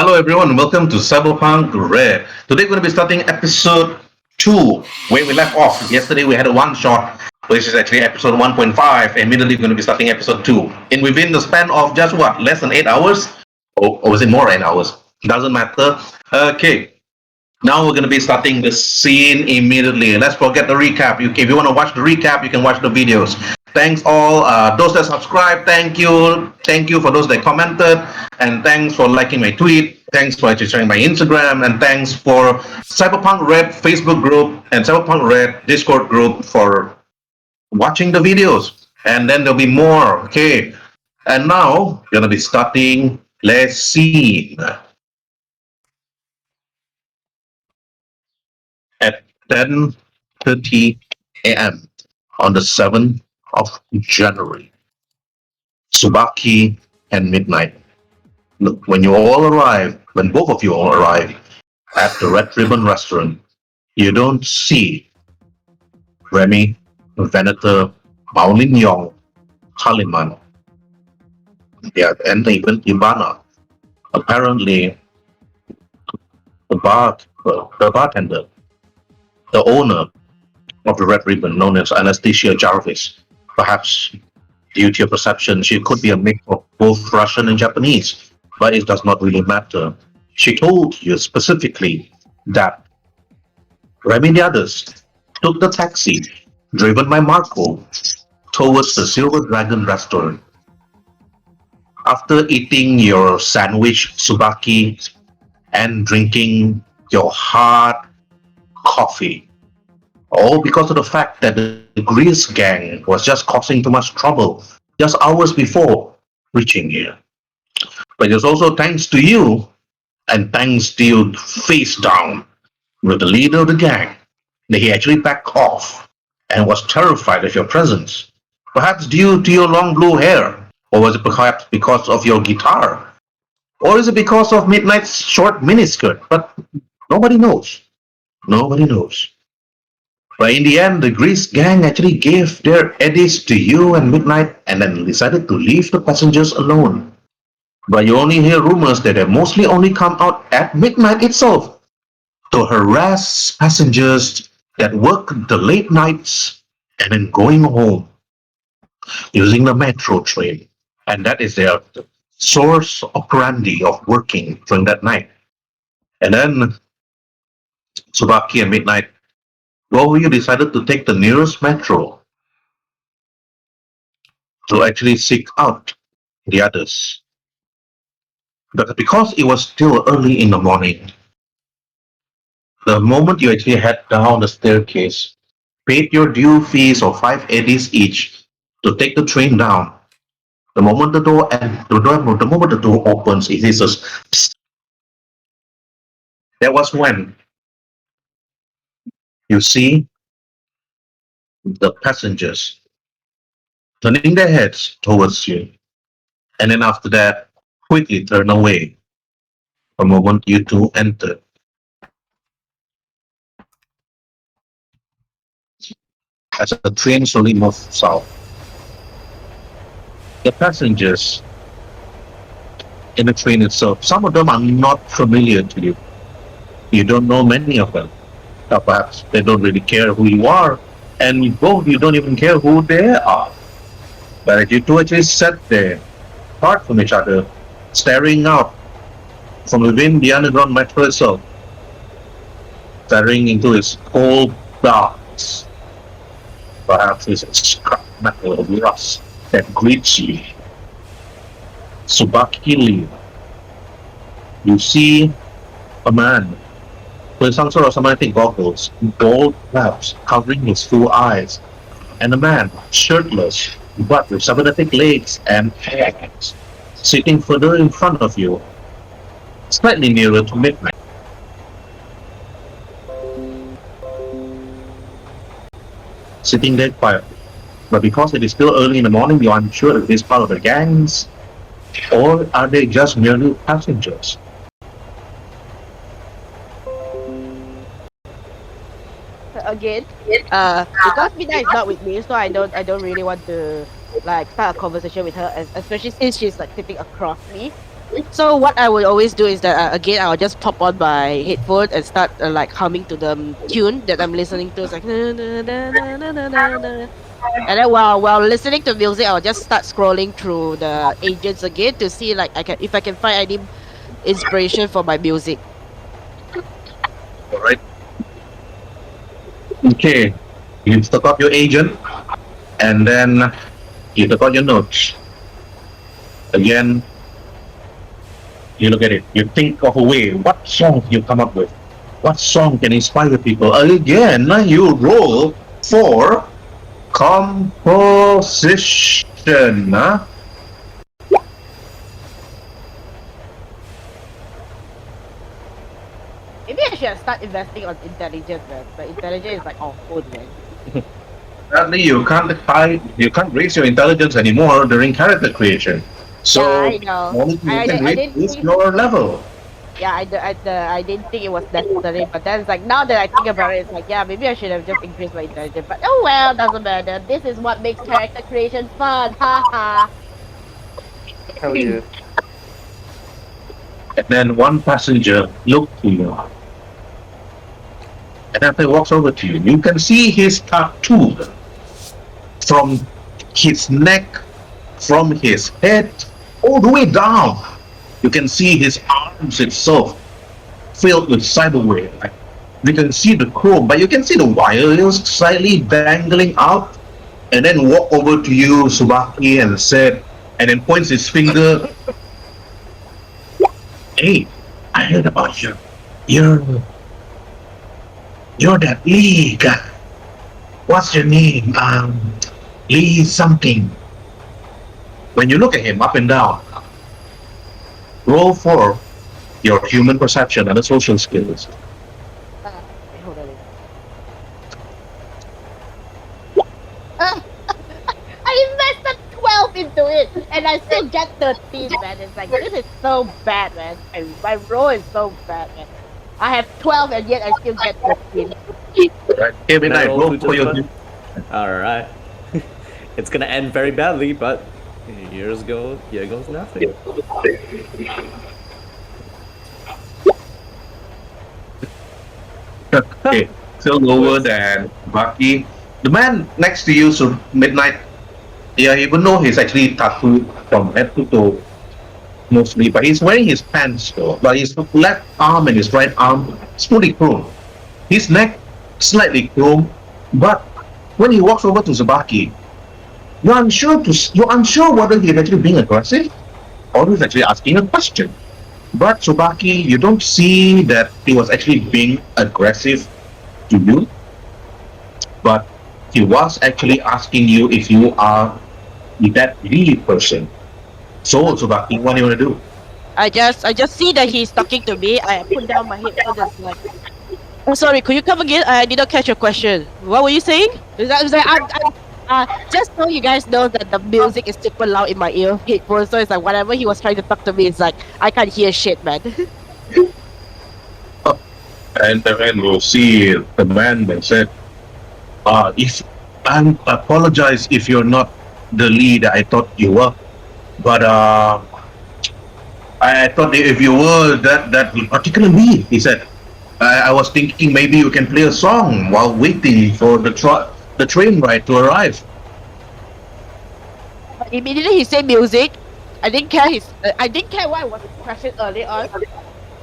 Hello everyone, welcome to Cyberpunk Red. Today we're going to be starting episode 2, where we left off. Yesterday we had a one shot, which is actually episode 1.5, and immediately we're going to be starting episode 2. In within the span of just what, less than 8 hours? Or was it more than 8 hours? Doesn't matter. Okay, now we're going to be starting the scene immediately. Let's forget the recap. If you want to watch the recap, you can watch the videos. Thanks all those that subscribed. Thank you for those that commented, and thanks for liking my tweet. Thanks for actually sharing my Instagram, and thanks for Cyberpunk Red Facebook group and Cyberpunk Red Discord group for watching the videos. And then there'll be more. Okay, and now we're gonna be starting. Let's see. At 10:30 a.m. on the 7th of January. Tsubaki and Midnight. Look, when both of you all arrive at the Red Ribbon restaurant, you don't see Remy, Venator, Maolin Yong, Kaliman, and even Ibana. Apparently, the bartender, the owner of the Red Ribbon, known as Anastasia Jarvis. Perhaps, due to your perception, she could be a mix of both Russian and Japanese, but it does not really matter. She told you specifically that Remy and the others took the taxi, driven by Marco, towards the Silver Dragon restaurant. After eating your sandwich, Tsubaki, and drinking your hard coffee, all because of the fact that the Grease gang was just causing too much trouble just hours before reaching here. But it's also thanks to you, and thanks to you face down with the leader of the gang, that he actually backed off and was terrified of your presence. Perhaps due to your long blue hair, or was it perhaps because of your guitar? Or is it because of Midnight's short miniskirt? But nobody knows. Nobody knows. But in the end, the Grease gang actually gave their eddies to you and Midnight, and then decided to leave the passengers alone. But you only hear rumors that they mostly only come out at midnight itself to harass passengers that work the late nights and then going home using the metro train. And that is their source operandi of working during that night. And then Tsubaki and Midnight, well, you decided to take the nearest metro to actually seek out the others. But because it was still early in the morning, the moment you actually head down the staircase, paid your due fees of 5 eddies each to take the train down. The moment the moment the door opens, it is a psst. That was when you see the passengers turning their heads towards you, and then after that, quickly turn away the moment you two entered. As the train slowly moves south, the passengers in the train itself, some of them are not familiar to you. You don't know many of them. Or perhaps they don't really care who you are, and both you don't even care who they are. But you two actually sat there, apart from each other, staring out from within the underground metro itself, staring into its cold darkness. Perhaps it's a scrap metal of rust that greets you. Tsubaki Lee. You see a man with some sort of somatic goggles, gold wraps covering his full eyes, and a man shirtless but with cybernetic legs and hands, sitting further in front of you, slightly nearer to Midnight. Sitting there quietly. But because it is still early in the morning, you are unsure if it is part of the gangs, or are they just merely passengers? Again, because Mina is not with me, so I don't really want to like start a conversation with her, especially since she's like sitting across me. So what I would always do is that again I'll just pop on my headphone and start like humming to the tune that I'm listening to. It's like na, na, na, na, na, na, na, na. And then while listening to music, I'll just start scrolling through the agents again to see like if I can find any inspiration for my music. All right. Okay. You took out your agent, and then you took out your notes. Again, you look at it. You think of a way. What song you come up with? What song can inspire people? Again, you roll for composition. Huh? Maybe I should start investing on intelligence, man. But intelligence is like awful, man. Sadly, you can't raise your intelligence anymore during character creation. So Yeah, I know. only thing you can I raise didn't is think. your level. Yeah, I didn't think it was necessary, but then it's like now that I think about it, it's like yeah, maybe I should have just increased my intelligence. But oh well, doesn't matter. This is what makes character creation fun. Ha ha. Hell yeah. And then one passenger looked to you. And after he walks over to you, you can see his tattoo from his neck, from his head, all the way down. You can see his arms itself filled with cyberware. Like, you can see the chrome, but you can see the wires slightly dangling out. And then walk over to you, Subaki, and said, and then points his finger. Hey, I heard about you. You're that Lee guy. What's your name? Lee something. When you look at him up and down, roll for your human perception and the social skills. Wait, hold on. I invested 12 into it, and I still get 13, man. It's like this is so bad, man. My roll is so bad, man. I have 12, and yet I still get 13. Right? Every Can I night, roll roll to for your. justify? Alright. It's gonna end very badly, but here goes nothing. Okay, still lower than Bucky. The man next to you, so Midnight. Yeah, even though he's actually tattooed from head to toe, mostly, but he's wearing his pants though. But his left arm and his right arm is fully chrome. His neck slightly chrome, but when he walks over to Zabaki, you're unsure whether he's actually being aggressive or he's actually asking a question. But Subaki, you don't see that he was actually being aggressive to you, but he was actually asking you if you are that really person. So Subaki, what do you want to do? I just see that he's talking to me. I put down my headphones and it's like, oh, sorry, could you come again? I did not catch your question. What were you saying? Just so you guys know that the music is super loud in my ear headphones, so it's like whatever he was trying to talk to me, it's like I can't hear shit, man. And then we'll see the man that said, if I apologize if you're not the lead I thought you were, but I thought if you were that particular lead, he said, I was thinking maybe you can play a song while waiting for the train ride to arrive. But immediately he said music. I didn't care what was his question early on.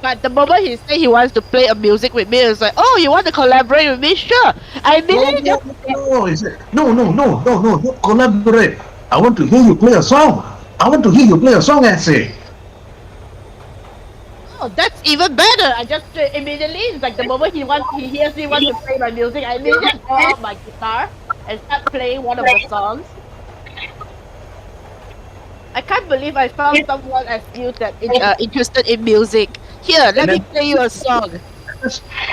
But the moment he said he wants to play a music with me, it's like, oh, you want to collaborate with me? Sure. I immediately just No, he said, no, don't collaborate. I want to hear you play a song. I want to hear you play a song, essay. oh, that's even better. I just immediately, it's like the moment he hears me want to play my music, I immediately pull out my guitar and start playing one of the songs. I can't believe I found someone as you that interested in music. Here, let me play you a song.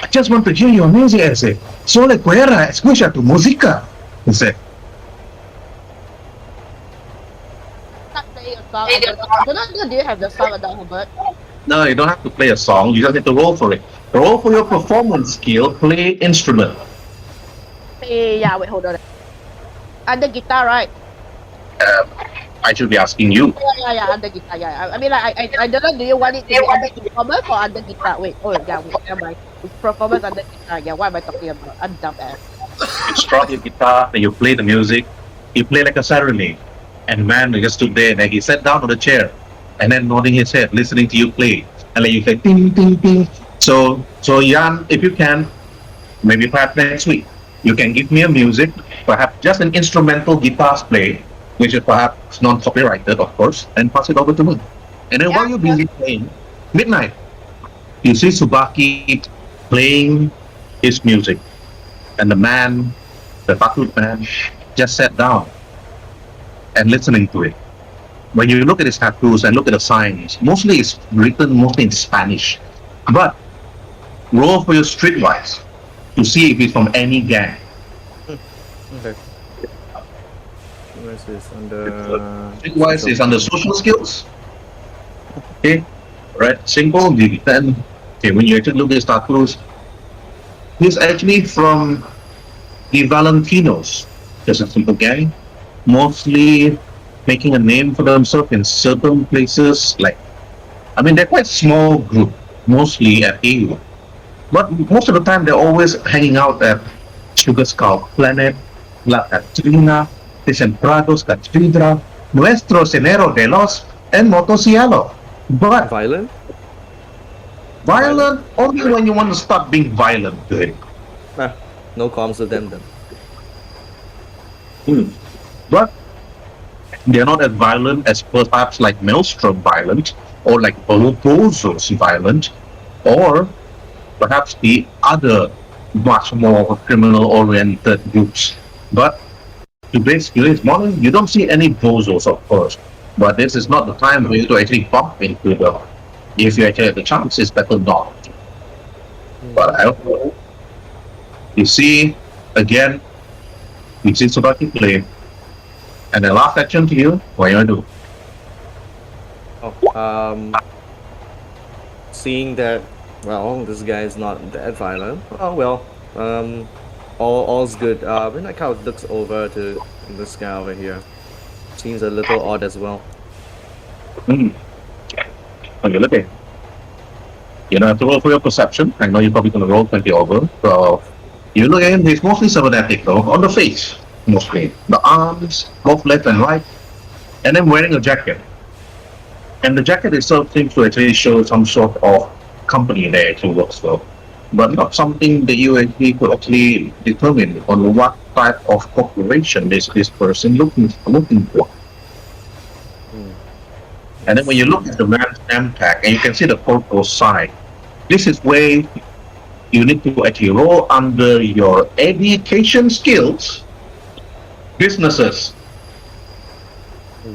I just want to hear your music, essay. Solo pueda escuchar tu música. He said, Start playing a song. I don't know, do you have the song or not, Hubert? no, you don't have to play a song. You just need to roll for it. Roll for your performance skill. Play instrument. Hey, yeah, wait, hold on. Under guitar, right? I should be asking you. Yeah, under guitar. Yeah, I mean, like, I don't know. Do you want it to be under performance or under guitar? Wait, never mind. It's performance under guitar. Yeah, what am I talking about? I'm dumb ass. You strap your guitar and you play the music. You play like a serenade. And man, he just stood there and he sat down on the chair and then nodding his head, listening to you play. And then you say ding ding ding. So Jan, if you can, maybe perhaps next week, you can give me a music, perhaps just an instrumental guitar play, which is perhaps non-copyrighted, of course, and pass it over to me. And then while you're busy playing, midnight, you see Subaki playing his music. And the man, the tattooed man, just sat down and listening to it. When you look at his tattoos and look at the signs, mostly it's written mostly in Spanish. But roll for your streetwise to see if he's from any gang. Okay. Where's this? Under Streetwise is under social skills. Okay, right? Simple. Then, okay, when you actually look at his tattoos, he's actually from the Valentinos. Just a simple gang, mostly making a name for themselves in certain places. Like, I mean, they're quite small group, mostly at AU. But most of the time, they're always hanging out at Sugar Skull Planet, La Catrina, Desemprados, Catridra, Nuestro Senero de los, and Motocielo. But violent? violent only when you want to start being violent to him. No comms with them then. But they're not as violent as perhaps like Maelstrom violent, or like Bozos violent, or perhaps the other much more criminal-oriented groups. But today's morning, you don't see any Bozos, of course. But this is not the time for you to actually bump into them. If you actually have the chance, it's better not. But I don't know. You see, again, you see Subaki play. And the last action to you, what you want to do? Seeing that, well, this guy is not that violent. Oh well, all's good. When I kind of looks over to this guy over here, seems a little odd as well. Okay, look at. You don't have to roll for your perception. I know you're probably going to roll 20 over. So you look at him. He's mostly cybernetic though, on the face mostly. The arms, both left and right, and then wearing a jacket. And the jacket itself seems to actually show some sort of company there actually works for, but not something that you actually could actually determine on what type of corporation this person looking for. And then when you look at the man's name tag and you can see the corporal sign, this is where you need to actually roll under your education skills, businesses.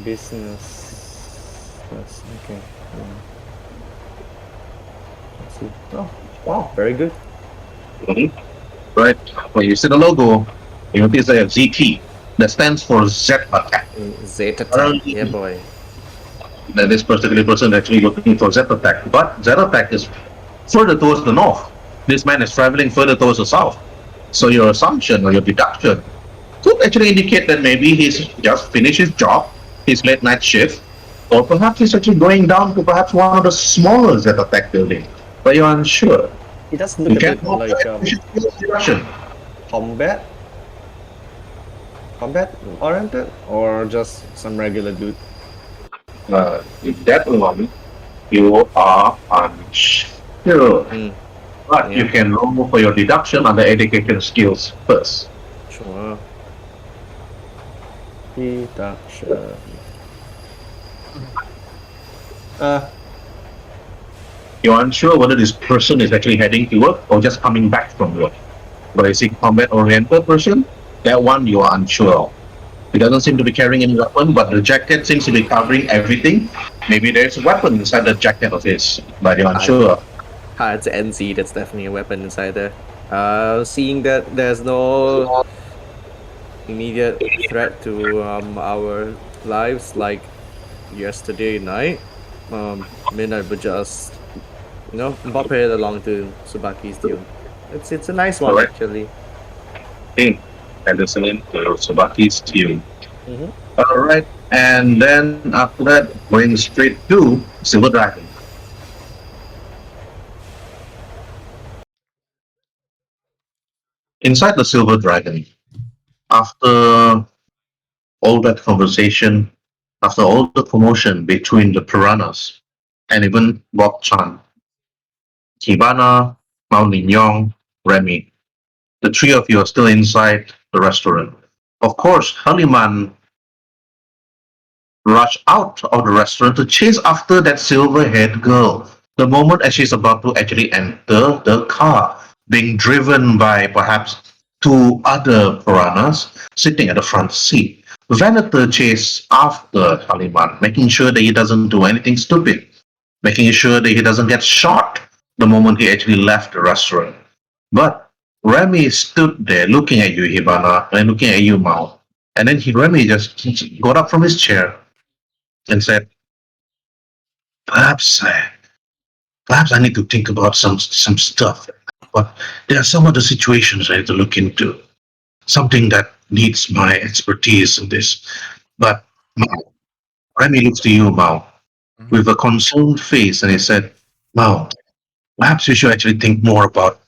Business. That's okay. Let's see. Oh, wow, very good. Right. When you see the logo, you notice a ZT that stands for Z Attack. Zeta, yeah boy. That this particular person actually looking for Z Attack, but Z Attack is further towards the north. This man is traveling further towards the south. So your assumption or your deduction could actually indicate that maybe he's just finished his job, his late night shift, or perhaps he's actually going down to perhaps one of the smaller Z Attack buildings, but you're unsure. He does look a bit like combat oriented, or just some regular dude. In that one, you are unsure. But you can roll for your deduction under education skills first. Sure. Deduction. You're unsure whether this person is actually heading to work or just coming back from work. But is he combat-oriented person? That one you are unsure of. He doesn't seem to be carrying any weapon, but the jacket seems to be covering everything. Maybe there's a weapon inside the jacket of his, but you're unsure. It's NZ, that's definitely a weapon inside there. Seeing that there's no immediate threat to our lives like yesterday night, Midnight would just, bop it along to Subaki's tune. It's a nice one, actually. Okay, and listening to Subaki's tune. Alright, And then after that, going straight to Silver Dragon. Inside the Silver Dragon, after all that conversation, after all the commotion between the Piranhas and even Bob Chan, Kibana, Mao Yong, Remy, the three of you are still inside the restaurant. Of course, Haliman rushed out of the restaurant to chase after that silver-haired girl. The moment as she's about to actually enter the car, being driven by perhaps two other piranhas sitting at the front seat. Venator chases after Haliman, making sure that he doesn't do anything stupid, making sure that he doesn't get shot the moment he actually left the restaurant. But Remy stood there looking at you, Hibana, and looking at you, Mao. And then Remy just got up from his chair and said, perhaps perhaps I need to think about some stuff. But there are some other situations I have to look into. Something that needs my expertise in this. But Mao, Remy looks to you, Mao, with a concerned face, and he said, Mao, perhaps you should actually think more about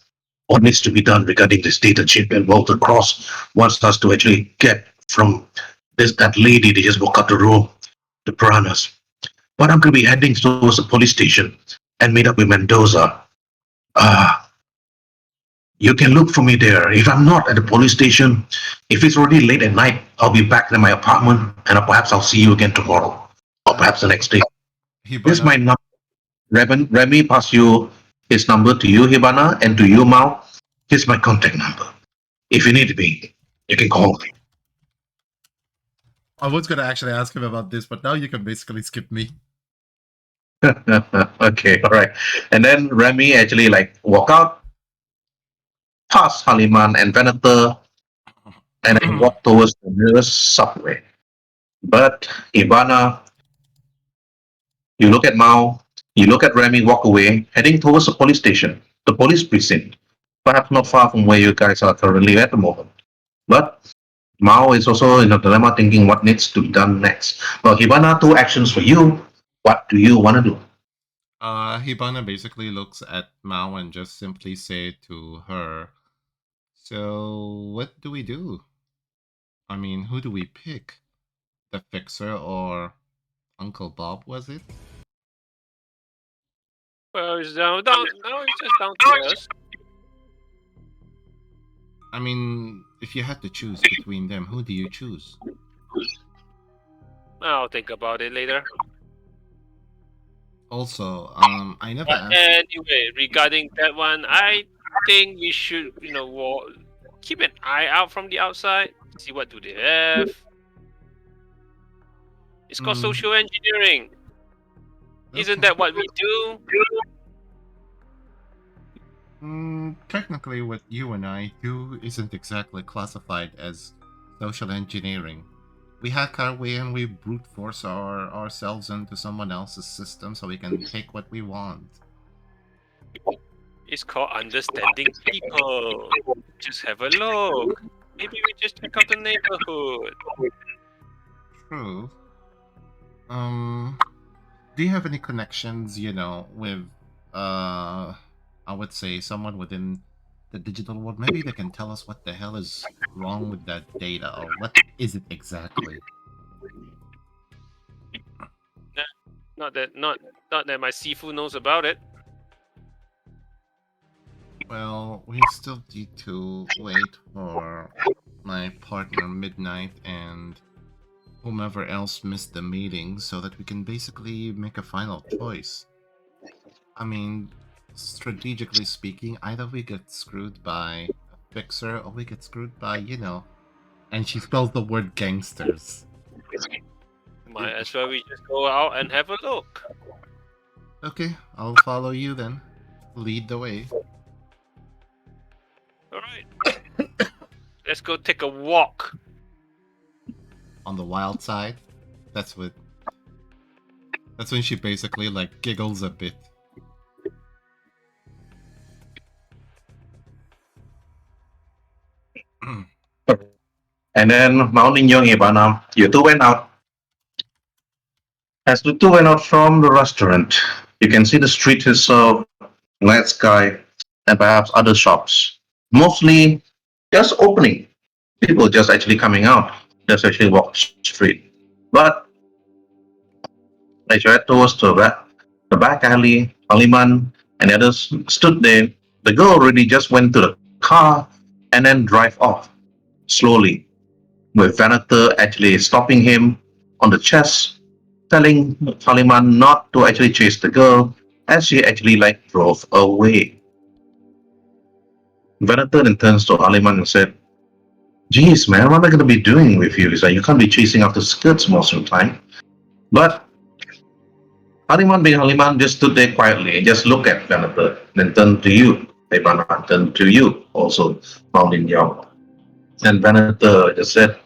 what needs to be done regarding this data chip and Walter Cross wants us to actually get from that lady that just woke up the room, the piranhas. But I'm going to be heading towards the police station and meet up with Mendoza. Uh, you can look for me there. If I'm not at the police station, if it's already late at night, I'll be back in my apartment and perhaps I'll see you again tomorrow or perhaps the next day. This is my number. Remy pass you his number to you, Hibana, and to you, Mao. Here's my contact number. If you need me, you can call me. I was gonna actually ask him about this, but now you can basically skip me. Okay, all right. And then Remy actually walk out, past Haliman and Venator, and then walk towards the nearest subway. But Ibana, you look at Mao, you look at Remy walk away, heading towards the police station, the police precinct, perhaps not far from where you guys are currently at the moment. But Mao is also in a dilemma thinking what needs to be done next. Well, Hibana, two actions for you. What do you want to do? Hibana basically looks at Mao and just simply say to her, so what do we do? I mean, who do we pick? The Fixer or Uncle Bob, was it? Well, it's down. Now it's just down to us. I mean, if you had to choose between them, who do you choose? I'll think about it later. Also, I never asked. Anyway, regarding that one, I think we should, keep an eye out from the outside. See what do they have. It's called social engineering. Isn't that what we do? Technically, what you and I do isn't exactly classified as social engineering. We hack our way and we brute force ourselves into someone else's system so we can take what we want. It's called understanding people. Just have a look. Maybe we just check out the neighborhood. True. Do you have any connections, with, I would say someone within the digital world? Maybe they can tell us what the hell is wrong with that data, or what is it exactly? Not that my Sifu knows about it. Well, we still need to wait for my partner Midnight and whomever else missed the meeting so that we can basically make a final choice. I mean, strategically speaking, either we get screwed by a Fixer or we get screwed by, and she spells the word gangsters. Might as well we just go out and have a look. Okay, I'll follow you then. Lead the way. Alright. Let's go take a walk. On the wild side, that's when she basically giggles a bit. And then Mao Ningyong Ibana, you two went out As the two went out from the restaurant, you can see the street is night sky, and perhaps other shops. Mostly just opening. People just actually coming out. Just actually walk the street. But as you head towards the back alley, Aliman and the others stood there. The girl already just went to the car and then drive off slowly, with Venator actually stopping him on the chest, telling Aliman not to actually chase the girl as she actually drove away. Venator then turns to Aliman and said, "Geez, man, what am I going to be doing with you? He's like, you can't be chasing after skirts most of the time." But Haliman being Haliman just stood there quietly and just looked at Venator, then turned to you. Ivana turned to you also, Mountain Young. And Venator just said,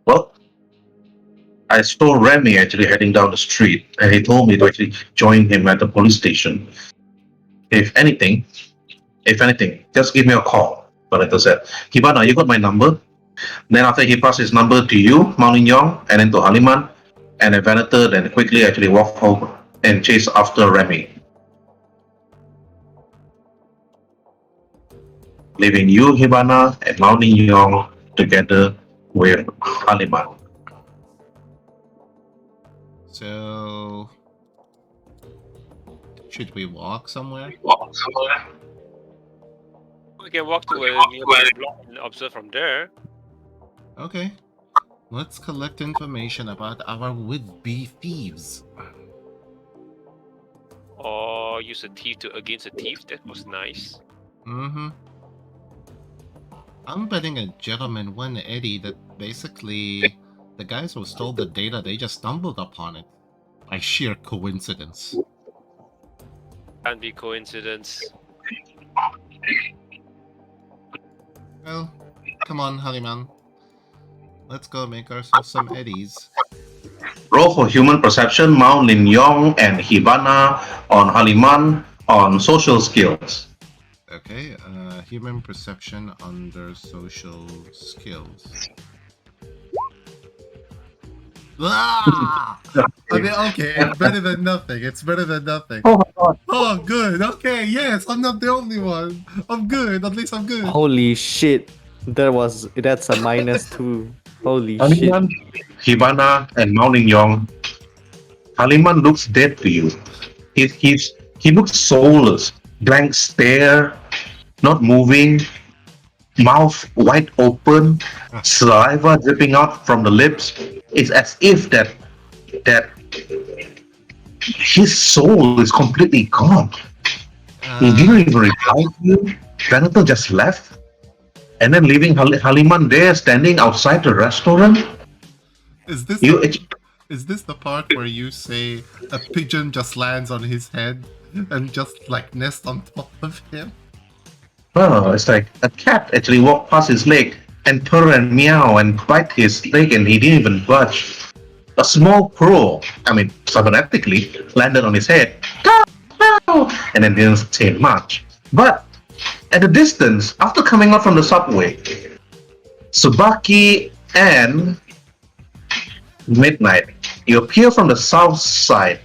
"Well, I saw Remy actually heading down the street, and he told me to actually join him at the police station. If anything, just give me a call." Venator said, "Hibana, you got my number?" Then after he passed his number to you, Mountain Young, and then to Haliman, and then Venator then quickly actually walked home and chased after Remy, leaving you, Hibana, and Mountain Young together with Haliman. So, should we walk somewhere? We can walk to a nearby block and observe from there. Okay. Let's collect information about our would-be thieves. Or use a thief against a thief. That was nice. Mm-hmm. I'm betting a gentleman won Eddie that basically the guys who stole the data, they just stumbled upon it by sheer coincidence. Can't be coincidence. Well, come on, Haliman. Let's go make ourselves some eddies. Roll for human perception, Mao Lin Yong and Hibana on Haliman on social skills. Okay, human perception under social skills. Ah! I mean, okay, it's better than nothing. It's better than nothing. Oh my god. Oh, good. Okay, yes, I'm not the only one. I'm good. At least I'm good. Holy shit. That's a -2. Holy shit. Haliman, Hibana, and Mao Lin Yong. Haliman looks dead to you. He looks soulless, blank stare, not moving, mouth wide open, saliva dripping out from the lips. It's as if that his soul is completely gone. He didn't even reply to you. Venator just left, and then leaving Haliman there standing outside the restaurant. Is this You, is this the part where you say a pigeon just lands on his head and just like nests on top of him? oh, it's like a cat actually walked past his leg and purr and meow and bite his leg, and he didn't even budge. A small crow, cybernetically, landed on his head, and then didn't say much. But at a distance, after coming out from the subway, Tsubaki and Midnight, you appear from the south side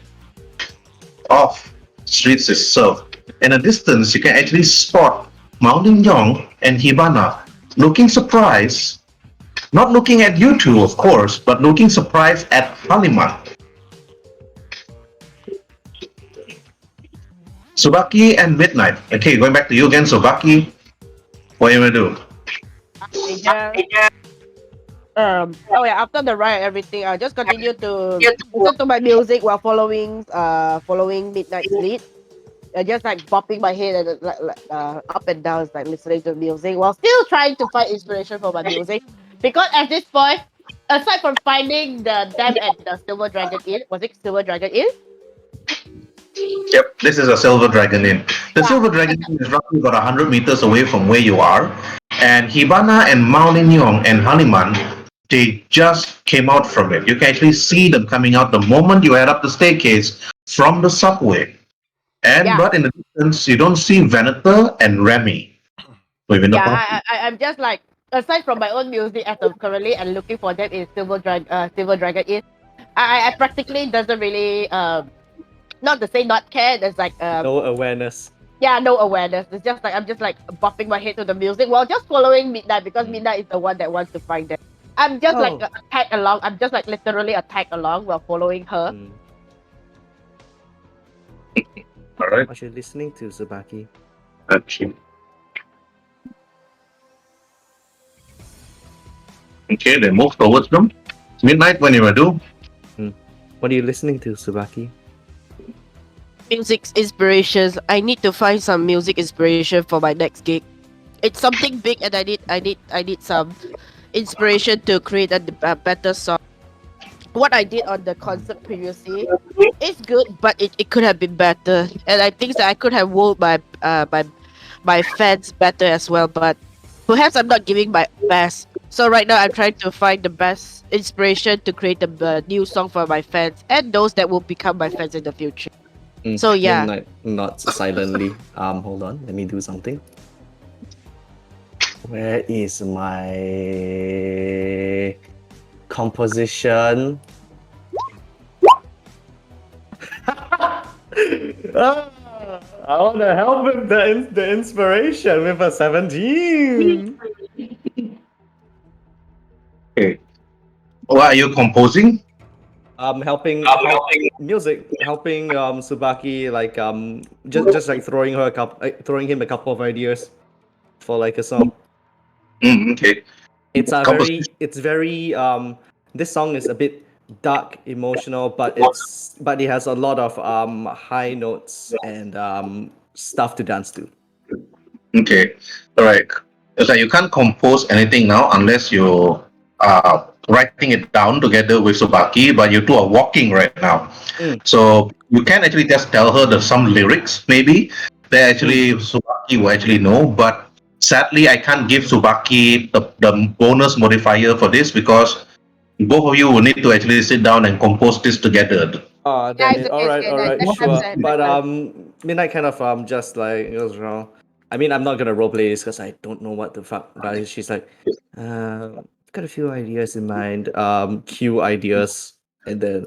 of streets itself. In a distance, you can actually spot Mountain Yong and Hibana looking surprised, not looking at you two, of course, but looking surprised at Haliman. Tsubaki and Midnight. Okay, going back to you again, Tsubaki. What are you gonna do? After the ride and everything, I just continue to listen to my music while following Midnight's lead. Just like bopping my head and up and down, like listening to music while still trying to find inspiration for my music. Because at this point, aside from finding the dam at the Silver Dragon Inn, was it Silver Dragon Inn? Yep, this is a Silver Dragon Inn. The Silver Dragon Inn is roughly about 100 meters away from where you are. And Hibana and Mao Lin Yong and Haliman, they just came out from it. You can actually see them coming out the moment you head up the staircase from the subway. But in the distance, you don't see Venator and Remy. I'm just like, aside from my own music as of currently and looking for them in Silver Dragon Inn, I practically doesn't really not to say not care. There's like No awareness. yeah, no awareness. It's just like I'm just like bopping my head to the music while just following Midnight because Midnight is the one that wants to find them. I'm just like Oh. a tag along. I'm just like literally a tag along while following her. Mm. All right. What you listening to, Tsubaki? Actually. Okay, they move towards them. Midnight, when you do. What are you listening to, Tsubaki? Music inspirations. I need to find some music inspiration for my next gig. It's something big, and I need some inspiration to create a better song. What I did on the concert previously is good, but it could have been better, and I think that I could have wooed my fans better as well. But perhaps I'm not giving my best. So right now I'm trying to find the best inspiration to create a new song for my fans and those that will become my fans in the future. So yeah. Midnight nods silently. Hold on. Let me do something. Where is my composition? Ah, I want to help with the inspiration with a 17. Okay. What are you composing? Helping music, helping Tsubaki, like just like throwing him a couple of ideas for like a song. Okay. It's a Composition. very this song is a bit dark, emotional, but it has a lot of high notes and stuff to dance to. Okay. All right. It's like you can't compose anything now unless you are writing it down together with Subaki, but you two are walking right now. Mm. So you can actually just tell her some lyrics, maybe. That actually Subaki will actually know, but sadly I can't give Subaki the bonus modifier for this because both of you will need to actually sit down and compose this together. Ah, Yeah, damn it's it. okay, it's All okay. right, Next time, sure. sir. But Next time. Midnight kind of just like goes around. I mean, I'm not gonna roleplay this because I don't know what the fuck. But she's like, got a few ideas in mind. Cue ideas, and then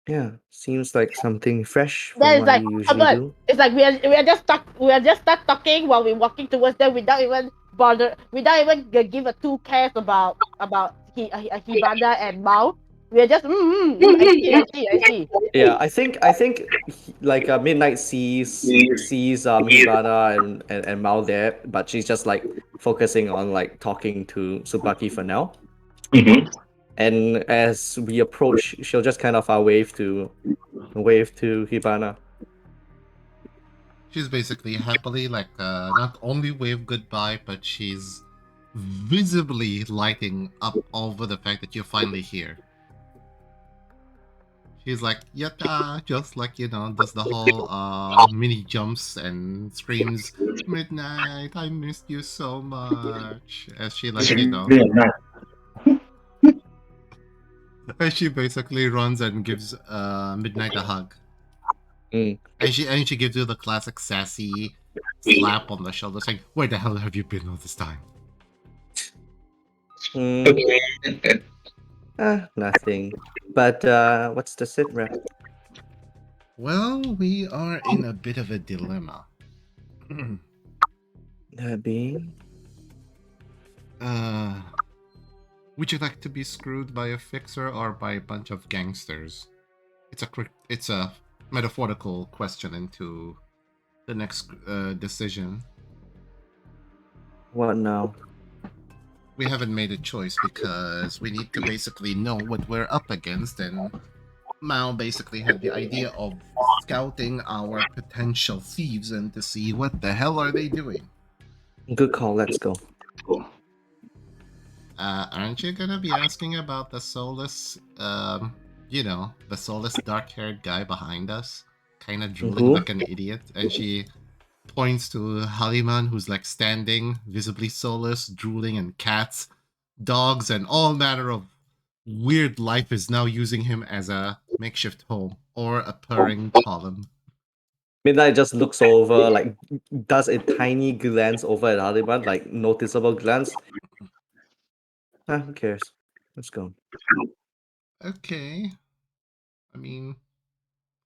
yeah, seems like something fresh from Then it's what like, you come usually on. do. It's like we are just stuck talking while we're walking towards them without even without even give a two cares about Hibana and Mao. We are just I see. Yeah, I think like Midnight sees Hibana and Mao there, but she's just like focusing on like talking to Tsubaki for now. Mhm. And as we approach, she'll just kind of wave to Hibana. She's basically happily like not only wave goodbye, but she's visibly lighting up over the fact that you're finally here. She's like, yatta, just like, does the whole mini jumps and screams, Midnight, I missed you so much. As she like, as she basically runs and gives Midnight a hug. Mm. And she gives you the classic sassy slap on the shoulder saying, where the hell have you been all this time? Nothing. But what's the sit rep? Well, we are in a bit of a dilemma. That being? Would you like to be screwed by a fixer or by a bunch of gangsters? It's a metaphorical question into the next decision. What now? We haven't made a choice because we need to basically know what we're up against, and Mao basically had the idea of scouting our potential thieves and to see what the hell are they doing. Good call, let's go. Aren't you gonna be asking about the soulless, the soulless dark-haired guy behind us? Kinda drooling like an idiot. And she points to Haliman, who's like standing, visibly soulless, drooling, and cats, dogs, and all manner of weird life is now using him as a makeshift home or a purring column. Midnight just looks over, like does a tiny glance over at Haliman, like noticeable glance. Who cares? Let's go. Okay. I mean,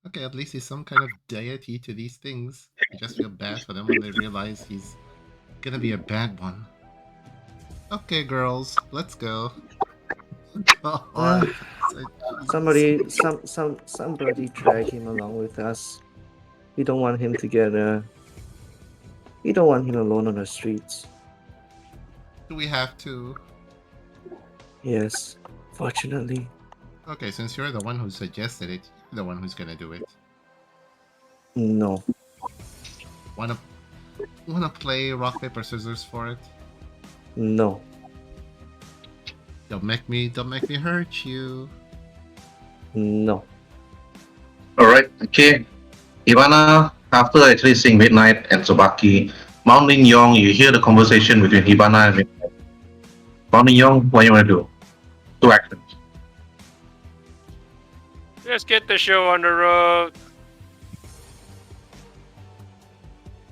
okay, at least he's some kind of deity to these things. I just feel bad for them when they realize he's gonna be a bad one. Okay, girls, let's go. God. Somebody drag him along with us. We don't want him together. We don't want him alone on the streets. Do we have to? Yes, fortunately. Okay, since you're the one who suggested it, you're the one who's gonna do it. No. Wanna play rock paper scissors for it? No. Don't make me hurt you. No. Alright, okay. Hibana, after actually seeing Midnight and Tsubaki, Mounting Yong, you hear the conversation between Hibana and Midnight. Mounting Yong, what do you want to do? 2 actions. Let's get the show on the road.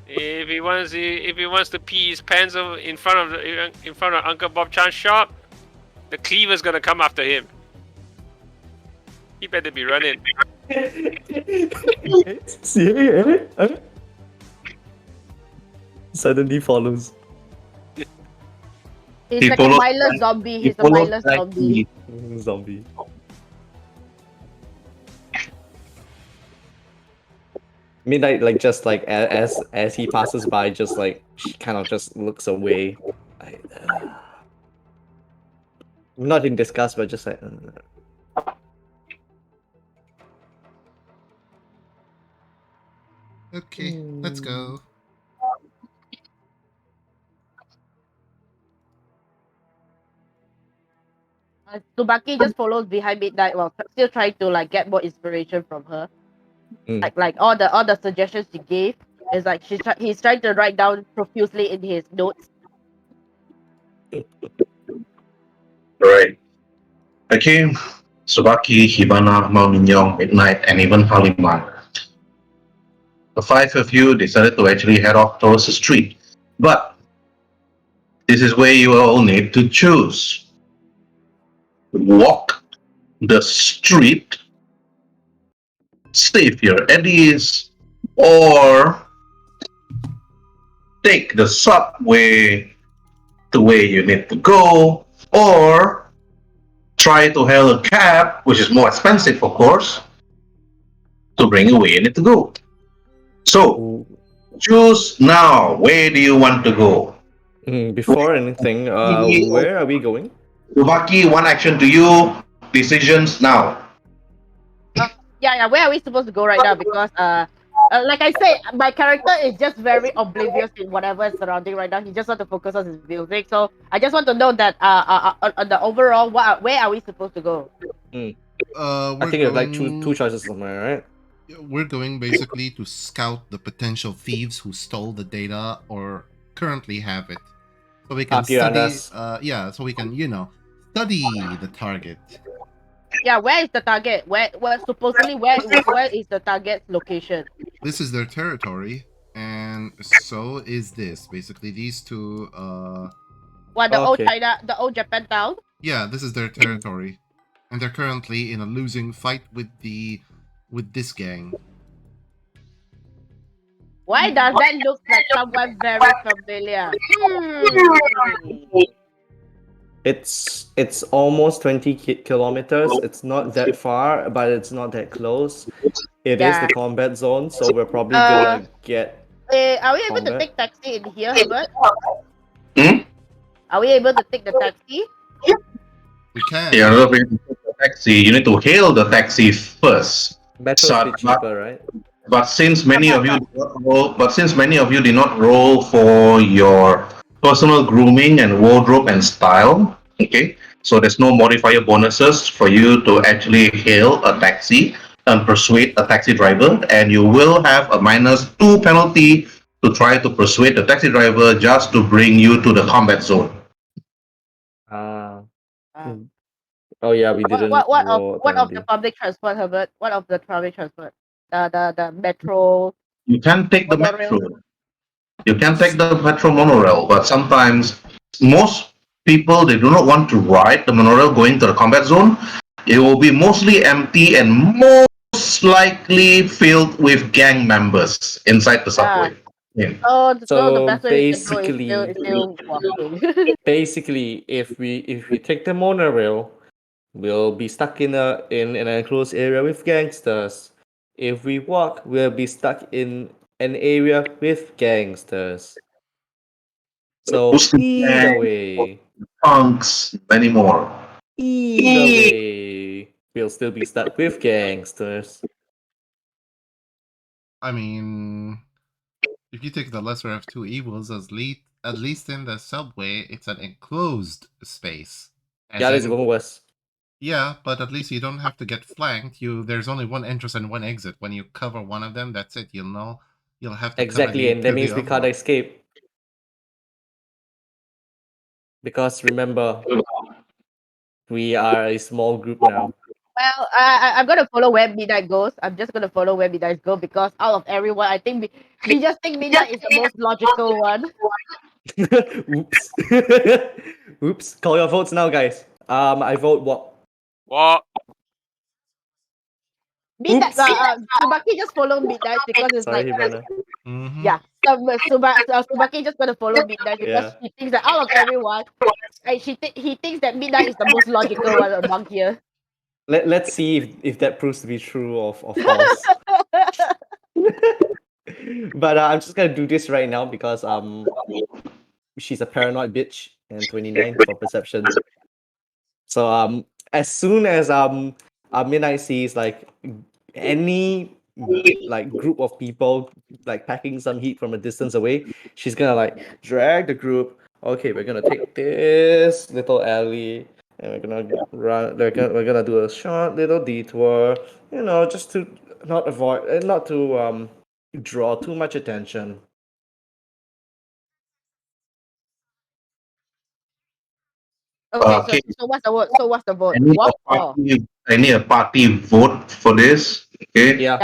If he wants to pee his pants over in front of Uncle Bob Chan's shop, the cleaver's gonna come after him. He better be running. Suddenly follows. He's He like a follows mindless zombie. He's a follows mindless like zombie. Zombie. Midnight, like just like as he passes by, just like she kind of just looks away. Like, not in disgust, but just like. Okay, let's go. Tsubaki just follows behind Midnight while still trying to like get more inspiration from her. Mm. Like all the suggestions she gave is like he's trying to write down profusely in his notes. Alright. Okay, Tsubaki, Hibana, Mounting Yong, Midnight, and even Haliman. The 5 of you decided to actually head off towards the street. But this is where you all need to choose. Walk the street, stay here at ease, or take the subway to where you need to go, or try to hail a cab, which is more expensive, of course, to bring you where you need to go. So, choose now. Where do you want to go? Before anything, where are we going? Tsubaki, 1 action to you. Decisions now. Yeah. Where are we supposed to go right now? Because like I said, my character is just very oblivious in whatever is surrounding right now. He just want to focus on his music. So I just want to know that on the overall, where are we supposed to go? I think it's like two choices somewhere, right? We're going basically to scout the potential thieves who stole the data or currently have it, so we can study. Piranhas. So we can study the target. Yeah, where is the target? Where supposedly where is the target's location? This is their territory, and so is this. Basically, these two. What, the old Okay. China, the old Japan town? Yeah, this is their territory, and they're currently in a losing fight with this gang. Why does that look like someone very familiar? It's almost 20 kilometers. It's not that far, but it's not that close. It is the combat zone, so we're probably gonna get. Are we able to combat. take taxi in here, Herbert? Hmm? Are we able to take the taxi? We can. You're not able to take the taxi. You need to hail the taxi first. Metro is a bit cheaper, right? But since many of you did not roll for your personal grooming and wardrobe and style, okay, so there's no modifier bonuses for you to actually hail a taxi and persuade a taxi driver, and you will have a -2 penalty to try to persuade the taxi driver just to bring you to the combat zone. Oh yeah, we didn't. What roll of the apparently. public transport, Herbert? What of the public transport? The metro. You can take the Monorail. metro. You can take the metro monorail, but sometimes most people, they do not want to ride the monorail going to the combat zone, It will be mostly empty and most likely filled with gang members inside the subway. Yeah. So the So best way we can go basically- is still walking. Basically, if we take the monorail, we'll be stuck in an enclosed area with gangsters. If we walk, we'll be stuck in an area with gangsters. So Mostly either gang, way, punks, many more. either way, we'll still be stuck with gangsters. I mean, if you take the lesser of two evils, at least in the subway, it's an enclosed space. As Yeah, it's in- even worse. Yeah, but at least you don't have to get flanked. There's only one entrance and one exit. When you cover one of them, that's it. You'll have to Exactly, and that means we cover can't the escape. Because remember, we are a small group now. Well, I'm gonna follow where Midnight goes. I'm just gonna follow where Midnight goes because out of everyone, I think we just think Midnight is the most logical one. Oops. Oops. Call your votes now, guys. I vote what? What? Midnight, Oops. Tsubaki just follow Midnight because it's Sorry, like Hibana. Mhm. yeah. Tsubaki just gonna follow Midnight because Yeah. she thinks that out of everyone, he thinks that Midnight is the most logical one among here. Let's see if that proves to be true or false. But I'm just gonna do this right now because she's a paranoid bitch and 29 for perception. So as soon as Midnight sees like any like group of people like packing some heat from a distance away, she's gonna like drag the group. Okay, we're gonna take this little alley and we're gonna run. We're gonna do a short little detour, just to not to draw too much attention. Okay, Okay. so what's the vote? So what's the vote? I need Walk a or party vote for this. Okay. Yeah.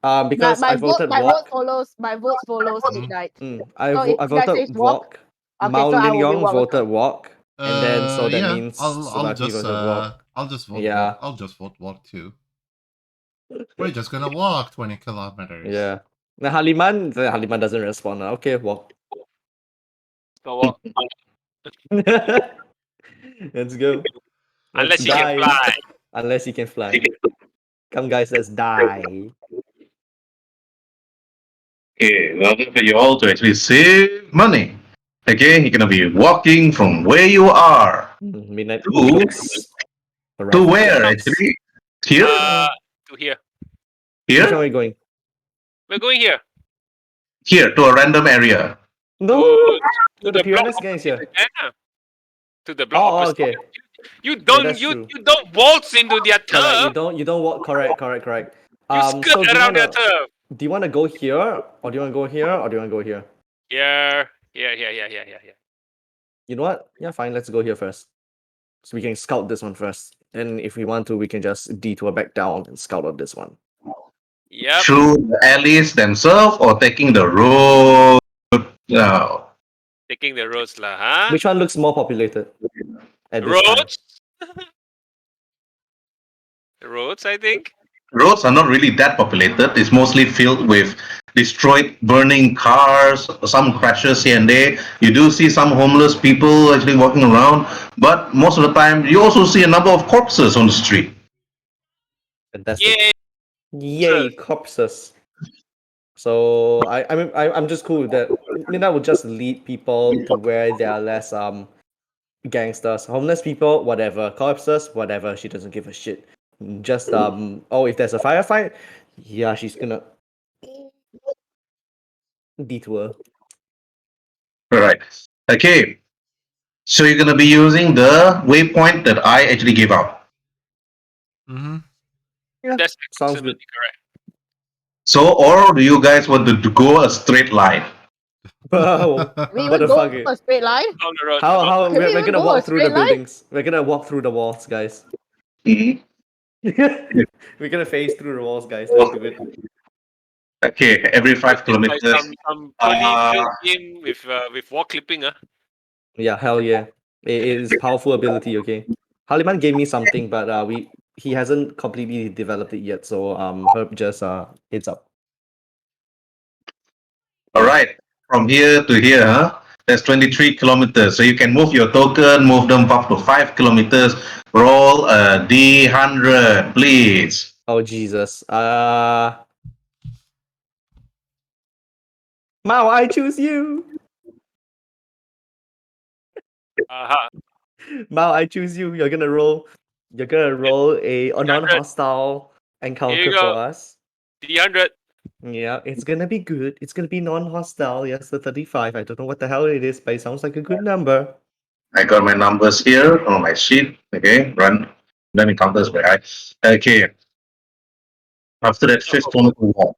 yeah. Because my I voted my walk. vote follows Mm. Midnight. I So if I Midnight voted says walk, walk. okay, Mao so I Lin will be Yong walk also. voted walk, and then so that Yeah, means I'll Tsubaki voted walk. just vote Yeah. walk. I'll just vote walk too. We're just gonna walk 20 kilometers. Yeah. Now Haliman doesn't respond. Okay, walk. So what? Let's go. Unless Let's you can die. fly. Unless you can fly. Come, guys, let's die. Okay, well, for you all to actually save money. Okay, you're gonna be walking from where you are Midnight. to, Looks to rough. where actually? Here? To here. Which one Here? are we going? We're going here. Here, to a random area. No. To The the block Piranhas gang is here. Yeah. To the block Oh, opposite. okay. You don't that's you true. you don't waltz into their Correct. turf. You don't walk. Correct. You skirt around their turf. Do you wanna go here, or do you wanna go here, or do you wanna go here? Yeah. You know what? Yeah, fine. Let's go here first. So we can scout this one first. And if we want to, we can just detour back down and scout out this one. Yep. Through the alleys themselves or taking the road? No. Taking the roads lah, huh? Which one looks more populated? At this time? Roads? Roads, I think. Roads are not really that populated. It's mostly filled with destroyed, burning cars, some crashes here and there. You do see some homeless people actually walking around, but most of the time you also see a number of corpses on the street. Fantastic. Yay! Yay, corpses. So I'm just cool with that. Mina would just lead people to where there are less gangsters, homeless people, whatever, corpses, whatever. She doesn't give a shit. Just if there's a firefight, yeah, she's gonna detour. Alright. Okay. So you're gonna be using the waypoint that I actually gave out. Mm-hmm. Yeah, That's sounds good. absolutely correct. So, or do you guys want to go a straight line? Wow. We What will the go fuck? a straight line. On the road. How Can we we're even gonna go a walk through the straight line? buildings. We're gonna walk through the walls, guys. Mhm. We're gonna phase through the walls, guys. Let's do it. Okay, every 5 It's like kilometers. some Uh, 20 game with wall clipping, Yeah, hell yeah. It is powerful ability, okay? Haliman gave me something, but he hasn't completely developed it yet. So Herb just heads up. All right, from here to here, huh? That's 23 kilometers. So you can move your token, move them up to 5 kilometers. Roll a D100, please. Oh Jesus. Mao, I choose you. Uh-huh. Mao, I choose you. You're gonna roll. You're gonna roll a non-hostile encounter go. for us. D100. Yeah, it's gonna be good. It's gonna be non-hostile. Yes, the 35. I don't know what the hell it is, but it sounds like a good number. I got my numbers here on my sheet. Okay, run. Then it counters by high. Okay. After that 5th kilometer walk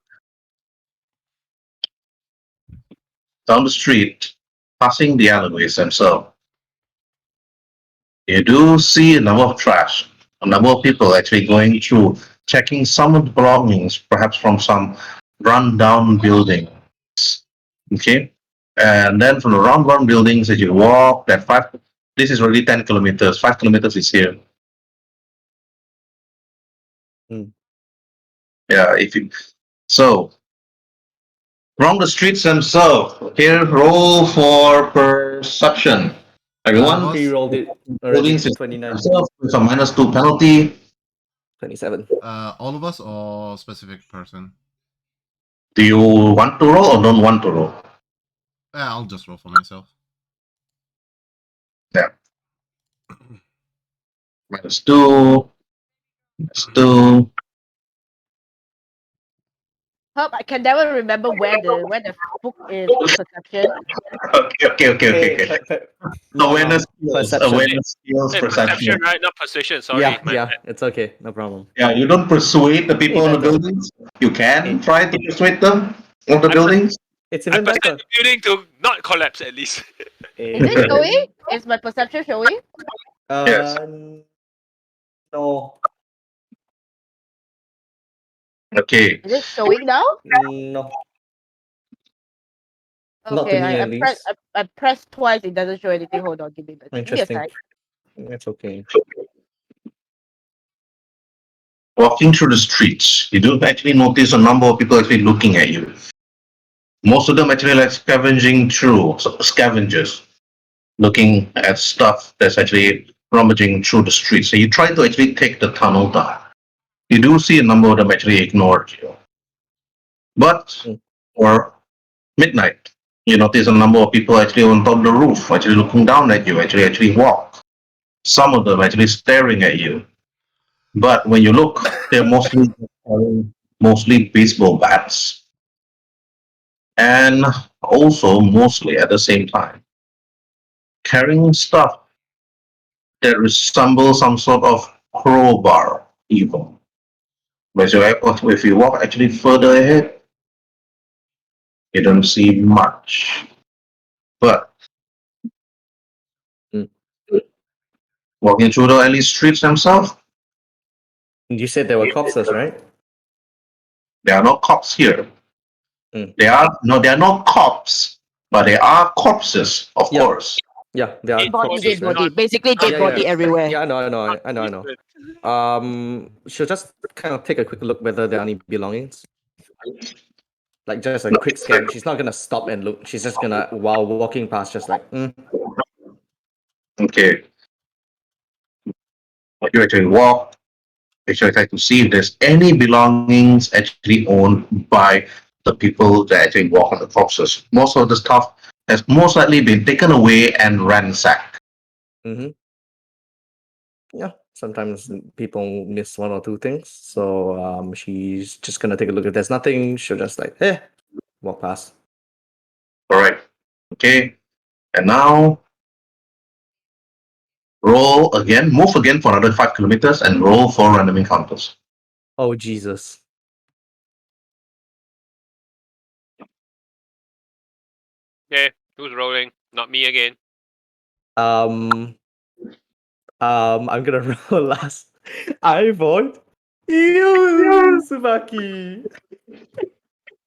down the street, passing the alleyways themselves, you do see a number of trash, a number of people actually going through, checking some of the belongings, perhaps from some run-down buildings. Okay, and then from the run-down buildings, as you walk, that 5. This is already 10 kilometers. 5 kilometers is here. Yeah, if you so from the streets themselves, here roll for perception. Everyone, He rolled it already. buildings is 29. themselves with a -2 penalty. 27. All of us or specific person? Do you want to roll or don't want to roll? I'll just roll for myself. Yeah. -2. -2. Herb, I can never remember where the book is perception. Okay. No, Awareness skills. perception. Awareness skills, Hey, perception. perception, right? Not position. Sorry. Yeah, my yeah, bad. it's okay. No problem. Yeah, you don't persuade the people Hey, in the better. buildings. You can Hey. try to persuade them on the I buildings. It's I even persuade better. the building to not collapse at least. Hey, Is it showing? Is my perception showing? Yes. No. Okay. Is it showing now? No. Not to Okay, me, I at least. pressed twice. It doesn't show anything. Hold on, give me a Interesting. sec. It's okay. Walking through the streets, you do actually notice a number of people actually looking at you. Most of them actually like scavenging through, scavengers, looking at stuff that's actually rummaging through the streets. So you try to actually take the tunnel down. You do see a number of them actually ignored you. But for midnight, you notice a number of people actually on top of the roof, actually looking down at you, actually walk. Some of them actually staring at you. But when you look, they're mostly baseball bats. And also mostly at the same time, carrying stuff that resembles some sort of crowbar even. But if you walk actually further ahead, you don't see much. But walking through the alley streets themselves, You said there were corpses, right? there are no cops here. Mm. There are no cops, but there are corpses, of Yeah. course. Yeah, there are Dead Body, corpses, dead right? body. Basically, dead Yeah, body yeah. everywhere. Yeah, I know. She'll just kind of take a quick look whether there are any belongings. Like just a quick scan. She's not gonna stop and look. She's just gonna, while walking past, just like, Okay. You actually walk, actually try to see if there's any belongings actually owned by the people that actually walk on the corpses. Most of the stuff has most likely been taken away and ransacked. Yeah. Sometimes people miss one or two things. So she's just gonna take a look. If there's nothing, she'll just like, walk past. All right. Okay. And now roll again, move again for another 5 kilometers and roll for random encounters. Oh Jesus. Okay, who's rolling? Not me again. I'm gonna roll last. I vote you, Subaki.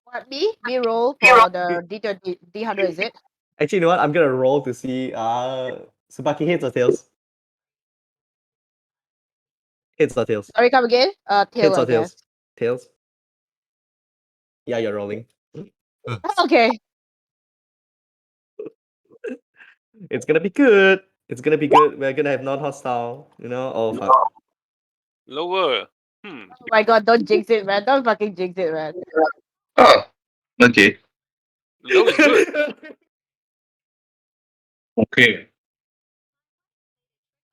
What, me? Me roll for the D100, is it? Actually, you know what? I'm gonna roll to see Subaki heads or tails. Heads or tails? Sorry, come again? Tail, Heads I or tails? guess. Tails. Yeah, you're rolling. Okay. It's gonna be good. It's gonna be good. We're gonna have non-hostile. Oh fuck. Lower. Oh my god, don't jinx it, man. Don't fucking jinx it, man. Oh, okay. Low is good. Okay.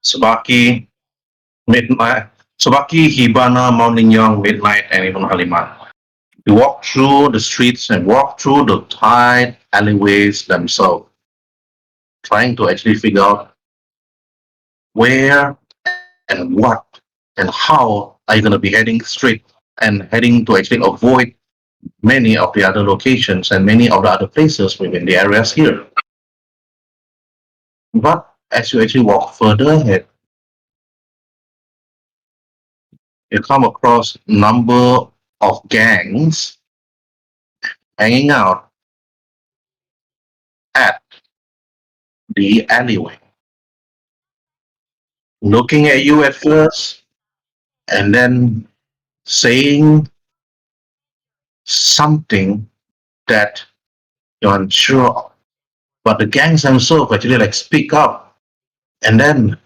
Sabaki, Midnight. Sabaki, Hibana, Morning Young, Midnight, and even Haliman. You walk through the streets and walk through the tight alleyways themselves, trying to actually figure out where and what and how are you going to be heading straight and heading to actually avoid many of the other locations and many of the other places within the areas here. But as you actually walk further ahead, you come across number of gangs hanging out at the alleyway, looking at you at first, and then saying something that you're unsure of. But the gangs themselves actually like speak up and then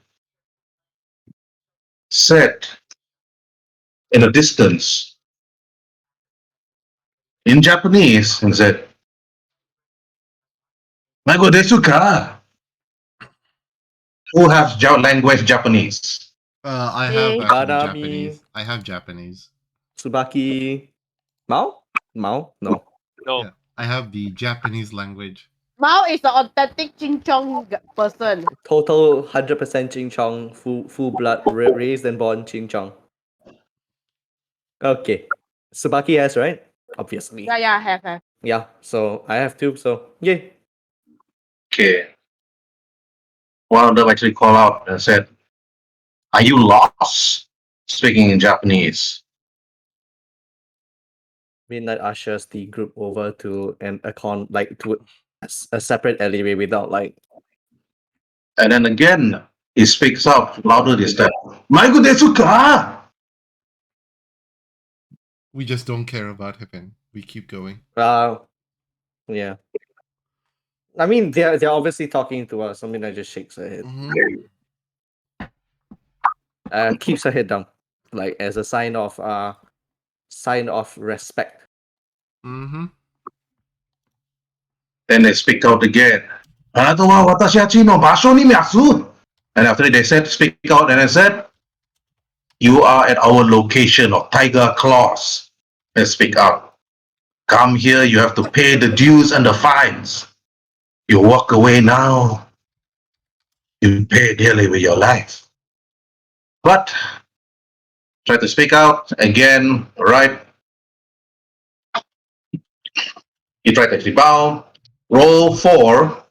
said in a distance in Japanese and said, Mago desuka? Who has language Japanese? I have Me. actually Banami. Japanese. I have Japanese. Tsubaki. Mao? Mao? No. No. Yeah, I have the Japanese language. Mao is the authentic Ching Chong person. Total 100% Ching Chong, full blood, raised and born Ching Chong. Okay. Tsubaki has, right? Obviously. Yeah, have. Yeah, so I have two, so yay. Okay. One of them actually called out and said, Are you lost? Speaking in Japanese. Midnight ushers the group over to to a separate alleyway without And then again, he speaks up louder this time. Mago desuka? We just don't care about him. We keep going. yeah. I mean they're obviously talking to us. Midnight just shakes her head. Keeps her head down. Like as a sign of respect. Mm-hmm. Then they speak out again. And after they said, speak out, and I said, You are at our location of Tiger Claws. They speak out. Come here, you have to pay the dues and the fines. You walk away now, you pay dearly with your life. But try to speak out again, right? You try to actually bow. Roll for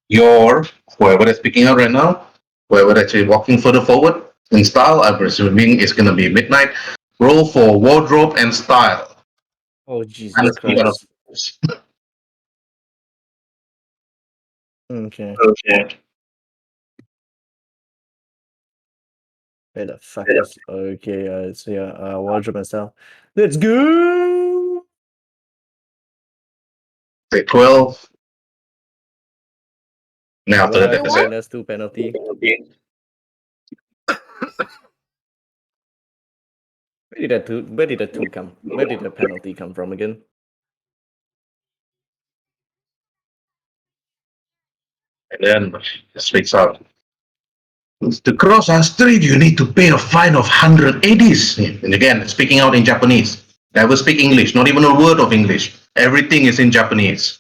your whoever is speaking out right now, whoever actually walking further forward in style. I'm presuming it's gonna be Midnight. Roll for wardrobe and style. Oh Jesus Christ. Okay. Okay. Where the fuck is okay, so yeah, wardrobe and style. Let's go. Say 12. Now after that, Right, that's it. -2 penalty. Where did the two come? Where did the penalty come from again? And then it speaks out. To cross our street, you need to pay a fine of 100 ADs. And again, speaking out in Japanese. Never speak English, not even a word of English. Everything is in Japanese.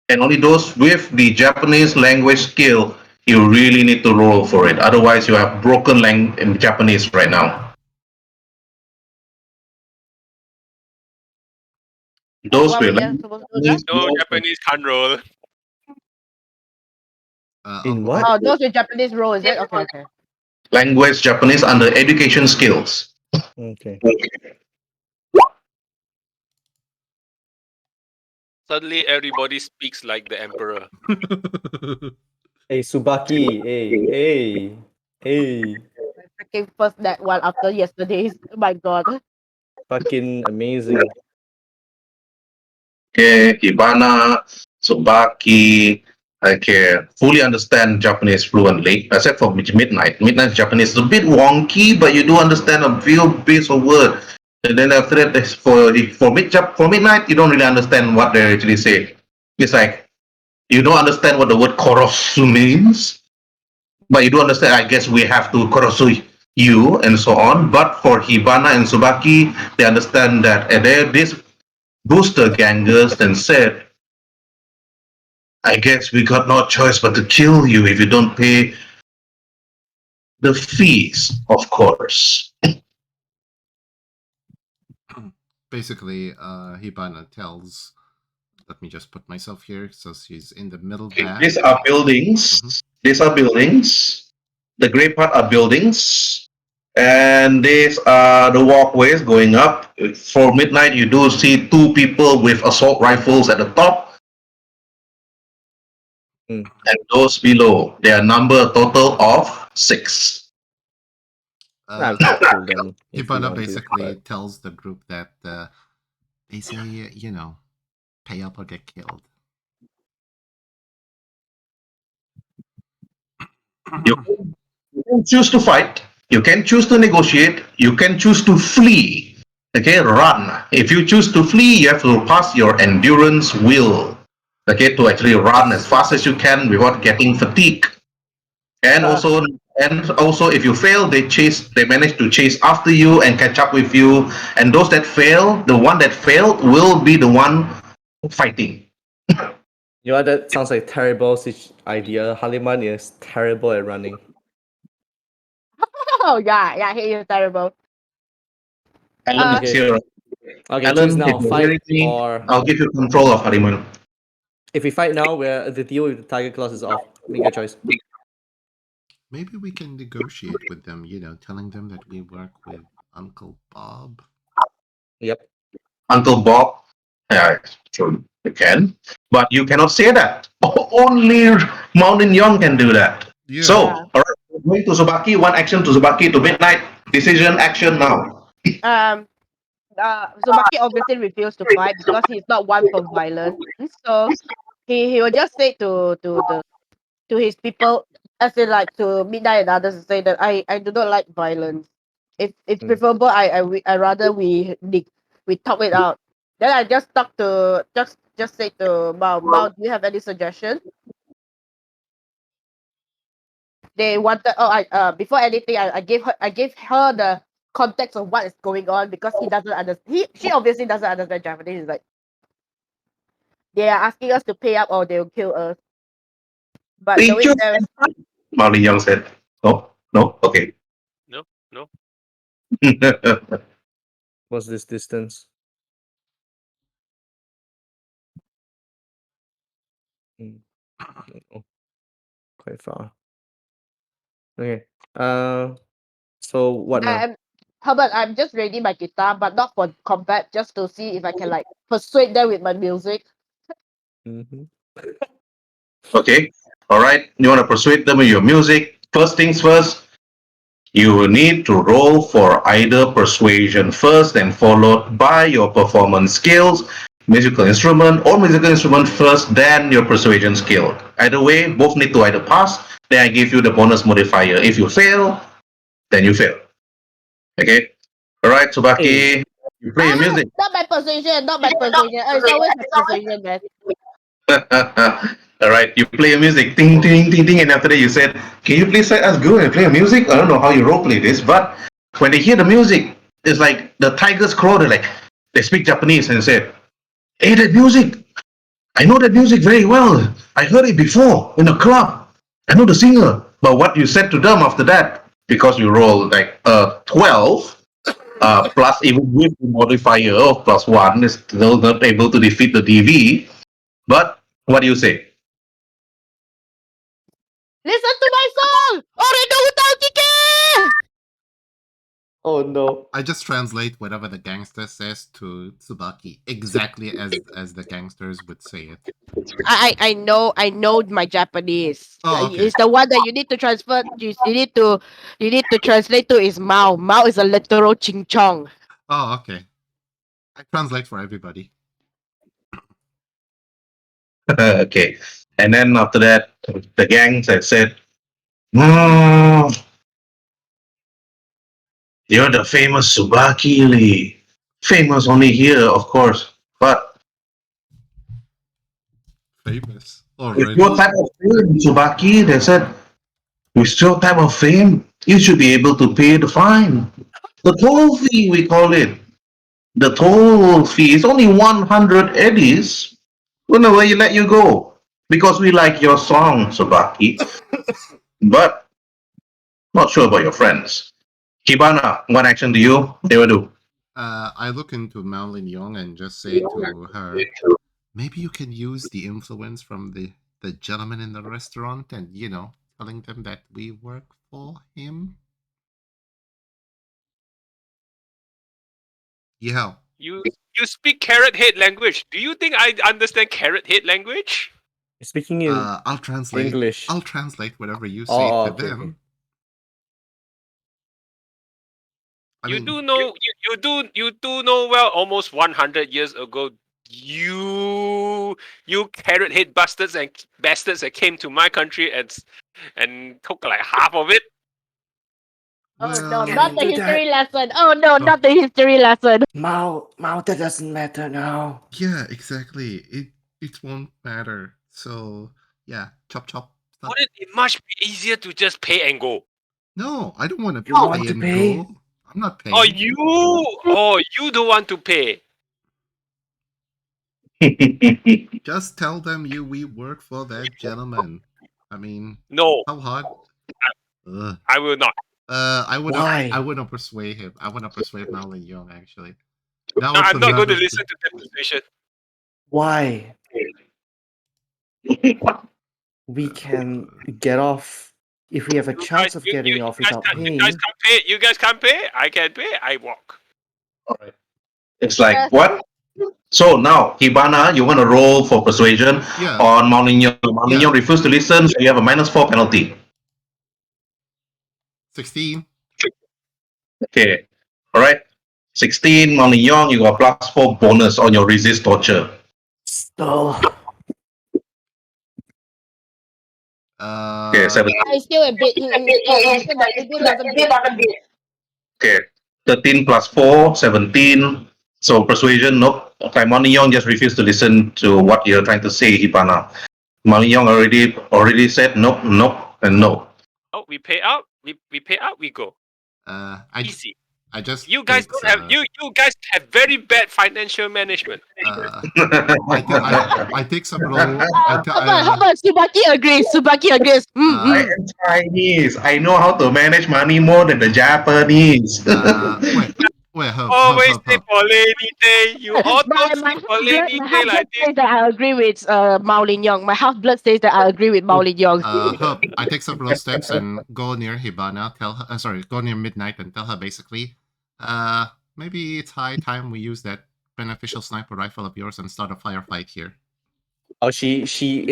And only those with the Japanese language skill, you really need to roll for it. Otherwise, you have broken in Japanese right now. Those What with we are supposed to do? No Japanese can't roll. In what? Oh, those with Japanese roll, is it? Okay. language Japanese under education skills. Okay. Suddenly everybody speaks like the emperor. Hey Subaki, hey. freaking first that one after yesterday's. Oh my god. Fucking amazing. Okay, Hibana, Tsubaki. Okay, fully understand Japanese fluently, except for Midnight. Midnight Japanese is a bit wonky, but you do understand a few bits of word. And then after that, for Midnight, you don't really understand what they actually say. It's like you don't understand what the word korosu means, but you do understand. I guess we have to korosu you and so on. But for Hibana and Tsubaki, they understand that this booster gangers and said, I guess we got no choice but to kill you if you don't pay the fees, of course. Basically, Hibana tells. Let me just put myself here, so she's in the middle back. These are buildings. Mhm. These are buildings. The gray part are buildings. And these are the walkways going up. For midnight, you do see two people with assault rifles at the top. Mm. And those below, they are number a total of 6. I'll talk to them. If you Hibana want to, basically but tells the group that they say, pay up or get killed. You can choose to fight. You can choose to negotiate. You can choose to flee. Okay, run. If you choose to flee, you have to pass your endurance will. Okay, to actually run as fast as you can without getting fatigued. And also, if you fail, they manage to chase after you and catch up with you. And those that fail, the one that failed will be the one fighting. you know that sounds like terrible idea. Haliman is terrible at running. Oh yeah, he is terrible. Alan Okay. is here. Okay, choose Alan, now. if you're Fight hearing me, or I'll give you control of Hariman. if we fight now, where the deal with the Tiger Claws is off. Make your choice. Maybe we can negotiate with them, telling them that we work with Uncle Bob. Yep. Uncle Bob. Yeah, sure, you can. But you cannot say that. Only Mountain Young can do that. Yeah. So, all right, going to Tsubaki, one action to Tsubaki to midnight. Decision action now. Zubaki obviously refused to fight because he's not one for violence. So he will just say to his people, as in like to Midnight and others, to say that I do not like violence. If it's Mm. preferable, I rather we talk it out. Then I just talk to just say to Mao, do you have any suggestion? They wanted I before anything I gave her the context of what is going on because he doesn't understand. She obviously doesn't understand Japanese. It's like they are asking us to pay up or they'll kill us. But We knowing choose. them, Mountain Young said, no, no, okay. No, no. What's this distance? Oh, quite far. Okay. So what now? Herbert, I'm just ready my guitar, but not for combat, just to see if I can like persuade them with my music. Mm-hmm. Okay. All right. You want to persuade them with your music. First things first, you will need to roll for either persuasion first, then followed by your performance skills, musical instrument first, then your persuasion skill. Either way, both need to either pass, then I give you the bonus modifier. If you fail, then you fail. Okay? All right, Tsubaki, you play your music. Not my persuasion, not my persuasion. It's always my persuasion, man. All right, you play your music, ting, ting, ting, ting, and after that you said, "Can you please let us go and play your music?" I don't know how you role play this, but when they hear the music, it's like the Tigers Claw. They speak Japanese and said, "Hey, that music! I know that music very well. I heard it before in a club. I know the singer." But what you said to them after that, because you rolled like 12, plus even with the modifier of +1, is still not able to defeat the DV. But what do you say? Listen to my song! Orido Utao Kike! Oh no. I just translate whatever the gangster says to Tsubaki exactly as the gangsters would say it. I know my Japanese. Oh, okay. It's the one that you need to transfer. You need to translate to is Mao. Mao is a literal ching chong. Oh, okay. I translate for everybody. Okay. And then after that, the gangs had said, "Mm, you're the famous Subaki Lee. Famous only here, of course. But Famous with your already. type of fame, Subaki, they said, with your type of fame, you should be able to pay the fine. The toll fee, we call it. The toll fee is only 100 eddies whenever we let you go. Because we like your song, Subaki. But not sure about your friends. Kibana, what action do you ever do? I look into Maolin Yong and just say to her, maybe you can use the influence from the gentleman in the restaurant and, telling them that we work for him. Yeah. You speak carrot head language. Do you think I understand carrot head language? Speaking in I'll translate. English. I'll translate whatever you say Oh, to okay, them. okay. You do know well. Almost 100 years ago, you carrot head bastards that came to my country and took like half of it. Oh Well, no, Get not the into history that. lesson. Oh no, not the history lesson. Mao, that doesn't matter now. yeah, exactly. It won't matter. So yeah, chop chop. Stop. Wouldn't it much be easier to just pay and go? No, I don't want to You want pay to and pay? go. I'm not paying. You don't want to pay. Just tell them we work for that gentleman. I mean, No, how hard? Ugh. I will not. I would Why? I would not persuade him. I would not persuade Maolin Young actually. Now No, it's I'm not going to another listen to that persuasion. Why? We can get off if we have a chance of getting off without You paying. guys can't pay. You guys can't pay. I can pay. I walk. It's like, what? So now, Hibana, you want to roll for persuasion Yeah. on Mourinho. Mourinho Yeah. refused to listen, so you have a -4 penalty. 16. Okay. Alright. 16, Mourinho, you got +4 bonus on your resist torture. Still. Okay, 7. It's still a bit. It doesn't beat. Okay. 13 +4, 17. So persuasion, nope. Okay, Mourinho just refused to listen to what you're trying to say, Hibana. Mourinho already said nope, and no. Oh, we pay out. We pay out. We go. Easy. I just You guys takes, don't have you guys have very bad financial management. I take several. How about Subaki agrees? Subaki agrees. I am Chinese. I know how to manage money more than the Japanese. Wait, Always say Polynite. You all My don't say half Polynite like this. says that I agree with Mao Lin Yong. My half blood says that I agree with Mao Lin Yong. Herb, I take several steps and go near Hibana. Tell her, go near Midnight and tell her basically, maybe it's high time we use that beneficial sniper rifle of yours and start a firefight here. Oh, she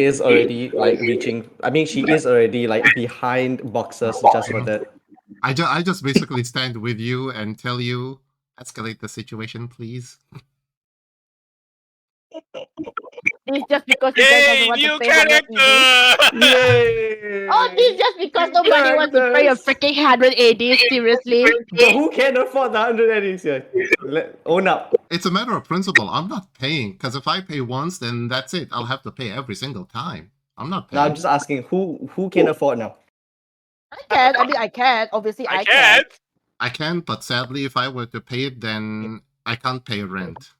is already like reaching. I mean, she is already like behind boxers just for that. I just basically stand with you and tell you, escalate the situation, please. This just because you guys doesn't Yay, want new to pay 100 character! Yay! Oh, this just because nobody wants to pay a freaking 100 AD. Seriously? But who can afford the 100 eddies here? Own up. It's a matter of principle. I'm not paying, because if I pay once, then that's it. I'll have to pay every single time. I'm not paying. Now I'm just asking, who can afford now? I can. I mean, I can. Obviously, I can. can't. I can, but sadly, if I were to pay it, then I can't pay rent.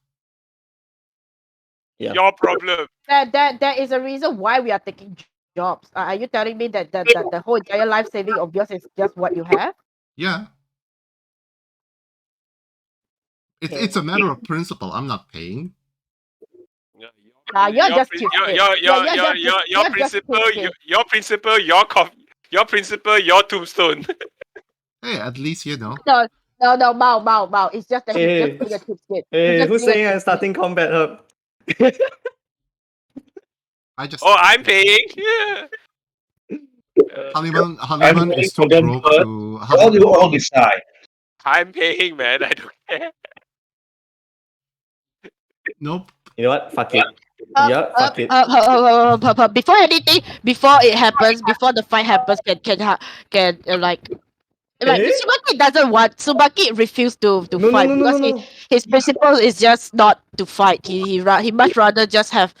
Yeah. Your problem. There is a reason why we are taking jobs. Are you telling me that the whole entire life saving of yours is just what you have? Yeah. It's a matter of principle. I'm not paying. You're just stupid. Your principle, your tombstone. Hey, at least you know. No, No, Mao. It's just that he's Hey. just being a cheapskate. Hey, who's saying I'm I'm starting combat hub? I just Oh, I'm paying. Haliman is too for them broke first. to. All you all decide. I'm paying, man. I don't care. Nope. You know what? Fuck it. Yeah, fuck it. Before anything, before it happens, before the fight happens, like Eh? Subaki doesn't want. Subaki refused to No, fight no, no, no, because no. his principle is just not to fight. He much rather just have.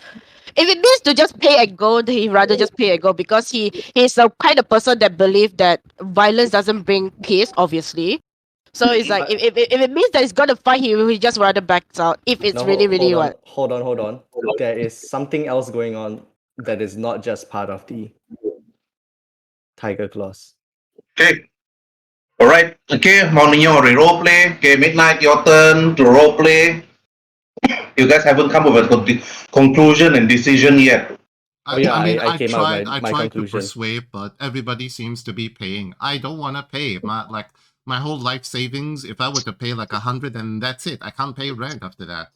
If it means to just pay and go, then he rather just pay and go because he's the kind of person that believe that violence doesn't bring peace. Obviously, so it's like if it means that he's gonna fight, he just rather backs out. If it's No, really what. hold on. There is something else going on that is not just part of the Tiger Claws. Okay. Alright. Okay, Mourinho roleplay. Okay, Midnight, your turn to roleplay. You guys haven't come up with a conclusion and decision yet. Oh, yeah, I mean, I came out with I my tried to conclusion. persuade, but everybody seems to be paying. I don't want to pay. My whole life savings. If I were to pay like 100, then that's it. I can't pay rent after that.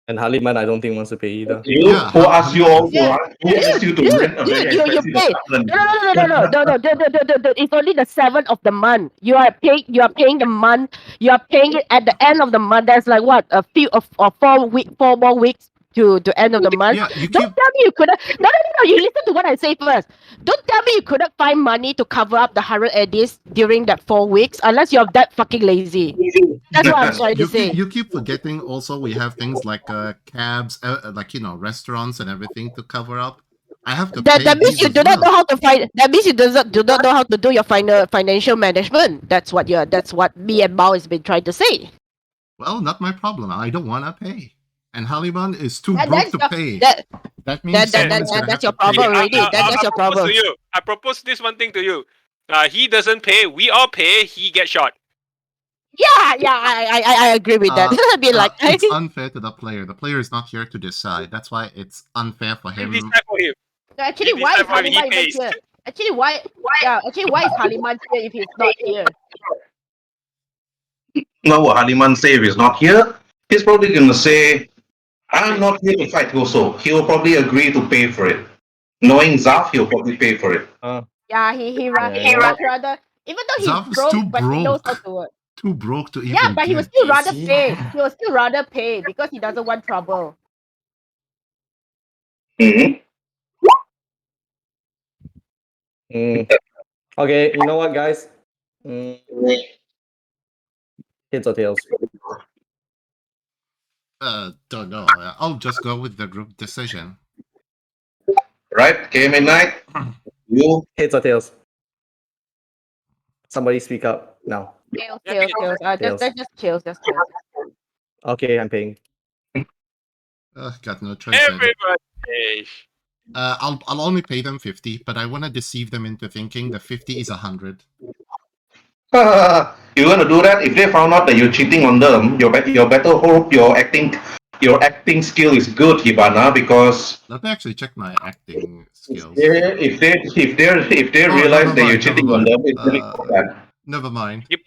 And Haliman, I don't think wants to pay either. Yeah, Who asked you all Yeah. to who asked you to rent a very You expensive pay. apartment? No. It's only the 7th of the month. You are paying the month. You are paying it at the end of the month. There's like what a few of 4 more weeks to end of the month. Yeah, you Don't keep. tell me you couldn't. No. You listen to what I say first. Don't tell me you couldn't find money to cover up the 100 eddies during that 4 weeks unless you're that fucking lazy. That's what I'm trying to say. You keep forgetting. Also, we have things like cabs, like restaurants and everything to cover up. I have to pay That means these you as do not know well. how to find. That means you do not know how to do your financial management. That's what me and Mao has been trying to say. Well, not my problem. I don't want to pay. And Haliban is too That- broke that's to your- pay. that- That means someone is gonna that's have your to pay. problem already. That's your propose problem. to you. I propose this one thing to you. He doesn't pay. We all pay. He gets shot. Yeah. I agree with that. I'd be like, It's unfair to the player. The player is not here to decide. That's why it's unfair for You him. decide for him. actually, this why is time why he Haliman even pays. here? Actually, why is Haliman here if he's not here? Now what Haliman say if he's not here? He's probably gonna say, I'm not here to fight also. He will probably agree to pay for it. Knowing Zaf, he'll probably pay for it. Yeah, he rather even though he's Zaf is too broke, but he knows how broke. to work. Too broke to even. Yeah, but he will give. still rather Easy. pay. He will still rather pay because he doesn't want trouble. Mhm. Okay, you know what, guys? Heads or tails? Don't know. I'll just go with the group decision. Right? Okay, Midnight. You Heads or tails? Somebody speak up now. Tails. Tails. Just chills. Okay, I'm paying. Got no choice. Then. Everybody pays. I'll only pay them 50, but I want to deceive them into thinking the 50 is 100. you're gonna do that? If they found out that you're cheating on them, you better hope your acting skill is good, Hibana, because Let me actually check my acting skills. if they realize that you're cheating on them, it's really bad. Never mind. You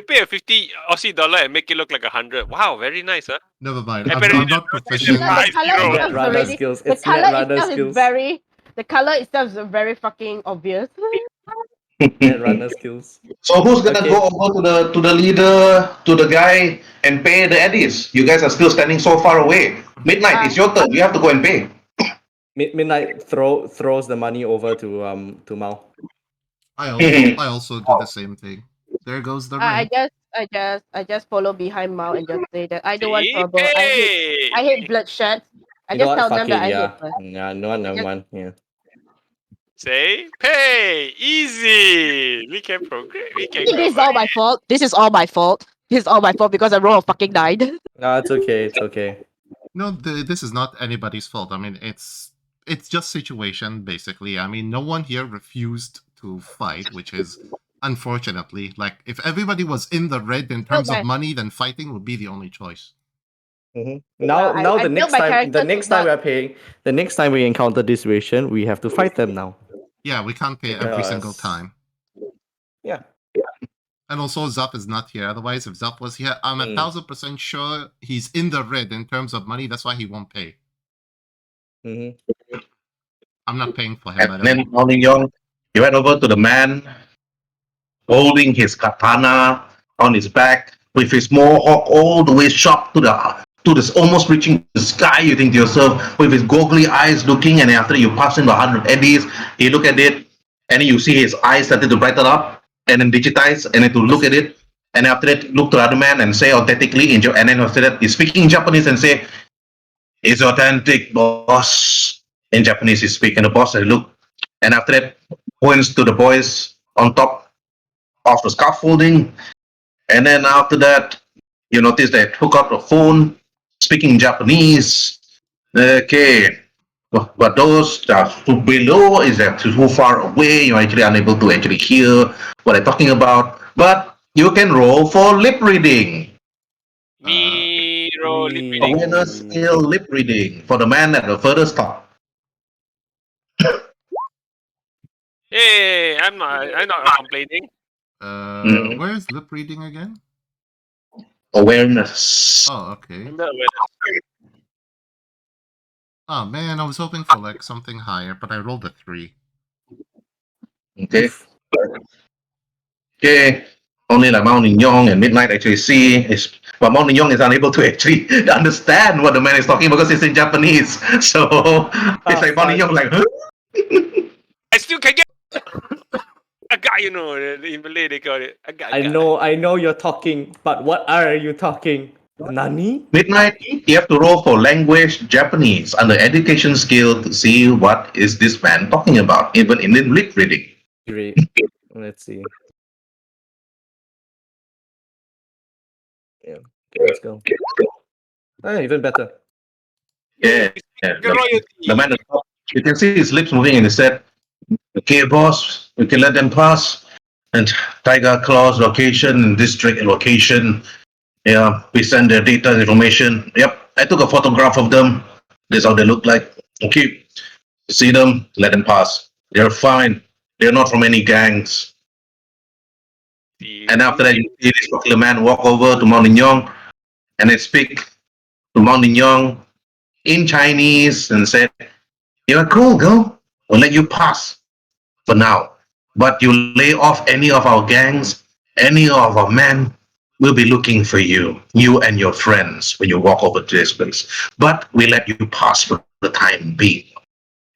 pay a 50 Aussie dollar and make it look like 100. Wow, very nice, huh? Never mind. I I'm, better I'm do not that. professional. Five zero. Net runner already- skills. The It's net color runner itself is skills. the color itself is very fucking obvious. Net runner skills. So who's gonna Okay. go over to the leader, to the guy, and pay the eddies? You guys are still standing so far away. Midnight, it's your turn. You have to go and pay. Midnight throws the money over to Mao. I also do the same thing. There goes the I ring. just follow behind Mao and just say that I don't want See? trouble. I hate bloodshed. I You know just what? tell Fuck them it, that I yeah. hate blood. Yeah, no, never mind. Yeah. Say, pay, easy. We can progress. We can This go. is all my fault. This is all my fault because I rolled a fucking 9. No, it's okay. It's okay. No, this is not anybody's fault. I mean, it's just situation basically. I mean, no one here refused to fight, which is unfortunately like if everybody was in the red in terms Okay. of money, then fighting would be the only choice. Now, I the feel next my time, character the next did time not- we're paying, the next time we encounter this situation, we have to fight them now. Yeah, we can't pay every single Because- time. Yeah. And also, Zap is not here. Otherwise, if Zap was here, I'm 1000% sure he's in the red in terms of money. That's why he won't pay. Mm-hmm. I'm not paying for him, by And the way. then Mao Ning-yong, he went over to the man holding his katana on his back with his mohawk all the way sharp to this almost reaching the sky. You think to yourself, with his goggly eyes looking, and after you pass him 100 eddies, you look at it, and then you see his eyes started to brighten up, and then digitize, and then to look at it, and after that, look to the other man and say authentically, and then after that, he's speaking in Japanese and say, "It's authentic, boss." In Japanese, he speak, and the boss said, "Look," and after that, points to the boys on top of the scaffolding, and then after that, you notice that hook up the phone, speaking Japanese. Okay, but those that are below is that too far away. You're actually unable to actually hear what they're talking about. But you can roll for lip reading. Miro lip reading. Awareness skill lip reading for the man at the furthest top. Hey, I'm not complaining. Where's lip reading again? Awareness. Oh, okay. I'm not aware. Oh man, I was hoping for like something higher, but I rolled a 3. Okay. Okay. Only like Mao Ning-yong and Midnight actually see is, but Mao Ning-yong is unable to actually understand what the man is talking because it's in Japanese. So it's like Mao Ning-yong like, huh? I still can get a guy, you know. In Malay they call it a guy. I know you're talking, but what are you talking? Nani? Midnight, you have to roll for language Japanese under education skill to see what is this man talking about, even in the lip reading. Great. Let's see. Yeah, okay, let's go. Even better. Yeah, the man, you can see his lips moving and he said, "Okay, boss, we can let them pass. And Tiger Claw's location and district location. Yeah, we send their data information. Yep, I took a photograph of them. This is how they look like. Okay, see them, let them pass. They're fine. They're not from any gangs." And after that, you see this particular man walk over to Mao Ning-yong and they speak to Mao Ning-yong in Chinese and said, "You're cool, girl. We'll let you pass for now. But you lay off any of our gangs, any of our men, we'll be looking for you and your friends, when you walk over to this place. But we let you pass for the time being.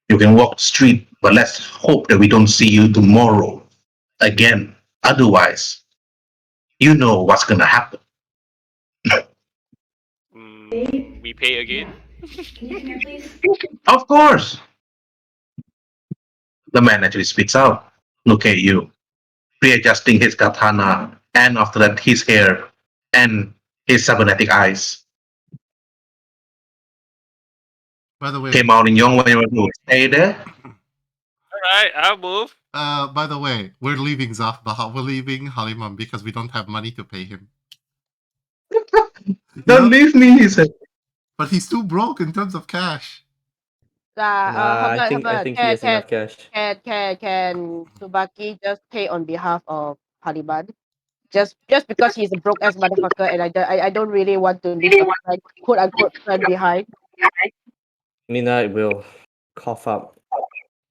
You can walk the street, but let's hope that we don't see you tomorrow again. Otherwise, you know what's going to happen." We pay again. Can you come here, please? Of course. The man actually speaks out. Look at you. Readjusting his katana, and after that, his hair and his cybernetic eyes. By the way, Came out in young when you were stay there. Alright, I'll move. by the way, we're leaving Zaf Baha. We're leaving Halimam because we don't have money to pay him. Don't leave me, he said. But he's too broke in terms of cash. I think he has enough cash. Can Tsubaki just pay on behalf of Haliban? Just because he's a broke ass motherfucker, and I don't really want to leave a quote unquote friend behind. Mina will cough up.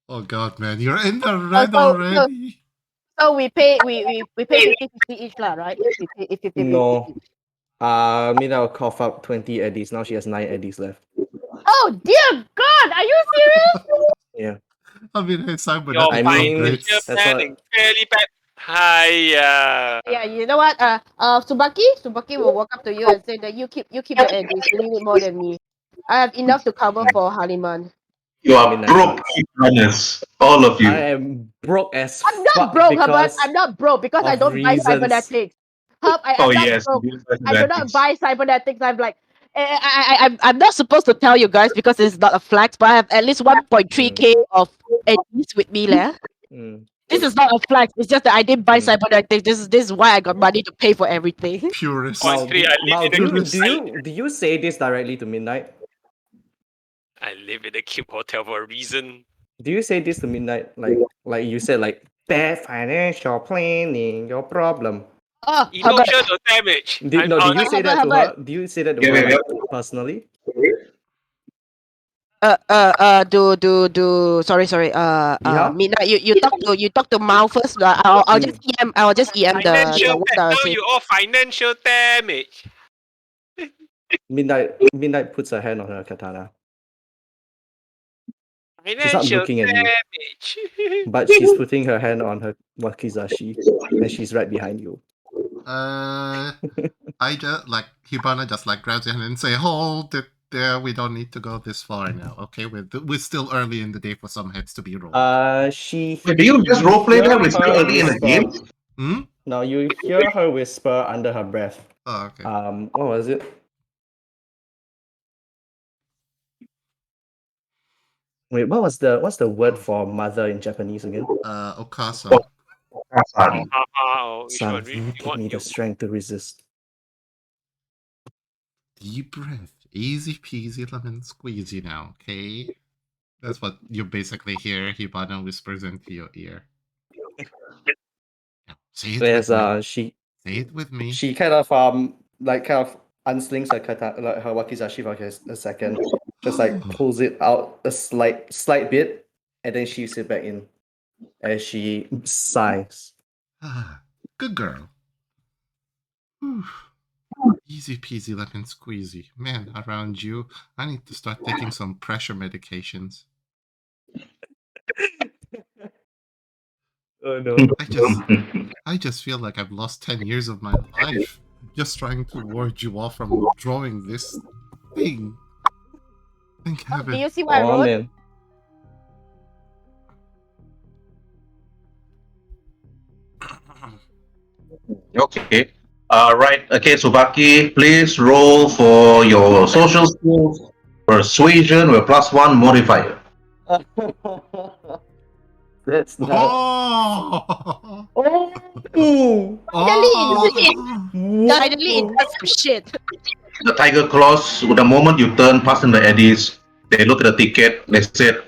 Oh god, man, you're in the red already. So we pay 50-50 each lah, right? We pay 50-50 No. each. Mina will cough up 20 eddies. Now she has 9 eddies left. Oh dear God, are you serious? Yeah. I mean, hey, Cyber, Your I mean, financial that's planning fairly bad. Hiya. Yeah, you know what? Tsubaki will walk up to you and say that you keep your eddies. You need it more than me. I have enough to cover for Haliman. You are Midnight. broke, runners, all of you. I am broke as I'm not fuck broke, Herbert. because I'm not broke because I of don't buy reasons. cybernetics. I'm Oh not yes, broke. you I do not buy cybernetics. I'm like, I'm not supposed to tell you guys because it's not a flex, but I have at least 1.3k of eddies with me there. Mm. This is not a flex. It's just that I didn't buy Mm. cybernetics. This is why I got money to pay for everything. Purist. Point three, I live in a Do you say this directly to Midnight? I live in a cube hotel for a reason. Do you say this to Midnight? Like you said, like bad financial planning, your problem. Oh, Herbert. Emotional damage. Did you say that to her? Do you say that to her personally? Sorry. Yeah? Midnight. You talk to Mao first. I'll just EM. I'll just EM the Financial what now I say. you all financial damage. Midnight puts her hand on her katana, Financial looking at you. damage. but she's putting her hand on her wakizashi, and she's right behind you. I just like Hibana just like grabs your hand and say, "Hold it there. We don't need to go this far now. Okay, we're still early in the day for some heads to be rolled." Do you just roleplay that? We're still early in the game. No, you hear her whisper under her breath. Oh, okay. What was it? Wait, what's the word for mother in Japanese again? Okasa. Which Son, one? give me the strength to resist. Deep breath. Easy peasy lemon squeezy now, okay? That's what you basically hear Hibana whispers into your ear. Say it with me. Say it with me. She kind of unslings her katana, like her wakizashi for a second, just like pulls it out a slight bit, and then sheaves it back in as she sighs. Good girl. Whew. Easy peasy lemon squeezy. Man, around you, I need to start taking some pressure medications. Oh no. I just feel like I've lost 10 years of my life just trying to ward you off from drawing this thing. Thank heaven. Do you see what I wrote? Man. Okay. Right. Okay, Tsubaki, please roll for your social skills. Persuasion with +1 modifier. That's not. Finally, it does some shit. The Tiger Claws, the moment you turn past the eddies, they look at the ticket, they said,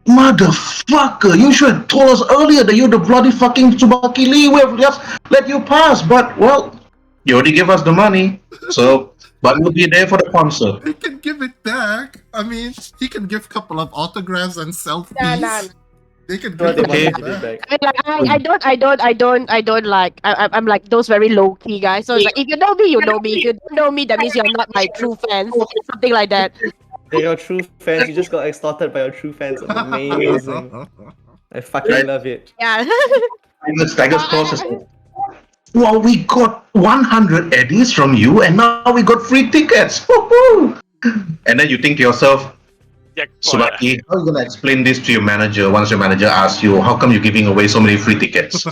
"Motherfucker, you should have told us earlier that you're the bloody fucking Tsubaki Lee. We have just let you pass, but, well, you already gave us the money, so, but we'll be there for the concert." He can give it back. I mean, he can give a couple of autographs and selfies. Nah. They can give the money back. I don't like. I'm like those very low key guys. So it's like, if you know me, you know me. If you don't know me, that means you're not my true fans. Something like that. They're your true fans. You just got extorted by your true fans. Amazing. I fucking love it. Yeah. Tigers Claws is, well, we got 100 eddies from you, and now we got free tickets. Woohoo! And then you think to yourself, Tsubaki, how are you gonna explain this to your manager once your manager asks you, how come you're giving away so many free tickets?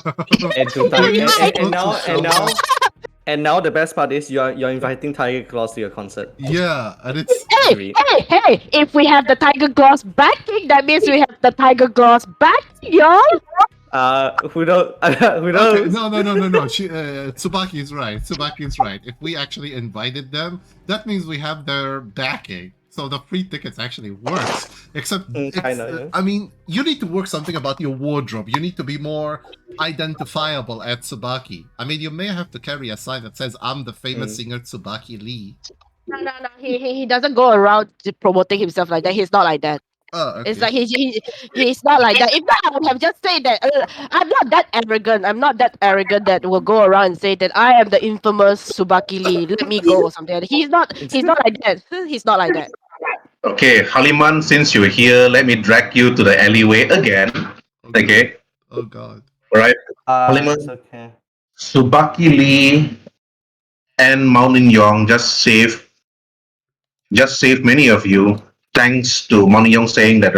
And now the best part is you're inviting Tiger Claws to your concert. Yeah, and it's Hey! If we have the Tiger Claws backing, that means we have the Tiger Claws backing, y'all. Who knows? Who knows? Okay, no. Tsubaki is right. If we actually invited them, that means we have their backing. So the free tickets actually works. Except, I mean, you need to work something about your wardrobe. You need to be more identifiable at Tsubaki. I mean, you may have to carry a sign that says, "I'm the famous singer Tsubaki Lee." No. He doesn't go around promoting himself like that. He's not like that. Oh, okay. It's like he's not like that. If not, I would have just said that I'm not that arrogant. I'm not that arrogant that will go around and say that I am the infamous Tsubaki Lee. Let me go or something. He's not like that. He's not like that. Okay, Haliman, since you're here, let me drag you to the alleyway again. Okay. Oh god. Alright. Haliman, okay. Tsubaki Lee and Mountain Yong just saved many of you. Thanks to Mountain Yong saying that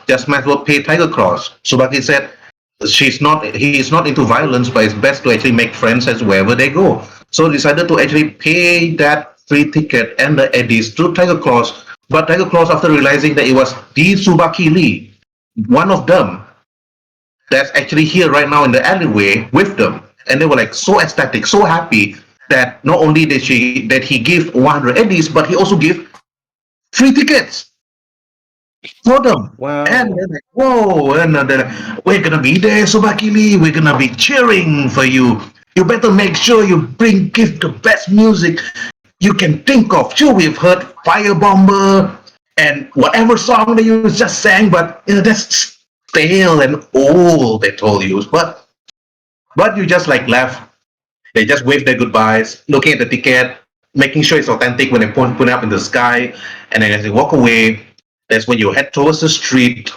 just might as well pay Tiger Claws. Tsubaki said he is not into violence, but it's best to actually make friends as wherever they go. So decided to actually pay that free ticket and the eddies to Tiger Claws. But Tiger Claws, after realizing that it was the Tsubaki Lee, one of them, that's actually here right now in the alleyway with them, and they were like so ecstatic, so happy that not only did he give 100 eddies, but he also gave free tickets for them. Wow. And they're like, whoa, and they're like, we're gonna be there, Tsubaki Lee, we're gonna be cheering for you. You better make sure you give the best music you can think of. Sure, we've heard Firebomber and whatever song that you just sang, but that's stale and old, they told you. But you just like left. They just wave their goodbyes, looking at the ticket, making sure it's authentic when they put it up in the sky, and then as they walk away, that's when you head towards the street,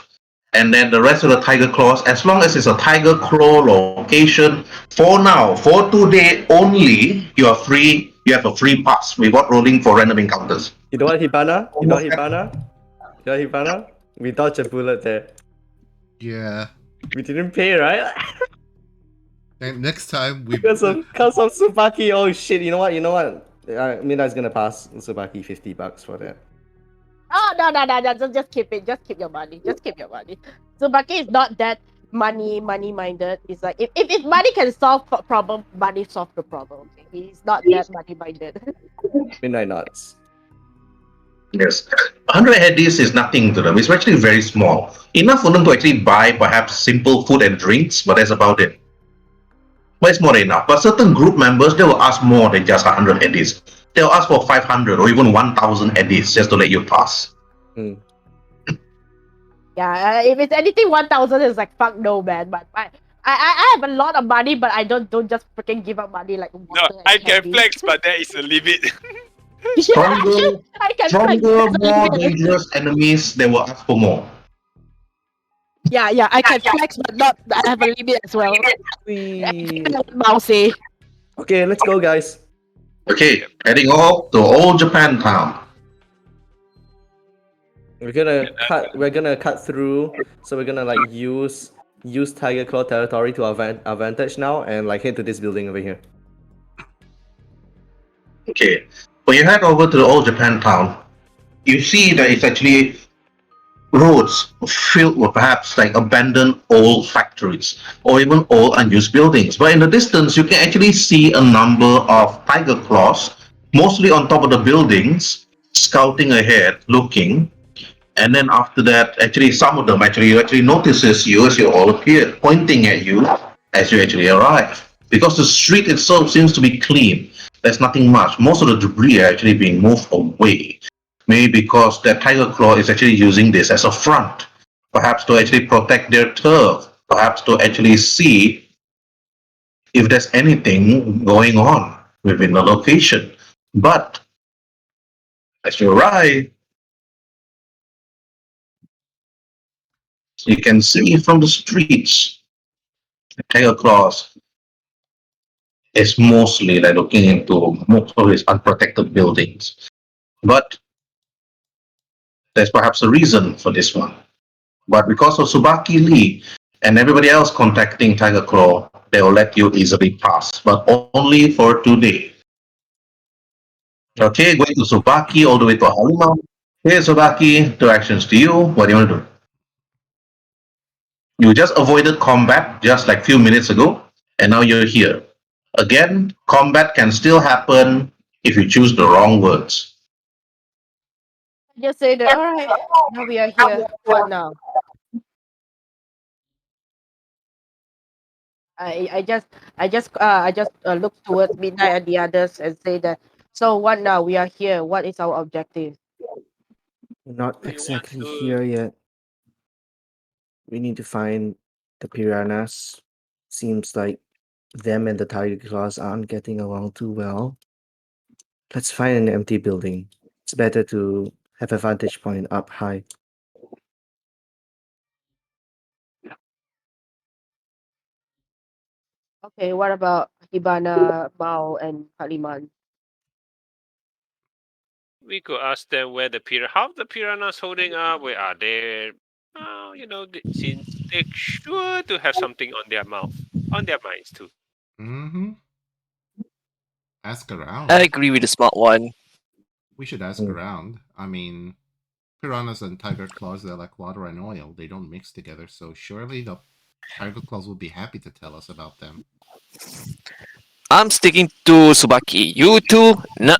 and then the rest of the Tiger Claws, as long as it's a Tiger Claw location, for now, for today only, you are free. You have a free pass without rolling for random encounters. You know what, Hibana? You know what, Hibana? We dodged a bullet there. Yeah. We didn't pay, right? And next time we Because of Tsubaki. Oh shit! You know what? Midnight's gonna pass Tsubaki $50 for that. Oh no! Just keep it. Just keep your money. Just keep your money. Tsubaki is not that money minded. It's like if money can solve problem, money solve the problem. Okay? He's not that money minded. Midnight nuts. Yes. 100 eddies is nothing to them. It's actually very small. Enough for them to actually buy perhaps simple food and drinks, but that's about it. But it's more than enough. But certain group members, they will ask more than just 100 eddies. They'll ask for 500 or even 1,000 eddies just to let you pass. Yeah, if it's anything 1,000, it's like fuck no, man. But I have a lot of money, but I don't just freaking give up money like water. No, I can flex, but there is a limit. Stronger, I can stronger, flex. more dangerous enemies, they will ask for more. Yeah, I can flex, but not. I have a limit as well. Mousy. Okay, let's go, guys. Okay, heading off to Old Japan Town. We're gonna cut through. So we're gonna like use Tiger Claw territory to our advantage now, and like head to this building over here. Okay, when you head over to the Old Japan Town, you see that it's actually roads filled with perhaps like abandoned old factories or even old unused buildings. But in the distance, you can actually see a number of Tiger Claws, mostly on top of the buildings, scouting ahead, looking. And then after that, actually some of them actually notices you as you all appear, pointing at you as you actually arrive. Because the street itself seems to be clean. There's nothing much. Most of the debris are actually being moved away. Maybe because that Tiger Claw is actually using this as a front. Perhaps to actually protect their turf. Perhaps to actually see if there's anything going on within the location. But as you arrive, you can see from the streets, the Tiger Claws is mostly like looking into most of these unprotected buildings. But there's perhaps a reason for this one. But because of Tsubaki Lee and everybody else contacting Tiger Claw, they will let you easily pass, but only for today. Okay, going to Tsubaki all the way to Halima. Hey Tsubaki, directions to you. What do you want to do? You just avoided combat just like few minutes ago, and now you're here. Again, combat can still happen if you choose the wrong words. Just say that. All right, now we are here. What now? I just look towards Midnight and the others and say that. So what now? We are here. What is our objective? We're not We want exactly to- here yet. We need to find the Piranhas. Seems like them and the Tiger Claws aren't getting along too well. Let's find an empty building. It's better to have a vantage point up high. Okay, what about Hibana, Mao, and Kaliman? We could ask them where how the piranhas holding up. Where are they? Since they're sure to have something on their minds too. Mm-hmm. Ask around. I agree with the smart one. We should ask around. I mean, piranhas and tiger claws, they're like water and oil. They don't mix together, so surely the tiger claws will be happy to tell us about them. I'm sticking to Subaki. You two, nah.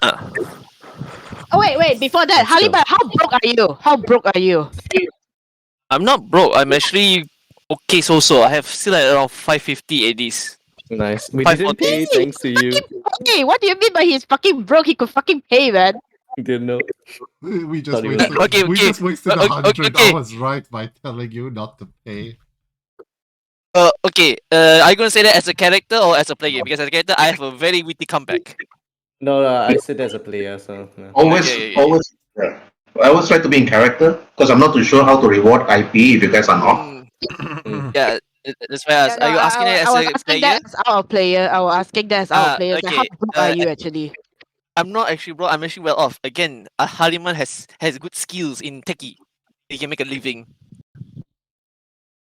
Oh wait! Before that, Let's go. Halima, how broke are you? How broke are you? I'm not broke. I'm actually okay. So I have still like around 550 ADs. Nice. We 5 didn't pay Hey, thanks to you. Hey, what do you mean by he's fucking broke? He could fucking pay, man. Didn't know. We just Thought he was wasted. broke. Okay, We okay. just wasted Okay, 100. I okay. was right by telling you not to pay. Okay. Are you gonna say that as a character or as a player? Because as a character, I have a very witty comeback. No, I said as a player, so no. Always, Okay. always. Yeah. I always try to be in character because I'm not too sure how to reward IP if you guys are not. Yeah. That's why I Yeah, asked. no, Are you asking it I as was a asking player? that as our player. I was asking that as our player. Like, how Okay. broke are you actually? I'm not actually broke. I'm actually well off. Again, Hariman has good skills in techie. He can make a living.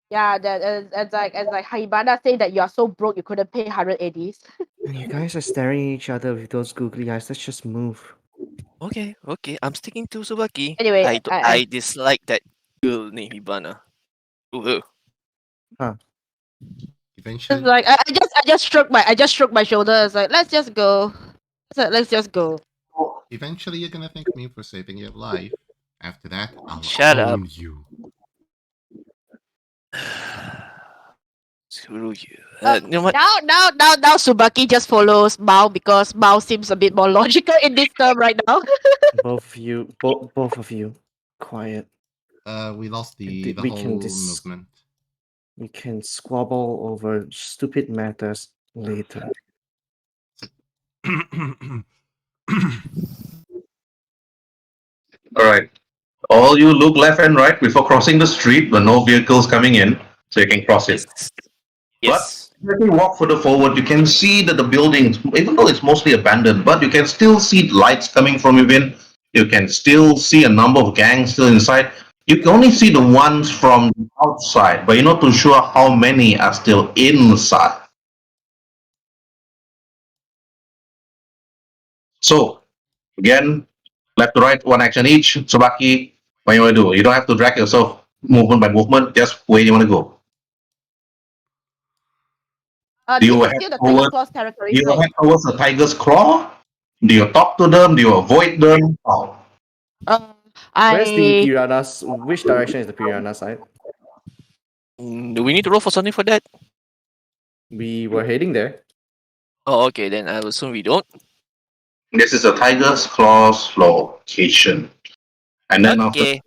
Yeah, that as like Haibana saying that you are so broke you couldn't pay 180s. You guys are staring at each other with those googly eyes. Let's just move. Okay. I'm sticking to Subaki. Anyway, I dislike that girl named Hibana. Ooh. Eventually, it's like I just stroked my shoulder. It's like let's just go. It's like, let's just go. eventually, you're gonna thank me for saving your life. After that, I'll Shut up. own you. Screw you. You know what? Now Subaki just follows Mao because Mao seems a bit more logical in this term right now. Both of you, quiet. We lost the We whole can movement. We can squabble over stupid matters later. All right. All you look left and right before crossing the street, but no vehicles coming in, so you can cross it. Yes. But when you walk further forward, you can see that the buildings, even though it's mostly abandoned, but you can still see lights coming from within. You can still see a number of gangs still inside. You can only see the ones from the outside, but you're not too sure how many are still inside. So, again, left to right, one action each. Tsubaki, what you want to do? You don't have to drag yourself movement by movement, just where you want to go. Do This you is head still the Tygers towards, Claw's territory, do you right? head towards the Tiger's Claw? Do you talk to them? Do you avoid them? Oh. Where's the I piranhas? Which direction is the piranha side? Do we need to roll for something for that? We were heading there. Oh, okay. Then I will assume we don't. This is a Tiger's Claw's location. And then Okay.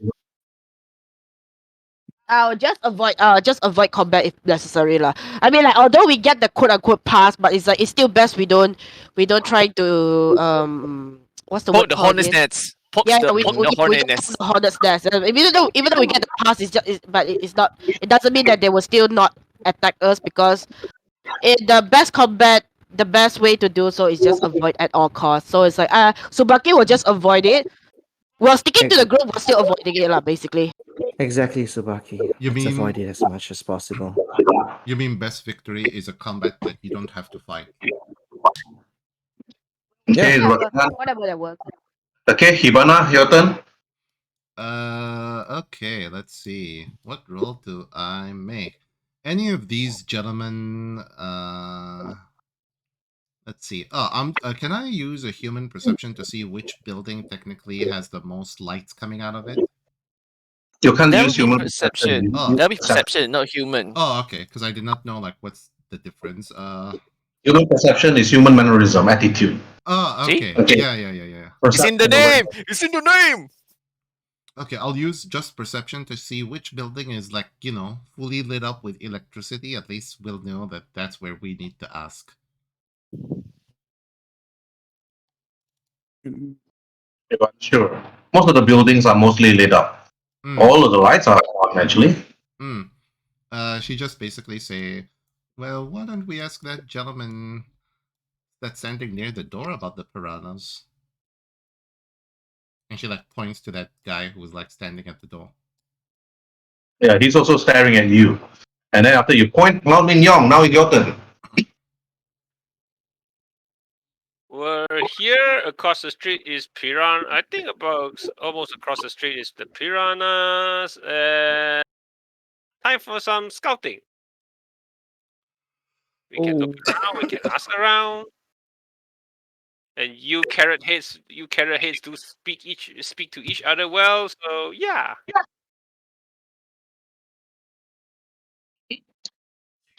I'll just avoid combat if necessary lah. I mean, like, although we get the quote unquote pass, but it's like it's still best we don't try to what's the Poke word the called hornet's again? nest. Poke the We hornet get nest. the hornet's nest. Even though we get the pass, it's not. It doesn't mean that they will still not attack us because the best way to do so is just avoid at all costs. So it's like Subaki will just avoid it. While sticking to the group, we're still avoiding it lah, basically. Exactly, Subaki. You Let's mean- avoid it as much as possible. You mean best victory is a combat that you don't have to fight? Okay, Whatever that works. okay, Hibana, your turn. Okay, let's see. What roll do I make? Any of these gentlemen, let's see. Can I use a human perception to see which building technically has the most lights coming out of it? You can't That use would be human perception. Oh. That'll be perception, not human. Oh, okay, because I did not know, like, what's the difference. Human perception is human mannerism, attitude. Oh, See? okay. Okay. Yeah. It's in the name. It's in the name. Okay, I'll use just perception to see which building is, like, fully lit up with electricity. At least we'll know that that's where we need to ask. Sure. Most of the buildings are mostly lit up. All of the lights are on, actually. She just basically say, well, why don't we ask that gentleman that's standing near the door about the piranhas? And she, like, points to that guy who was, like, standing at the door. Yeah, he's also staring at you. And then after you point, Lao Min Yong, now it's your turn. We're here. Across the street is Piranha. I think about almost across the street is the Piranhas. Time for some scouting. We can look around. We can ask around. And you carrot heads do speak to each other well. So yeah.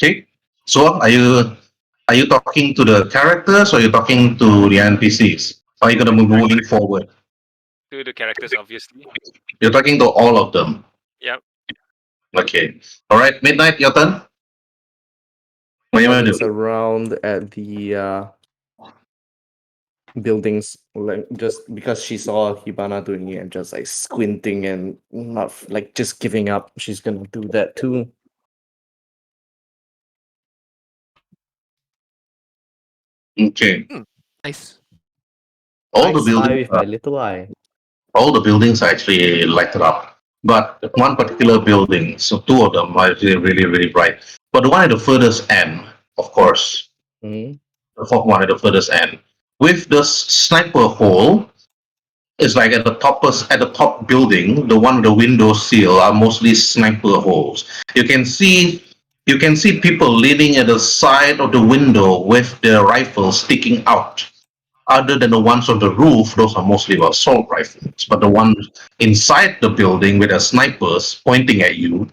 Okay. So, are you Are you talking to the characters or are you talking to the NPCs? Are you gonna move moving forward? To the characters, obviously. You're talking to all of them. Yep. Okay. All right. Midnight, your turn. What do you She want to looks do? around at the buildings, like just because she saw Hibana doing it and just like squinting and not like just giving up. She's gonna do that too. Okay. Nice. All the Nice eye buildings, with my little eye. all the buildings are actually lighted up, but one particular building, so two of them are actually really, really bright. But the one at the furthest end, of course, Hmm. the fourth one at the furthest end, with the sniper hole, it's like at the top building, the one with the window sill are mostly sniper holes. You can see you can see people leaning at the side of the window with their rifles sticking out. Other than the ones on the roof, those are mostly assault rifles. But the ones inside the building with the snipers pointing at you,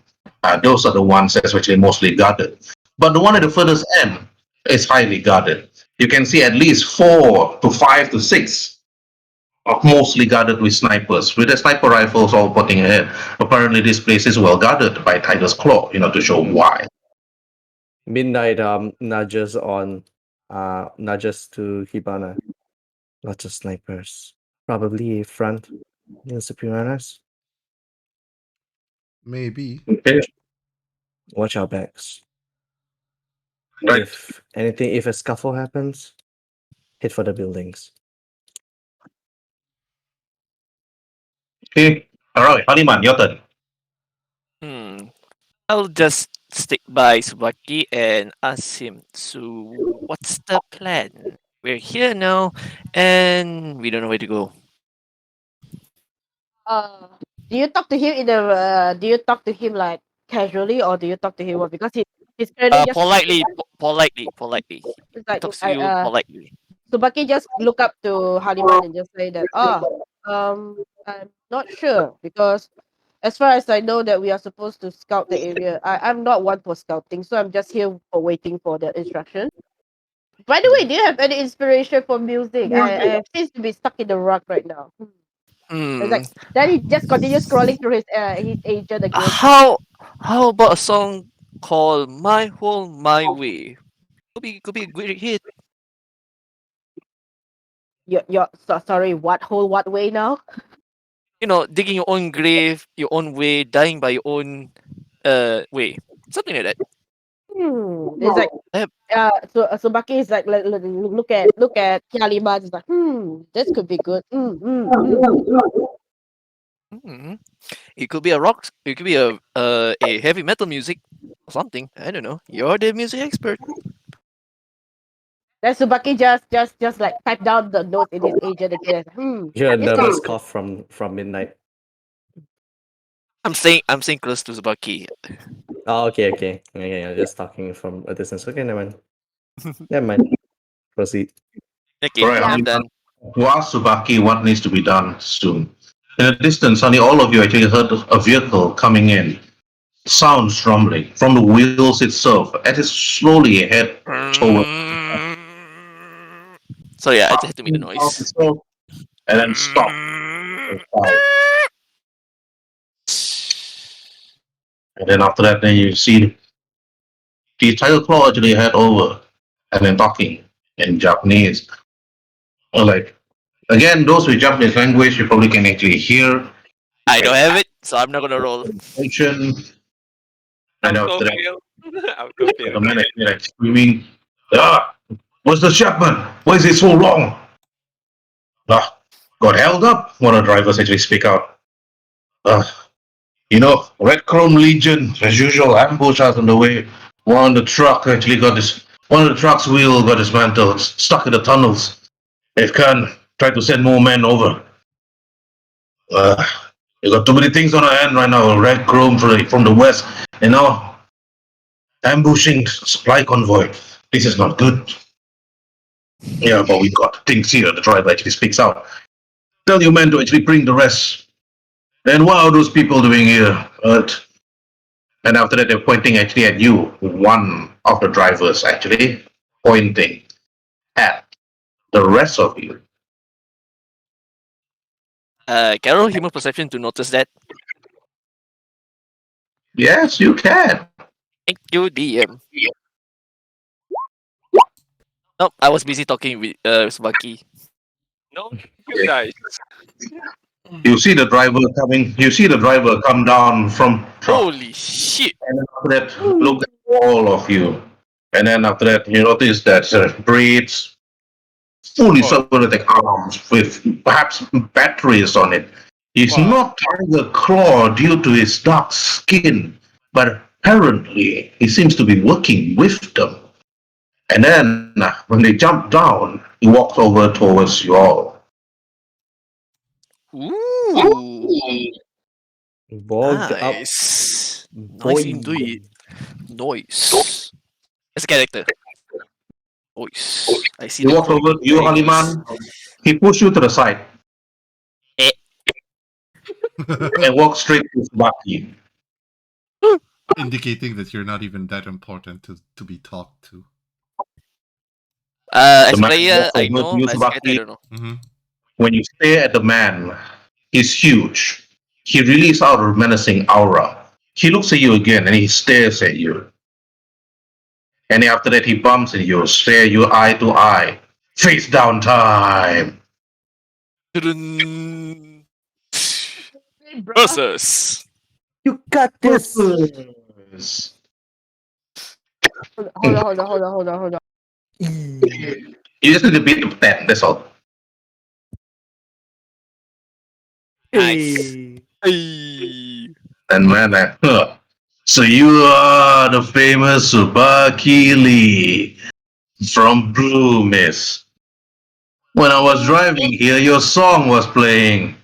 those are the ones that's actually mostly guarded. But the one at the furthest end is highly guarded. You can see at least 4 to 5 to 6 are mostly guarded with snipers, with the sniper rifles all pointing ahead. Apparently, this place is well guarded by Tigers Claw, to show why. Midnight nudges to Hibana. Lots of snipers. Probably front against the Piranhas. Maybe. Okay, Watch our backs. right. If a scuffle happens, hit for the buildings. Okay, all right, Haliman, your turn. Hmm. I'll just stick by Subaki and ask him. So, what's the plan? We're here now, and we don't know where to go. Uh, do you talk to him do you talk to him like casually, or do you talk to him because he's currently just Politely. it's He like talks to you politely. Subaki just look up to Haliman and just say that I'm not sure because as far as I know that we are supposed to scout the area. I'm not one for scouting, so I'm just here for waiting for the instruction. By the way, do you have any inspiration for music? I seems to be stuck in the rock right now. It's Hmm. like then he just continues scrolling through his agent again. How about a song called "My Hole My Way"? Could be a great hit. Sorry, what hole, what way now? Digging your own grave, your own way, dying by your own way, something like that. It's like Uh, so Baki is like look at Kyaliman. It's like this could be good. hmm. It could be a rock. It could be a heavy metal music or something. I don't know. You're the music expert. Then Subaki just like type down the notes in his agent again. You hear a This could nervous be cough from Midnight. I'm saying close to Zubaki. Oh, okay. I'm just talking from a distance. Okay, never mind. Never mind. Proceed. Okay, All right, yeah. I'm Haliman, done. who asked Subaki what needs to be done soon. In the distance, honey, all of you actually heard a vehicle coming in. Sounds rumbling from the wheels itself. It is slowly head toward So yeah, I just had to make the noise. itself and then stop. And then after that, then you see the Tiger Claw actually head over and then talking in Japanese. Like, again, those with Japanese language, you probably can actually hear. I don't have it, so I'm not gonna roll. Mention, and after that, Autofill. Autofill. the man actually like screaming, what's the shipment? Why is it so long? Ah, got held up. One of the drivers actually speak out. Red Chrome Legion, as usual, ambush us on the way. One of the truck's wheel got dismantled, stuck in the tunnels. If can, try to send more men over. Uh, we got too many things on our hand right now. Red Chrome from the west, ambushing supply convoy. This is not good. Yeah, but we got things here. The driver actually speaks out. Tell your men to actually bring the rest. And what are those people doing here? And after that, they're pointing actually at you, one of the drivers actually, pointing at the rest of you. Can I roll human perception to notice that? Yes, you can. Thank you, DM. Nope, I was busy talking with Subaki. No, you guys. You see the driver coming. You see the driver come down from truck. Holy shit! And then after that, look at all of you. And then after that, you notice that breeds fully cybernetic arms with perhaps batteries on it. He's not Tiger Claw due to his dark skin, but apparently he seems to be working with them. And then when they jump down, he walks over towards you all. Ooh, Bogged up. nice. Nice Boy. indeed. Nice. As a character. Nice. I see He the walks over to you, nice. Haliman. He pushes you to the side Eh. and walks straight to Subaki. Indicating that you're not even that important to be talked to. As The a man player, walks I over know. to you, As a character, I Subaki. don't know. Mm-hmm. When you stare at the man, he's huge. He releases out a menacing aura. He looks at you again and he stares at you. And after that, he bumps into you, stare you eye to eye. Face down time. Ta-dun. Hey, bruh. Versus. You got this. Yes. Hold on. You just need to beat the 10, that's all. Nice. Hey. Hey. And man, so you are the famous Subaki Lee from Blue Mist. When I was driving here, your song was playing.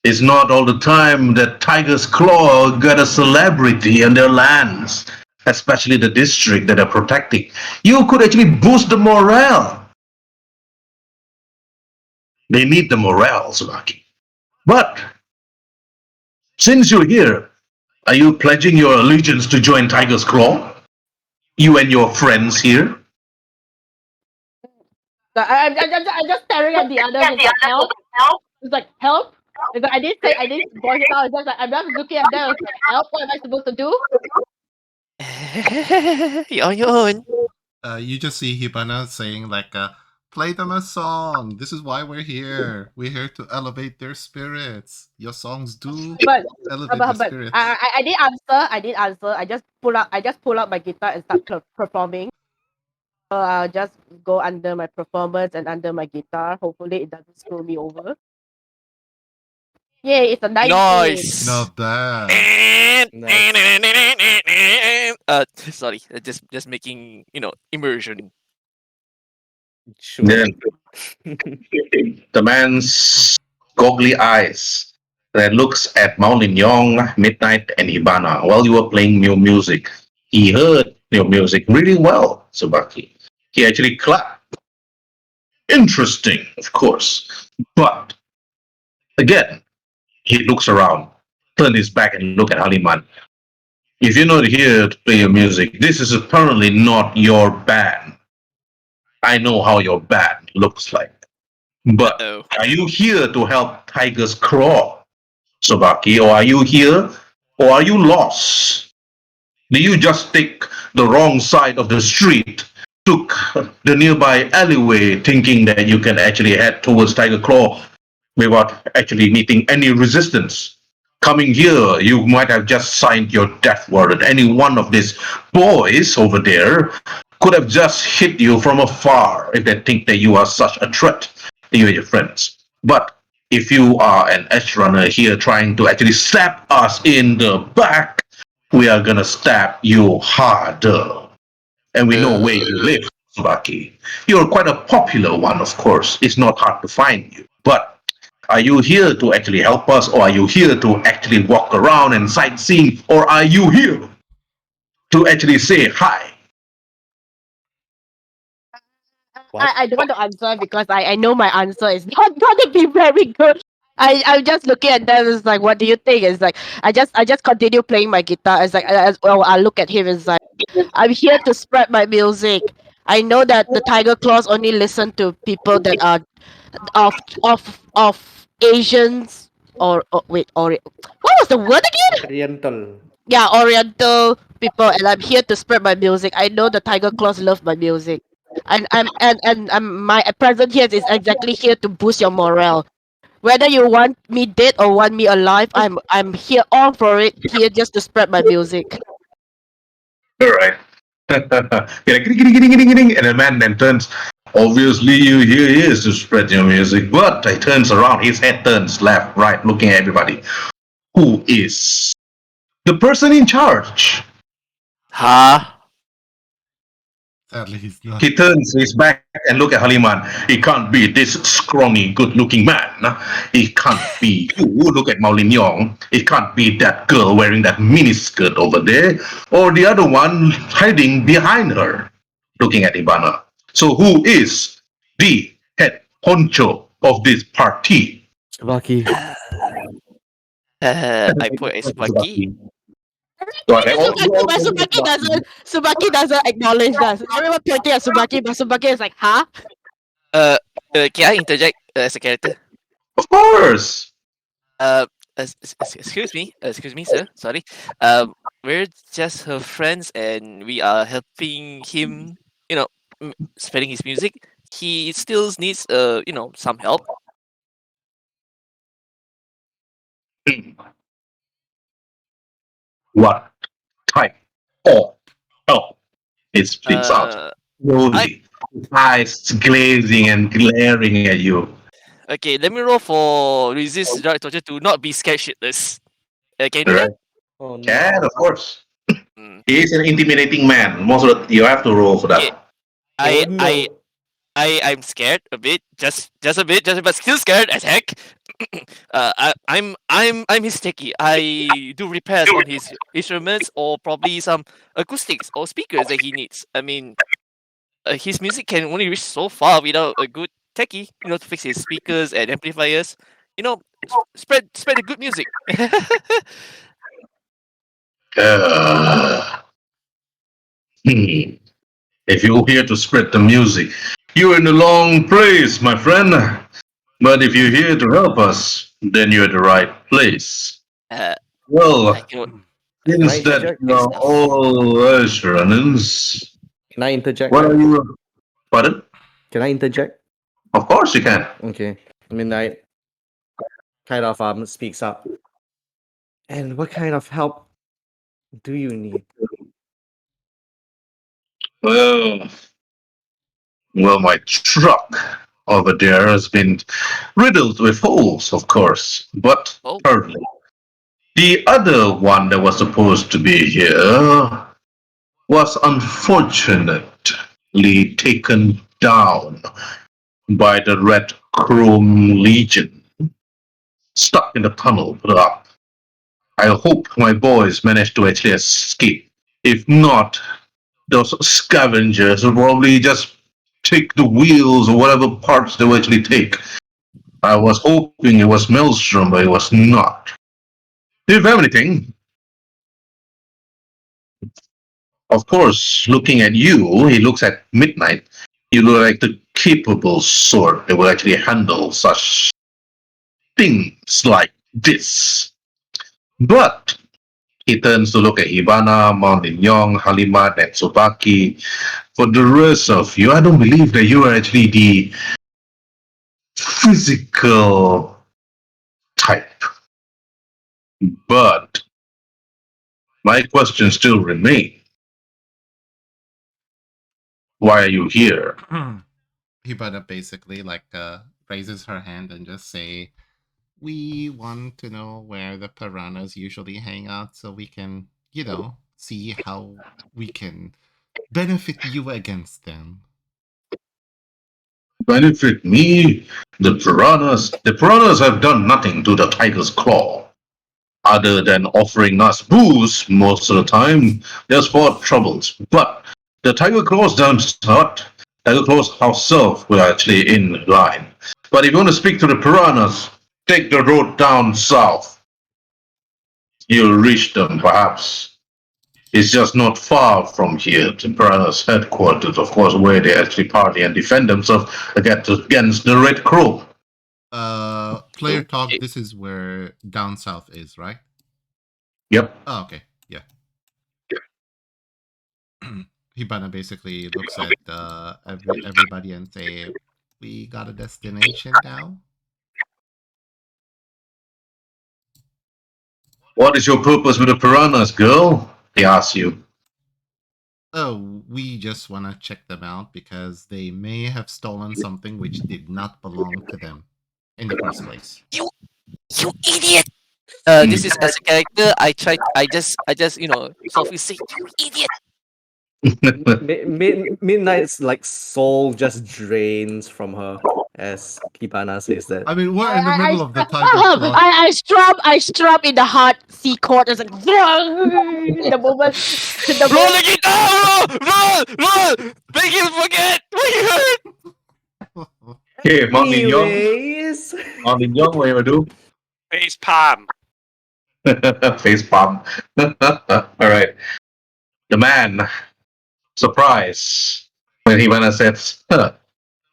It's not all the time that Tygers Claw got a celebrity in their lands, especially the district that they're protecting. You could actually boost the morale. They need the morale, Subaki. But since you're here, are you pledging your allegiance to join Tiger's Claw? You and your friends here? I'm just staring at the others. It's like, help. It's like, help. It's like, I didn't voice it out. It's just like, I'm just looking at them. It's like, help. What am I supposed to do? You're on your own. You just see Hibana saying like, play them a song. This is why we're here. We're here to elevate their spirits. Your songs do But elevate the but spirits. I did answer. I just pull out my guitar and start performing. So I'll just go under my performance and under my guitar. Hopefully it doesn't screw me over. Yay, it's a nice game. Nice. Not bad. Sorry, just making immersion. Sure. Then the man's goggly eyes that looks at Maulin Yong, Midnight, and Hibana while you were playing new music. He heard your music really well, Subaki. He actually clapped. Interesting, of course. But again, he looks around, turn his back and look at Haliman. If you're not here to play your music, this is apparently not your band. I know how your band looks like. But Oh, are you here to help Tigers Claw, Sobaki, or are you here, or are you lost? Do you just take the wrong side of the street, took the nearby alleyway, thinking that you can actually head towards Tiger Claw without actually meeting any resistance? Coming here, you might have just signed your death warrant. Any one of these boys over there could have just hit you from afar if they think that you are such a threat to you and your friends. But if you are an Edgerunner here trying to actually stab us in the back, we are gonna stab you harder. And we know where you live, Tsubaki. You're quite a popular one, of course. It's not hard to find you. But are you here to actually help us, or are you here to actually walk around and sightseeing, or are you here to actually say hi? I don't want to answer because I know my answer is not gonna be very good. I'm just looking at them. It's like, what do you think? It's like I just continue playing my guitar. It's like I look at him. It's like I'm here to spread my music. I know that the Tiger Claws only listen to people that are of Asians or wait, what was the word again? Oriental. Yeah, Oriental people, and I'm here to spread my music. I know the Tiger Claws love my music, and my presence here is exactly here to boost your morale. Whether you want me dead or want me alive, I'm here all for it. Here just to spread my music. All right. Yeah, and the man then turns. Obviously, you here is to spread your music, but he turns around. His head turns left, right, looking at everybody. Who is the person in charge? Huh? Sadly, he's not. He turns his back and look at Haliman. He can't be this scrawny, good-looking man. He can't be you. Look at Maulin Yong. It can't be that girl wearing that miniskirt over there, or the other one hiding behind her, looking at Ibana. So who is the head honcho of this party? Lucky. I put as Subaki. Subaki doesn't acknowledge that. Everyone pointing at Subaki, but Subaki is like, huh? Can I interject as a character? Of course. Excuse me, sir. Sorry. We're just her friends, and we are helping him. You know, spreading his music. He still needs, some help. What type of help? It speaks out slowly, eyes glazing and glaring at you. Okay, let me roll for resist direct torture to not be scared shitless. Can you do Right? that? Oh no. Yeah, of course. Mm. He is an intimidating man. Most of the, you have to roll for that. Yeah. Oh, no. I'm scared a bit, just a bit, but still scared as heck. I'm his techie. I do repairs on his instruments or probably some acoustics or speakers that he needs. I mean, his music can only reach so far without a good techie, to fix his speakers and amplifiers. Spread the good music. Uh, hmm. If you're here to spread the music, you're in the wrong place, my friend. But if you're here to help us, then you're at the right place. I Well, can since Right, that Jack. you are all Edgerunners, Can I interject? what are you? Pardon? Can I interject? Of course you can. Okay. Midnight kind of speaks up. And what kind of help do you need? Well, my truck over there has been riddled with holes, of course. But Oh. thirdly, the other one that was supposed to be here was unfortunately taken down by the Red Chrome Legion. Stuck in the tunnel, put up. I hope my boys managed to actually escape. If not, those scavengers will probably just take the wheels or whatever parts they will actually take. I was hoping it was Maelstrom, but it was not. Do you have anything? Of course, looking at you, he looks at Midnight. You look like the capable sort that will actually handle such things like this. But he turns to look at Hibana, Mountain Yong, Halimat, and Tsubaki. For the rest of you, I don't believe that you are actually the physical type. But my question still remains. Why are you here? Hibana basically raises her hand and just say, "We want to know where the piranhas usually hang out so we can, see how we can benefit you against them." Benefit me? The piranhas? The piranhas have done nothing to the Tygers Claw. Other than offering us booze most of the time, there's fought troubles. But the Tiger Claws don't not. Tiger Claws ourselves were actually in line. But if you want to speak to the piranhas, take the road down south. You'll reach them, perhaps. It's just not far from here to Piranha's headquarters, of course, where they actually party and defend themselves against the Red Crow. Player talk. Okay. This is where down south is, right? Yep. Oh, okay. Yeah. Hibana basically looks at everybody and say, "We got a destination now." What is your purpose with the Piranhas, girl? He asks you. Oh, we just want to check them out because they may have stolen something which did not belong to them in the first place. You idiot! This is as a character. I just softly say, you idiot. Midnight's like soul just drains from her as Kibana says that. I mean, we're in the middle of the Tygers Claw. I strop in the heart C chord. It's like the moment the Roll moment the guitar! Roll! Make him forget what you heard! Hey, Martin Young. Anyways, Martin Young, what you do? Face palm. Face palm. Alright. The man, surprise, when Hibana says,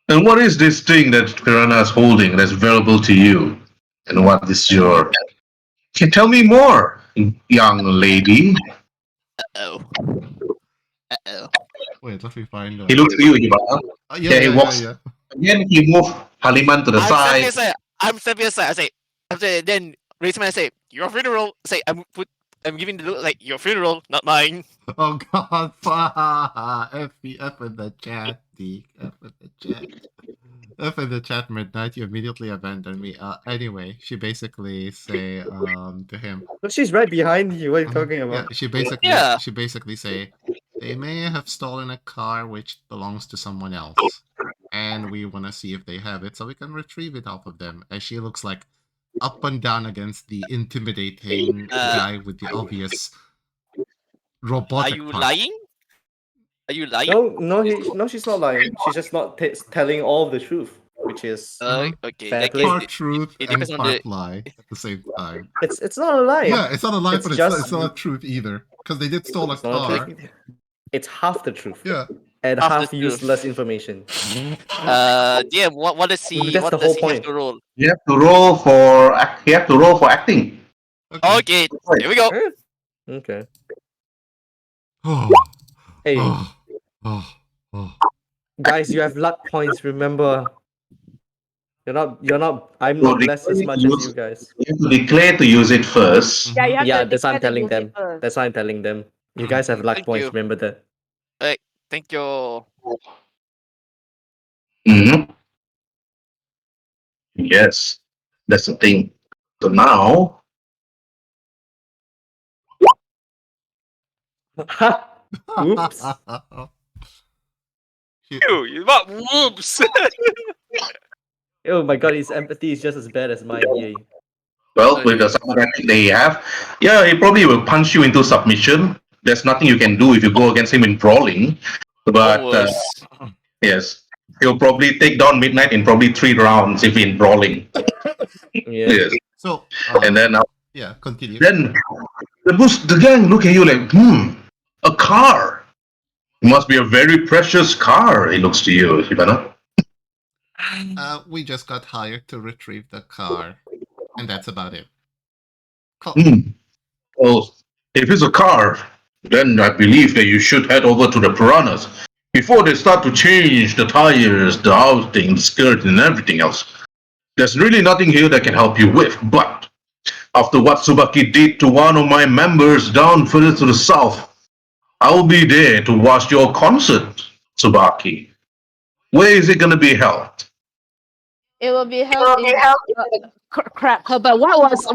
and what is this thing that Piranha is holding that's valuable to you? And what is your... Can you tell me more, young lady? Uh-oh. Uh-oh. Wait, let me find. He looks to you, Hibana. He walks. Yeah. Again, he moves Haliman to the side. I'm stepping aside. I say, then raise my hand. I say, your funeral. Say, I'm giving the look like your funeral, not mine. Oh God! F in the chat, D. F in the chat. F in the chat. Midnight, you immediately abandoned me. Anyway, she basically say to him. she's right behind you. What are you talking about? Yeah, she basically say they may have stolen a car which belongs to someone else, and we want to see if they have it so we can retrieve it off of them. As she looks like up and down against the intimidating guy with the obvious robotic. Are you part. lying? Are you lying? No, she's not lying. She's just not telling all the truth, which is Okay. fair That play. case, Part truth it and depends on part the- lie at the same time. It's not a lie. Yeah, it's not a lie, It's but just- it's not a truth either. Because they did steal a It's not a car. truth. It's half the truth. Yeah. And Half the half truth. useless information. Yeah. What does he? That's What the does whole he have point. to roll? You have to roll for. You have to roll for acting. Okay. Here we go. Okay. Oh, Hey, oh. guys, you have luck points. Remember, you're not. I'm So not blessed as much as you guys. You have to declare to use it first. Yeah, you have Yeah, to that's what I'm declare to telling use them. it first. That's what I'm telling them. You guys have luck Thank points. you. Remember that. Thank you. Mm-hmm. Yes, that's the thing. So now, Oops. You what? Whoops. Oh my god, his empathy is just as bad as mine. Yay. well, with the submarine they have, yeah, he probably will punch you into submission. There's nothing you can do if you go against him in brawling. But Worse. yes, he'll probably take down Midnight in probably 3 rounds if in brawling. Yeah. Yes, So, and then yeah, continue. then the gang look at you like, a car. It must be a very precious car. It looks to you, Hibana. We just got hired to retrieve the car, and that's about it. Cool. Well, if it's a car, then I believe that you should head over to the Piranhas before they start to change the tires, the housing, the skirt, and everything else. There's really nothing here that can help you with, but after what Tsubaki did to one of my members down further to the south, I'll be there to watch your concert, Tsubaki. Where is it going to be held? It will be held in crap. But what was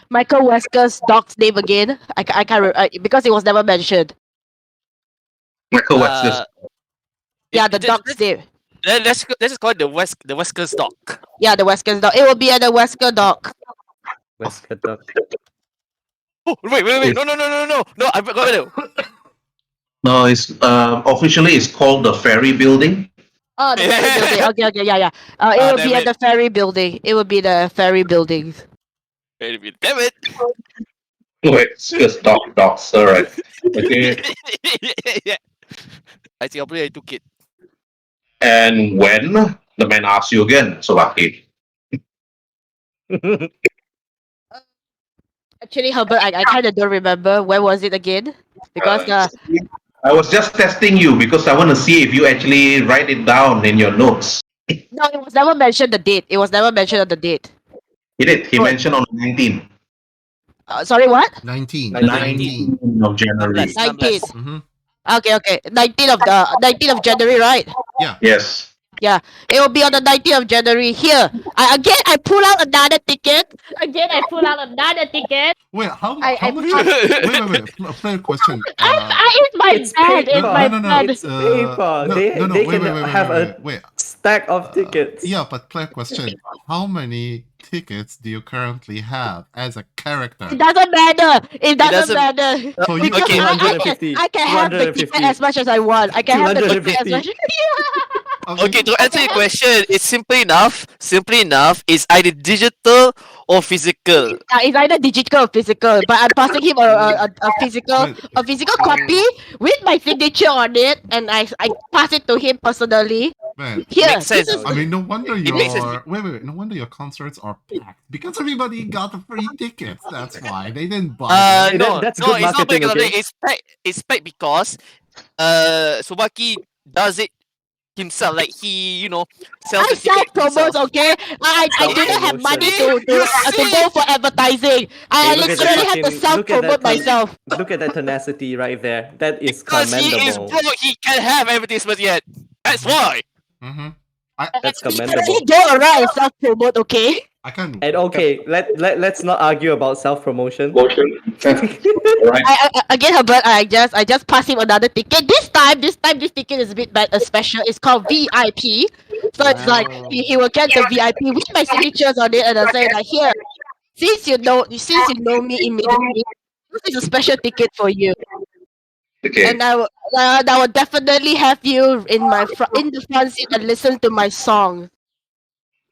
Michael Wesker's dog's name again? I can't remember because it was never mentioned. Michael Wesker's. Yeah, the dog's name. Let's just call it the Wesker's dog. Yeah, the Wesker's dog. It will be at the Wesker dog. Wesker duck. Oh, wait. No, I forgot it. No, it's officially it's called the Ferry Building. Oh, the ferry building. Okay, yeah. It will be at the ferry building. It will be the ferry building. Damn it. Wait, just dog, sir, right? Okay. Yeah. I think probably I took it. And when the man asks you again, Sobaki, Actually, Herbert, I kind of don't remember where was it again because I was just testing you because I want to see if you actually write it down in your notes. no, it was never mentioned the date. It was never mentioned on the date. He did. He Oh, mentioned on the 19th. Sorry, what? 19. 19. 19th of January. Numbless, numbless. 19th. Mm-hmm. Okay. 19th of January, right? Yes. Yeah, it will be on the 19th of January. Here, I pull out another ticket. Wait, how I much? brought- Wait. Player question. It's my It's bad. paper. It's my No. bad. It's paper. They wait, can have a wait. stack of tickets. Yeah, but player question. How many tickets do you currently have as a character? It doesn't matter. It doesn't doesn't- matter. So you Because okay. I can have the ticket as much as I want. I can have the ticket as much. Okay, to answer your question, it's simply enough. It's either digital or physical. It's either digital or physical, but I'm passing him a physical copy with my signature on it, and I pass it to him personally. Man, Here, Makes sense. this is I mean, no wonder makes sense. your wait. No wonder your concerts are packed because everybody got the free tickets. That's why they didn't buy. them. No, that's no, good it's not marketing, marketing. okay? It's packed because Subaki does it himself. Like he, sells I the ticket self promote, himself. okay? I didn't have money to go for advertising. I Hey, look at literally that had to fucking- self look at that promote con- myself. Look at that tenacity right there. That is Because he is commendable. broke, he can't have advertisement yet. That's why. Mm-hmm. That's I commendable. literally go around and self promote, okay? I can. And okay, let's not argue about self promotion. Right. Again, Herbert, I just pass him another ticket. This time, this ticket is a bit special. It's called VIP. So it's like he will get the VIP with my signatures on it, and I'll say like, here, since you know me immediately, this is a special ticket for you, Okay. and I will definitely have you in the front seat and listen to my song.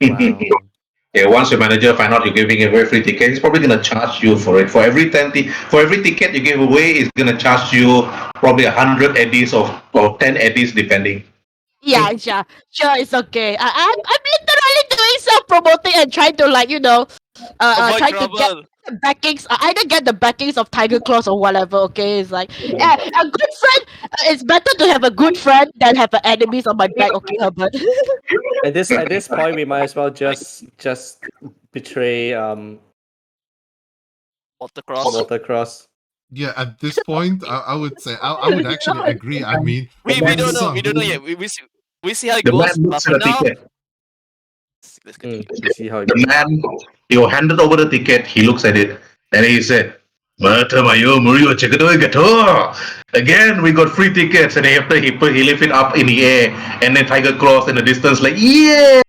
Wow. Yeah, once your manager find out you're giving away free ticket, he's probably gonna charge you for it. For every ticket you give away, he's gonna charge you probably 100 eddies or 10 eddies depending. Yeah, sure, it's okay. I'm literally doing self promoting and trying to Avoid trying to get trouble. the backings. Either get the backings of Tiger Claws or whatever. Okay, it's like a good friend. It's better to have a good friend than have enemies on my back. Okay, Herbert. At this point, we might as well just betray Watercross. Watercross. Yeah, at this point, I would say I would actually agree. I mean, We don't know. We don't know yet. We see how it The goes. man But looks for at the now, ticket. let's continue. You see how it The man, you handed over the ticket, he looks at it, and he said, "Mata mayo murio chekadoi gato." Again, we got free tickets, and after he lift it up in the air, and then Tiger Claws in the distance, like, "Yay!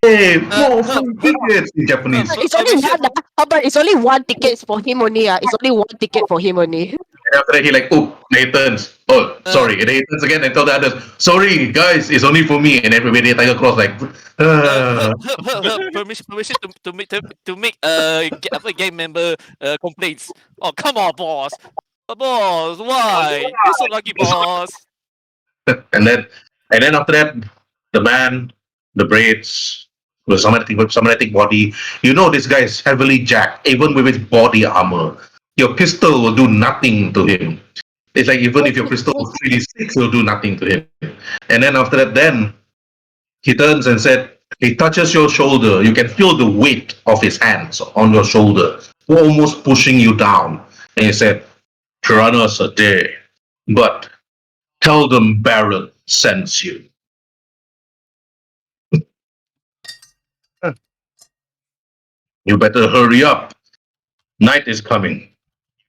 More free tickets!" in Japanese. It's only one. Herbert, it's only one ticket for him only. It's only one ticket for him only. And after that, he like, "Oh, Nathan's. Oh, sorry." And Nathan's again, and tell the others, "Sorry, guys, it's only for me." And everybody at Tiger Claws like, Permission to make game member complaints. Oh, come on, boss. Boss, why? You're so lucky, boss. and then after that, the man, the braids, with some body. You know this guy is heavily jacked, even with his body armor. Your pistol will do nothing to him. It's like even if your pistol was 3d6, it will do nothing to him. And then after that, then he turns and said, he touches your shoulder. You can feel the weight of his hands on your shoulder, almost pushing you down. And he said, "Piranhas are there, but tell them Baron sends you." You better hurry up. Night is coming.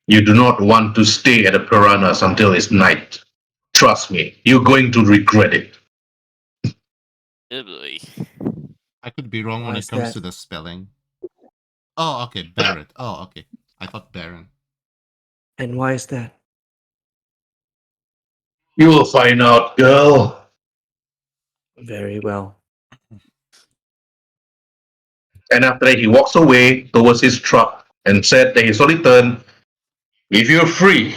You do not want to stay at the Piranhas until it's night. Trust me, you're going to regret it. Oh boy. I could be wrong when Why it is comes that? to the spelling. Oh, okay, Barrett. Oh, okay. I thought Baron. And why is that? You will find out, girl. Very well. And after that, he walks away towards his truck and said that he slowly turned. If you're free,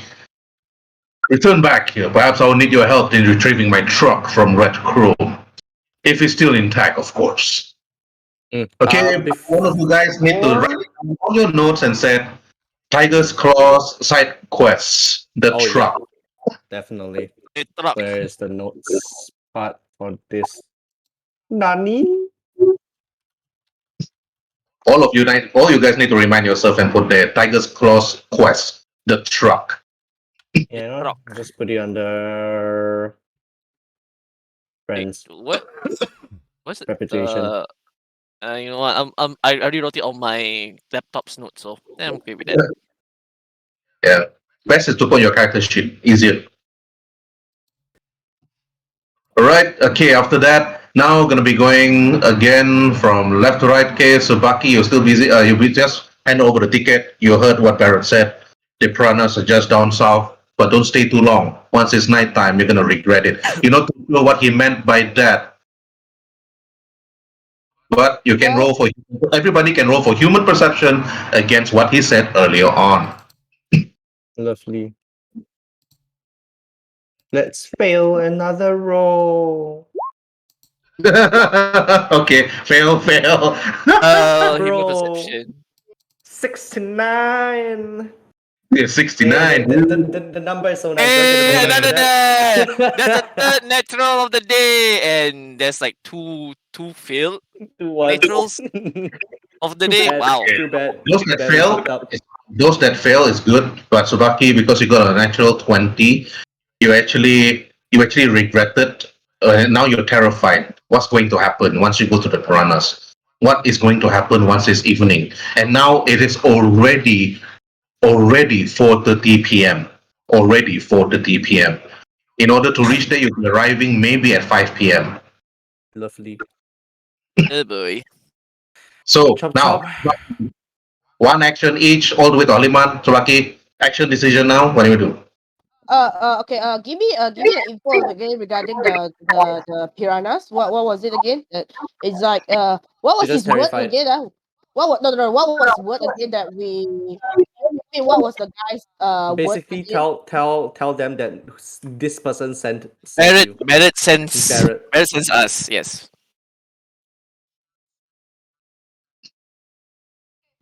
return back here. Perhaps I will need your help in retrieving my truck from Red Crow. If it's still intact, of course. Okay, one of you guys need to write down all your notes and set Tigers Claw's side quests, the Oh, yeah. truck. Definitely. The truck. Where is the notes part for this? Nani? All you guys need to remind yourself and put the Tigers Claw's quest, the truck. Yeah, Truck. just put it under friends. What? What's it? Reputation. You know what? I already wrote it on my laptop's notes, so I'm okay with that. Yeah. Best is to put your character sheet. Easier. Alright, okay, after that, now gonna be going again from left to right. Okay, so Bucky, you're still busy. You be just hand over the ticket. You heard what Barrett said. The Piranhas are just down south, but don't stay too long. Once it's nighttime, you're gonna regret it. You're not too sure what he meant by that. But you can roll for everybody can roll for human perception against what he said earlier on. Lovely. Let's fail another roll. Okay, fail. Human Bro. perception. 69. Yeah, 69. The number is so nice. Hey, Don't get that's the third natural of the day, and there's like two failed naturals of the day. bad. Wow. Too bad. Those Too that bad we fail, fucked up. those that fail is good, but Subaki, because you got a natural 20, you actually regretted. Now you're terrified. What's going to happen once you go to the Piranhas? What is going to happen once it's evening? And now it is already 4:30 p.m. Already 4:30 p.m. In order to reach there, you'll be arriving maybe at 5 p.m. Lovely. Oh boy. So Chop, now, chop. one action each, all the way to Aliman. Subaki, action decision now. What do you do? Okay. Give me the info again regarding the piranhas. What was it again? It's like what was You're his just word terrified. again? What was no. What was his word again that we? I mean, what was the guy's word Basically, again? tell them that this person sent you. Barrett sends Barrett. sends us. Yes.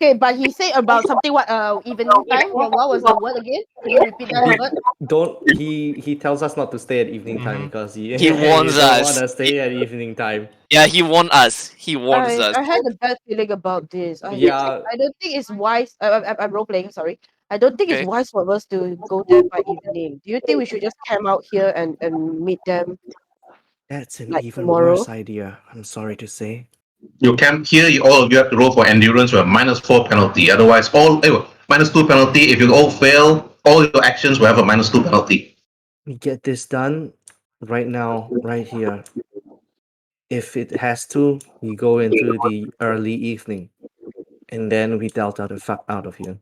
Okay, but he said about something what evening time. What was the word again? Can you repeat that word? Don't he tells us not to stay at evening time because he warns don't us. want to stay at evening time. Yeah, he warned us. He warns us. I had a bad feeling about this. Yeah, I don't think it's wise. I'm role playing. Sorry. I don't think it's Okay. wise for us to go there by evening. Do you think we should just camp out here and meet them? that's an Like even tomorrow? worse idea. I'm sorry to say. You camp here. All of you have to roll for endurance with a -4 penalty. Otherwise, -2 penalty. If you all fail, all your actions will have a -2 penalty. We get this done right now, right here. If it has to, we go into the early evening, and then we dealt out of here.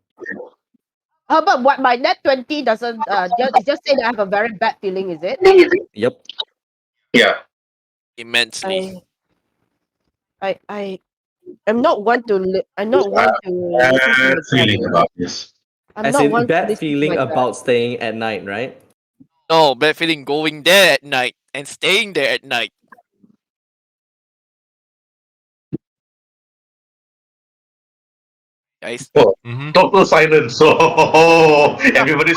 How about what my net 20 doesn't just say that I have a very bad feeling, is it? Yep. Yeah. Immensely. I'm not one to I'm not one to listen to Bad my feeling gut. about this. I'm As not in one to bad listen to feeling my gut. about staying at night, right? No, bad feeling going there at night and staying there at night. Guys. Mm-hmm. Total silence. So everybody's.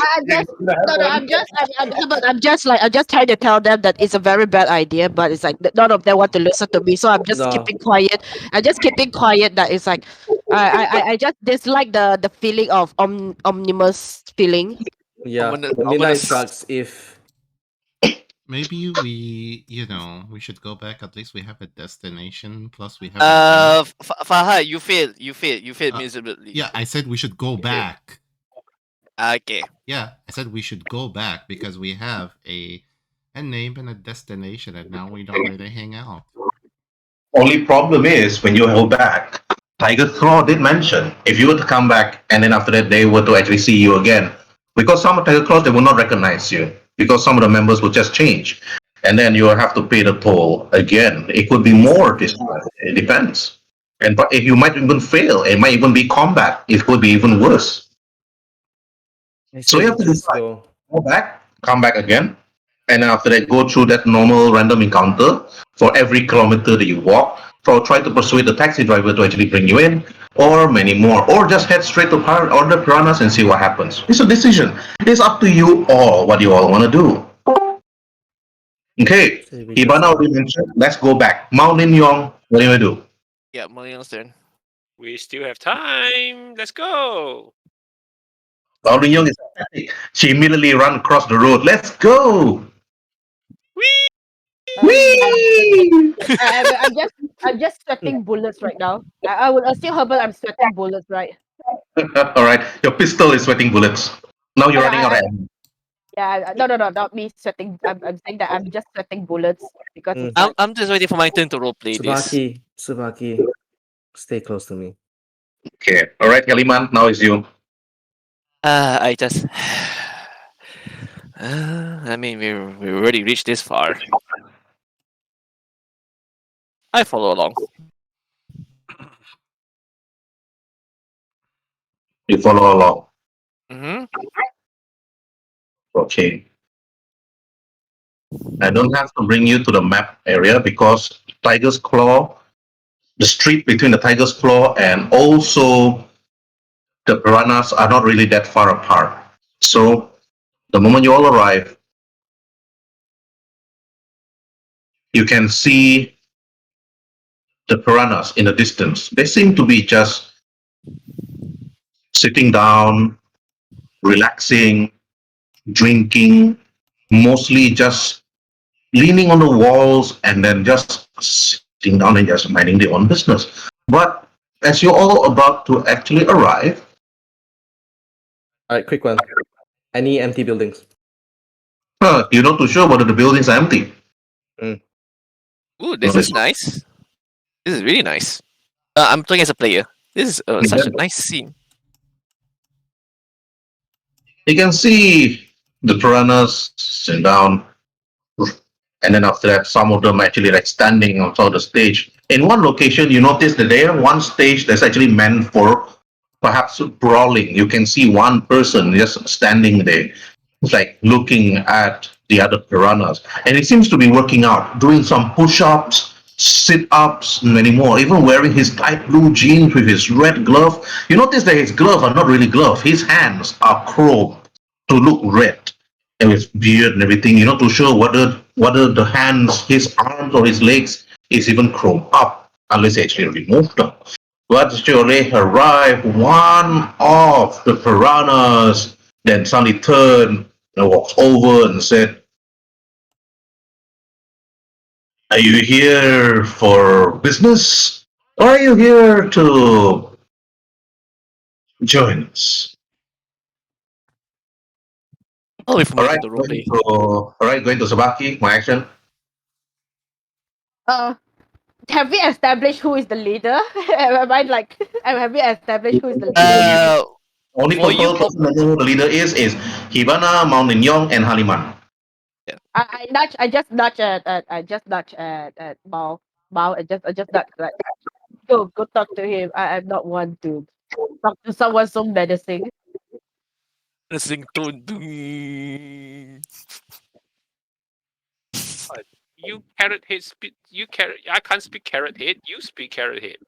I'm just trying to tell them that it's a very bad idea, but it's like none of them want to listen to me, so I'm just No. keeping quiet. I'm just keeping quiet. That it's like I just dislike the feeling of omnibus feeling. Yeah. Ominous- Midnight ominous. sucks if Maybe we should go back. At least we have a destination. Plus, we have. a Fahad, you failed. You failed Uh, miserably. yeah, I said we should go back. Okay. Yeah, I said we should go back because we have a name and a destination, and now we know where they hang out. Only problem is when you go back, Tygers Claw did mention if you were to come back and then after that they were to actually see you again, because some of Tiger Claws they will not recognize you because some of the members will just change, and then you will have to pay the toll again. It could be more this time. It depends, and but if you might even fail, it might even be combat. It could be even worse. I So say you we have to just decide. go. Go back, come back again, and after that go through that normal random encounter for every kilometer that you walk, or try to persuade the taxi driver to actually bring you in, or many more, or just head straight to order piranhas and see what happens. It's a decision. It's up to you all what you all want to do. Okay, Say we just Hibana go. already mentioned. Let's go back. Mount Yong, what do you do? Yeah, Millennial's turn. We still have time. Let's go. Mount Yong is athletic. She immediately run across the road. Let's go! Whee! Whee! I'm just sweating bullets right now. I would assume Herbal I'm sweating bullets, right? All right, your pistol is sweating bullets. Now you're No, running out of ammo. no, not me sweating. I'm saying that I'm just sweating bullets because it's like I'm just waiting for my turn to roleplay this. Tsubaki, stay close to me. Okay, all right, Kaliman, now it's you. I just. I mean, we already reached this far. I follow along. You follow along. Mm-hmm. Okay. I don't have to bring you to the map area because Tiger's Claw, the street between the Tiger's Claw and also the Piranhas are not really that far apart. So the moment you all arrive, you can see the Piranhas in the distance. They seem to be just sitting down, relaxing, drinking, mostly just leaning on the walls and then just sitting down and just minding their own business. But as you're all about to actually arrive, Alright, quick one. Any empty buildings? you're not too sure whether the buildings are empty. Ooh, this is nice. This is really nice. I'm playing as a player. This is such a nice scene. You can see the piranhas sitting down, and then after that, some of them actually like standing on top of the stage. In one location, you notice that there one stage that's actually meant for perhaps brawling. You can see one person just standing there, like looking at the other piranhas, and it seems to be working out, doing some push-ups, sit-ups, and many more. Even wearing his tight blue jeans with his red glove. You notice that his gloves are not really gloves. His hands are chrome to look red, and his beard and everything. You're not too sure whether the hands, his arms, or his legs is even chrome up, unless he actually removed them. But surely arrive one of the piranhas, then suddenly turned and walks over and said, "Are you here for business, or are you here to join us?" I'll wait for All my right, turn to roleplay. going to Sabaki, my action. have we established who is the leader? Am I like have we established who is the leader? Uh, Only for you, person that know who the leader is Hibana, Mountain Yong, and Haliman. I just nudge at Mao I just nudge like go talk to him. I'm not one to talk to someone so menacing. listening to doom. You carrot head speak. You carrot. I can't speak carrot head. You speak carrot head.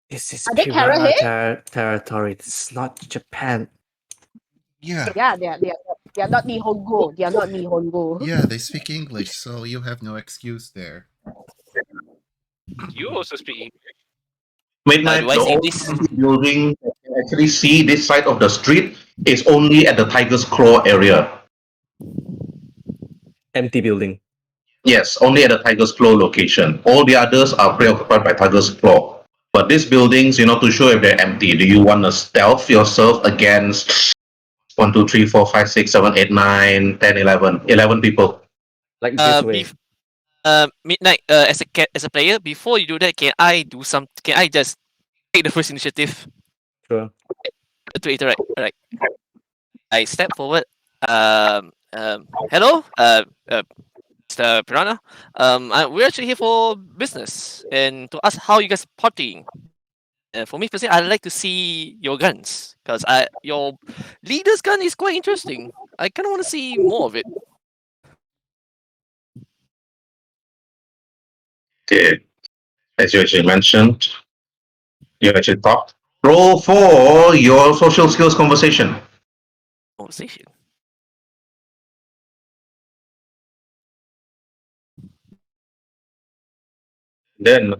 This is Are they carrot Piranha territory. This is not Japan. Yeah, Yeah, they are not Nihongo. They are not Nihongo. yeah, they speak English, so you have no excuse there. You also speak English. Midnight, Do I the see old this? building that you can actually see this side of the street is only at the Tiger's Claw area. Empty building. Yes, only at the Tiger's Claw location. All the others are preoccupied by Tiger's Claw. But these buildings, you're not too sure if they're empty. Do you want to stealth yourself against 1, 2, 3, 4, 5, 6, 7, 8, 9, 10, 11, 11 people? Like this way. Midnight. As a player, before you do that, can I do some? Can I just take the first initiative Sure. to interact? Alright. I step forward. Hello. Mr. Piranha. We're actually here for business and to ask how you guys partying. For me personally, I'd like to see your guns because your leader's gun is quite interesting. I kind of want to see more of it. Okay. As you actually mentioned, you actually talked. Roll for your social skills conversation. Conversation. Then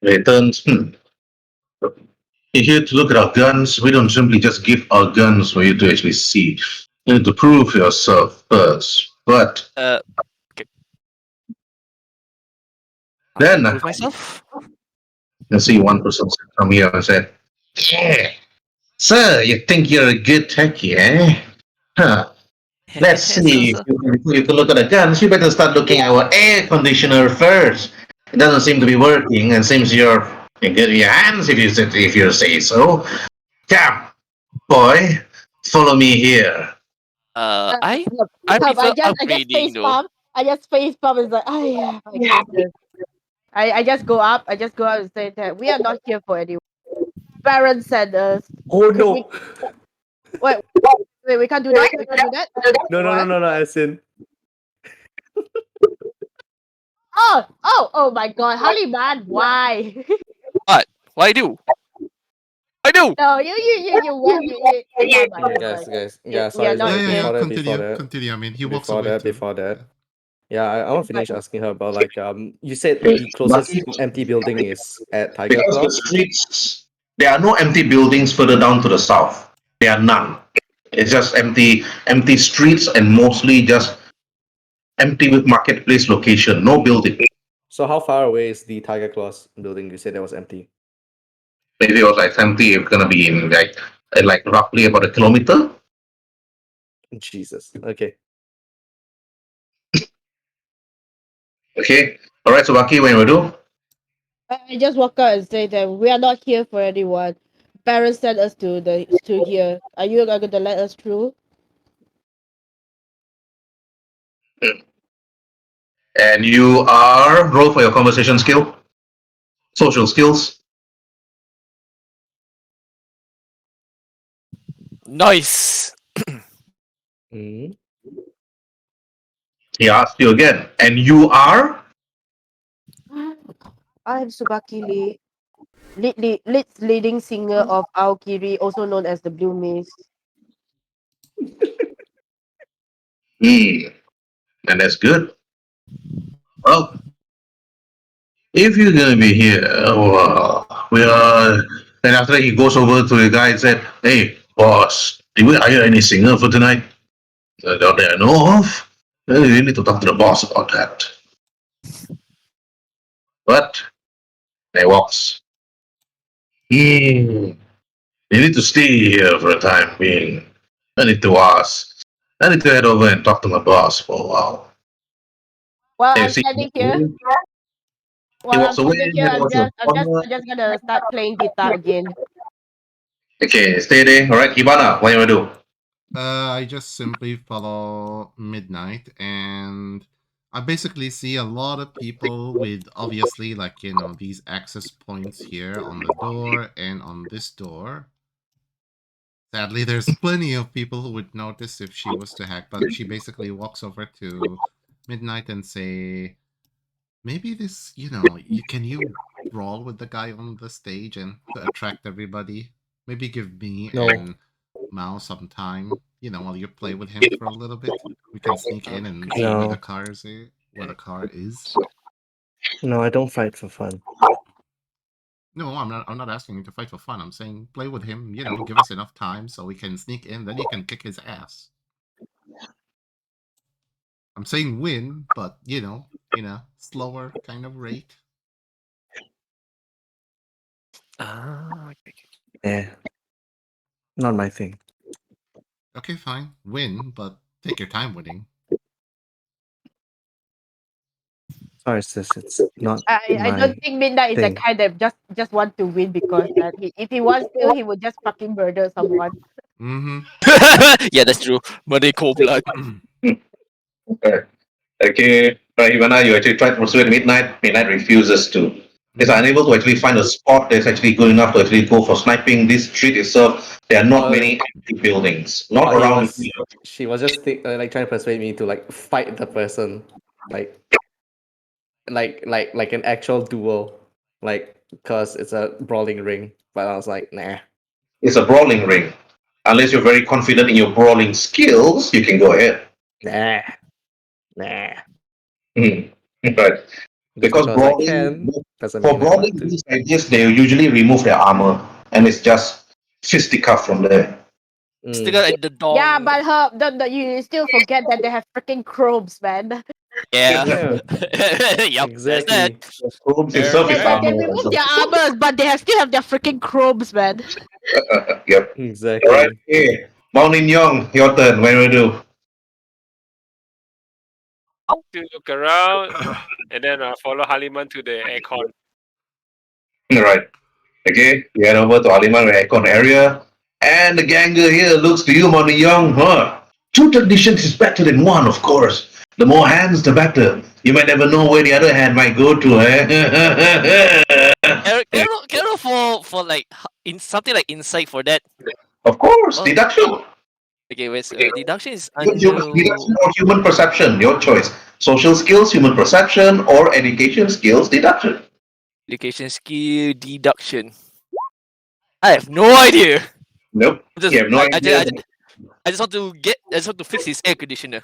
returns. You're here to look at our guns. We don't simply just give our guns for you to actually see. You need to prove yourself first. But Okay. then Prove myself. you see one person come here and said, "Yeah, sir, you think you're a good techie, eh? Huh. Let's see. So, If you can look at the guns, you better start looking at our air conditioner first. It doesn't seem to be working, and seems you get your hands if you say so. Come, boy, follow me here." I I prefer just upgrading face though. palm. I just face palm and like, oh yeah, my goodness. I just go up. I just go up and say that we are not here for anyone. Baron sent us. Oh Could no! we wait? Wait, we can't do that. We can't do that. What? No! As in, Oh my God, Haliman, why? What? What I do? I do. No, oh my guys, God. yeah. We are Sorry, not sorry. here. Before that, Continue. I mean, he walks away too. before that. Yeah, I want to But finish asking her about like you said the closest empty building is at Tiger Because Claw. the streets, there are no empty buildings further down to the south. There are none. It's just empty streets and mostly just empty with marketplace location. No building. So how far away is the Tiger Claws building? You said that was empty. Maybe it was like empty. It's gonna be in like roughly about a kilometer. Jesus. Okay. Okay. All right, Subaki, when we do. I just walk out and say that we are not here for anyone. Baron sent us to here. Are you going to let us through? And you are roll for your conversation skill, social skills. Nice. Mm. He asked you again, and you are. I'm Subaki Lee, leading singer of Aokiri, also known as the Blue Mist. And that's good. Well, if you're gonna be here, we are. Then after that, he goes over to the guy and said, "Hey, boss, did we hire any singer for tonight? Don't I know of? You need to talk to the boss about that." But he walks. You need to stay here for a time being. I need to ask. I need to head over and talk to my boss for a while. While Hey, I'm see, standing here, he walks away. I'm just gonna start playing guitar again. Okay, stay there. All right, Hibana, what do you want to do? I just simply follow Midnight, and I basically see a lot of people with obviously these access points here on the door and on this door. Sadly, there's plenty of people who would notice if she was to hack, but she basically walks over to Midnight and say, maybe this, can you brawl with the guy on the stage and to attract everybody? Maybe give me No. and Mao some time, while you play with him for a little bit. We can sneak in and see where No. the car is. No, I don't fight for fun. No, I'm not asking you to fight for fun. I'm saying play with him, give us enough time so we can sneak in, then you can kick his ass. I'm saying win, but in a slower kind of rate. Okay. Yeah. Not my thing. Okay, fine. Win, but take your time winning. Sorry, sis, it's not I my don't think Midnight is the thing. kind that just want to win because if he wants to, he would just fucking murder someone. Mm-hmm. Yeah, that's true. Mother cold blood. Okay, right, Hibana, you actually try to persuade Midnight. Midnight refuses to. is unable to actually find a spot that's actually good enough to actually go for sniping. This street itself, there are not many empty buildings, not he around was, here. she was just like trying to persuade me to like fight the person, like like an actual duel, like because it's a brawling ring. But I was like, nah. It's a brawling ring. Unless you're very confident in your brawling skills, you can go ahead. Nah. Nah. Hmm. But Just because because I brawling, can doesn't for mean I brawling want to. things like this, they usually remove their armor, and it's just fisticuff from there. Still Mm. got like the dong. Yeah, but you still forget that they have freaking chrobes, man. Yeah. Yeah, Yep, that's that. exactly. Probes They're itself is very- They armor. remove their armors, but they still have their freaking chrobes, man. Yep. Exactly. All right. Okay. Mountain Young, your turn. When we do. To look around and then follow Haliman to the aircon. All right. Okay. We head over to Aliman Aircon area, and the ganger here looks to you, Mountain Young. Huh? Two technicians is better than one, of course. The more hands, the better. You might never know where the other hand might go to, eh? Can I for like in something like insight for that? Of course, Oh. deduction. Okay, wait. Deduction is Deduction or human perception, your choice. Social skills, human perception, or education skills, deduction. education skill deduction. I have no idea. Nope. Just, You have no I idea. just want to fix his air conditioner.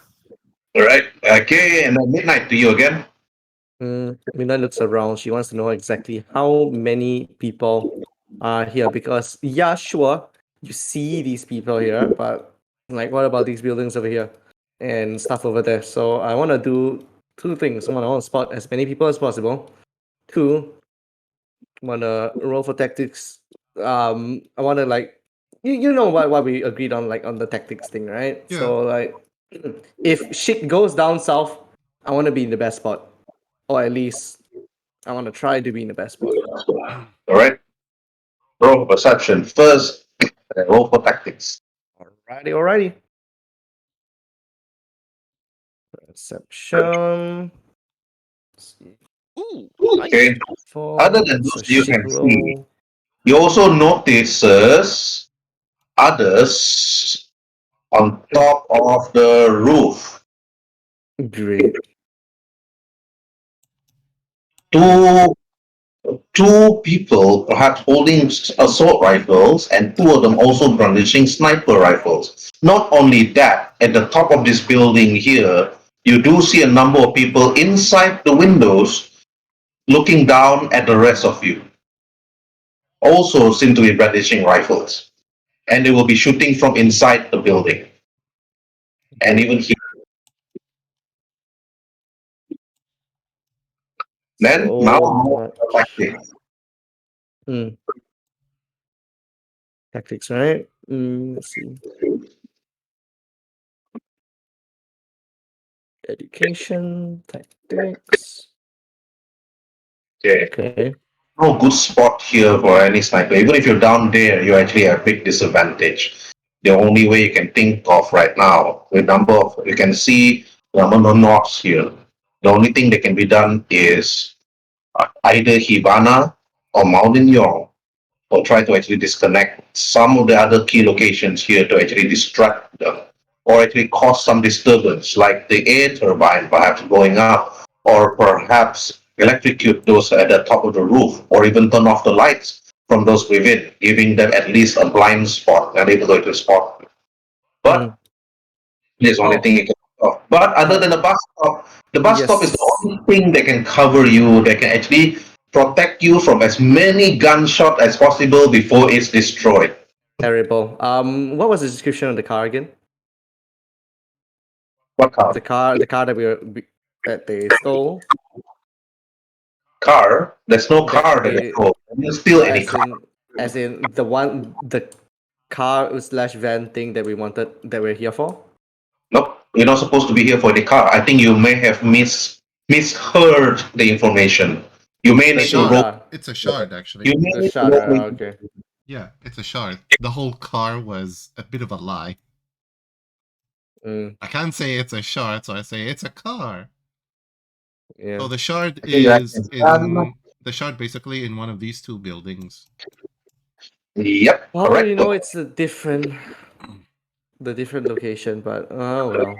All right. Okay, and then midnight to you again. Mina looks around. She wants to know exactly how many people are here because, yeah, sure, you see these people here, but like, what about these buildings over here and stuff over there? So I want to do two things. One, I want to spot as many people as possible. Two, I want to roll for tactics. I want to like, you know what we agreed on, like on the tactics thing, right? Yeah. So like, if shit goes down south, I want to be in the best spot, or at least I want to try to be in the best spot. All right. Roll for perception first, and then roll for tactics. Alrighty. Perception. Let's see. Ooh, Okay. Four. Other than That's those a you shit can see, roll. you also notices others on top of the roof. Great. Two people perhaps holding assault rifles, and two of them also brandishing sniper rifles. Not only that, at the top of this building here, you do see a number of people inside the windows looking down at the rest of you. Also seem to be brandishing rifles. And they will be shooting from inside the building. And even here. Then So now much. tactics. Tactics, right? Let's see. Education, tactics. Okay. Okay. No good spot here for any sniper. Even if you're down there, you actually have big disadvantage. The only way you can think of right now, the number of you can see the number of knocks here. The only thing that can be done is either Hibana or Mountain Yong, or try to actually disconnect some of the other key locations here to actually distract them, or actually cause some disturbance, like the air turbine perhaps going up, or perhaps electrocute those at the top of the roof, or even turn off the lights from those within, giving them at least a blind spot and able to spot. But there's only thing you can stop. But other than the bus stop is the Yes. only thing that can cover you, that can actually protect you from as many gunshots as possible before it's destroyed. Terrible. What was the description of the car again? What car? The car that they stole. Car? There's no car that they- they stole. You didn't steal any As car. in the car slash van thing that we're here for. Nope. You're not supposed to be here for the car. I think you may have misheard the information. You may need to roll. It's a shard, actually. You may The need to shard. roll. Okay. Yeah, it's a shard. The whole car was a bit of a lie. I can't say it's a shard, so I say it's a car. Yeah. So the shard Okay, I is can- the shard basically in one of these two buildings. Yep, Well, correct. you know, it's the different location, but oh well.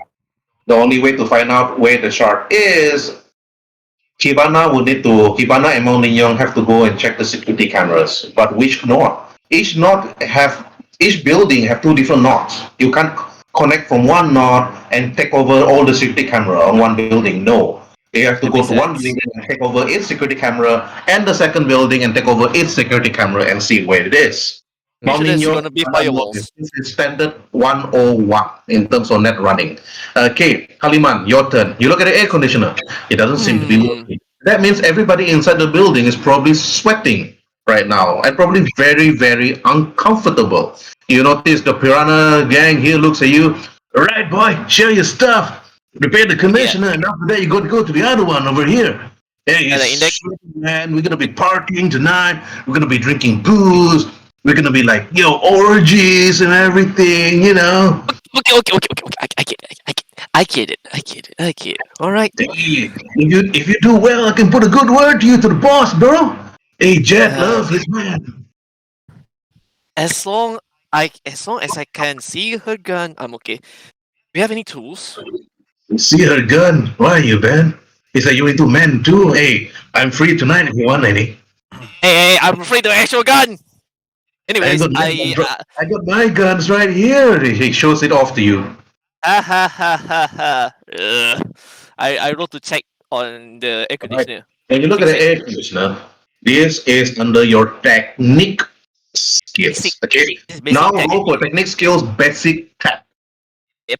The only way to find out where the shard is, Kibana and Mount Young have to go and check the security cameras. But which node? Each building have two different nodes. You can't connect from one node and take over all the security camera on one building. No. You have to That go makes to one sense. building and take over its security camera and the second building and take over its security camera and see where it is. Make sure Mount there's Young gonna be firewalls. this is standard 101 in terms of net running. Okay, Haliman, your turn. You look at the air conditioner. It doesn't seem to be working. That means everybody inside the building is probably sweating right now and probably very, very uncomfortable. You notice the Piranha gang here looks at you. All right, boy, share your stuff. Prepare the conditioner, and after that, you got to go to the other one over here. Hey, Yeah, like in that- man, we're gonna be partying tonight. We're gonna be drinking booze. We're gonna be like, orgies and everything, you know. Okay. I get it. All right. Hey, if you do well, I can put a good word to you to the boss, bro. Hey, Jet loves his man. As long as I can see her gun, I'm okay. Do you have any tools? See her gun. Why you, Ben? He said you into men too. Hey, I'm free tonight if you want any. Hey, I'm afraid of actual gun. Anyways, I got my guns right here. He shows it off to you. I rolled to check on the air conditioner. When you look at the air conditioner, this is under your technique skills. Basic- Okay. This is basic Now tech. roll for technique skills basic tech. Yep.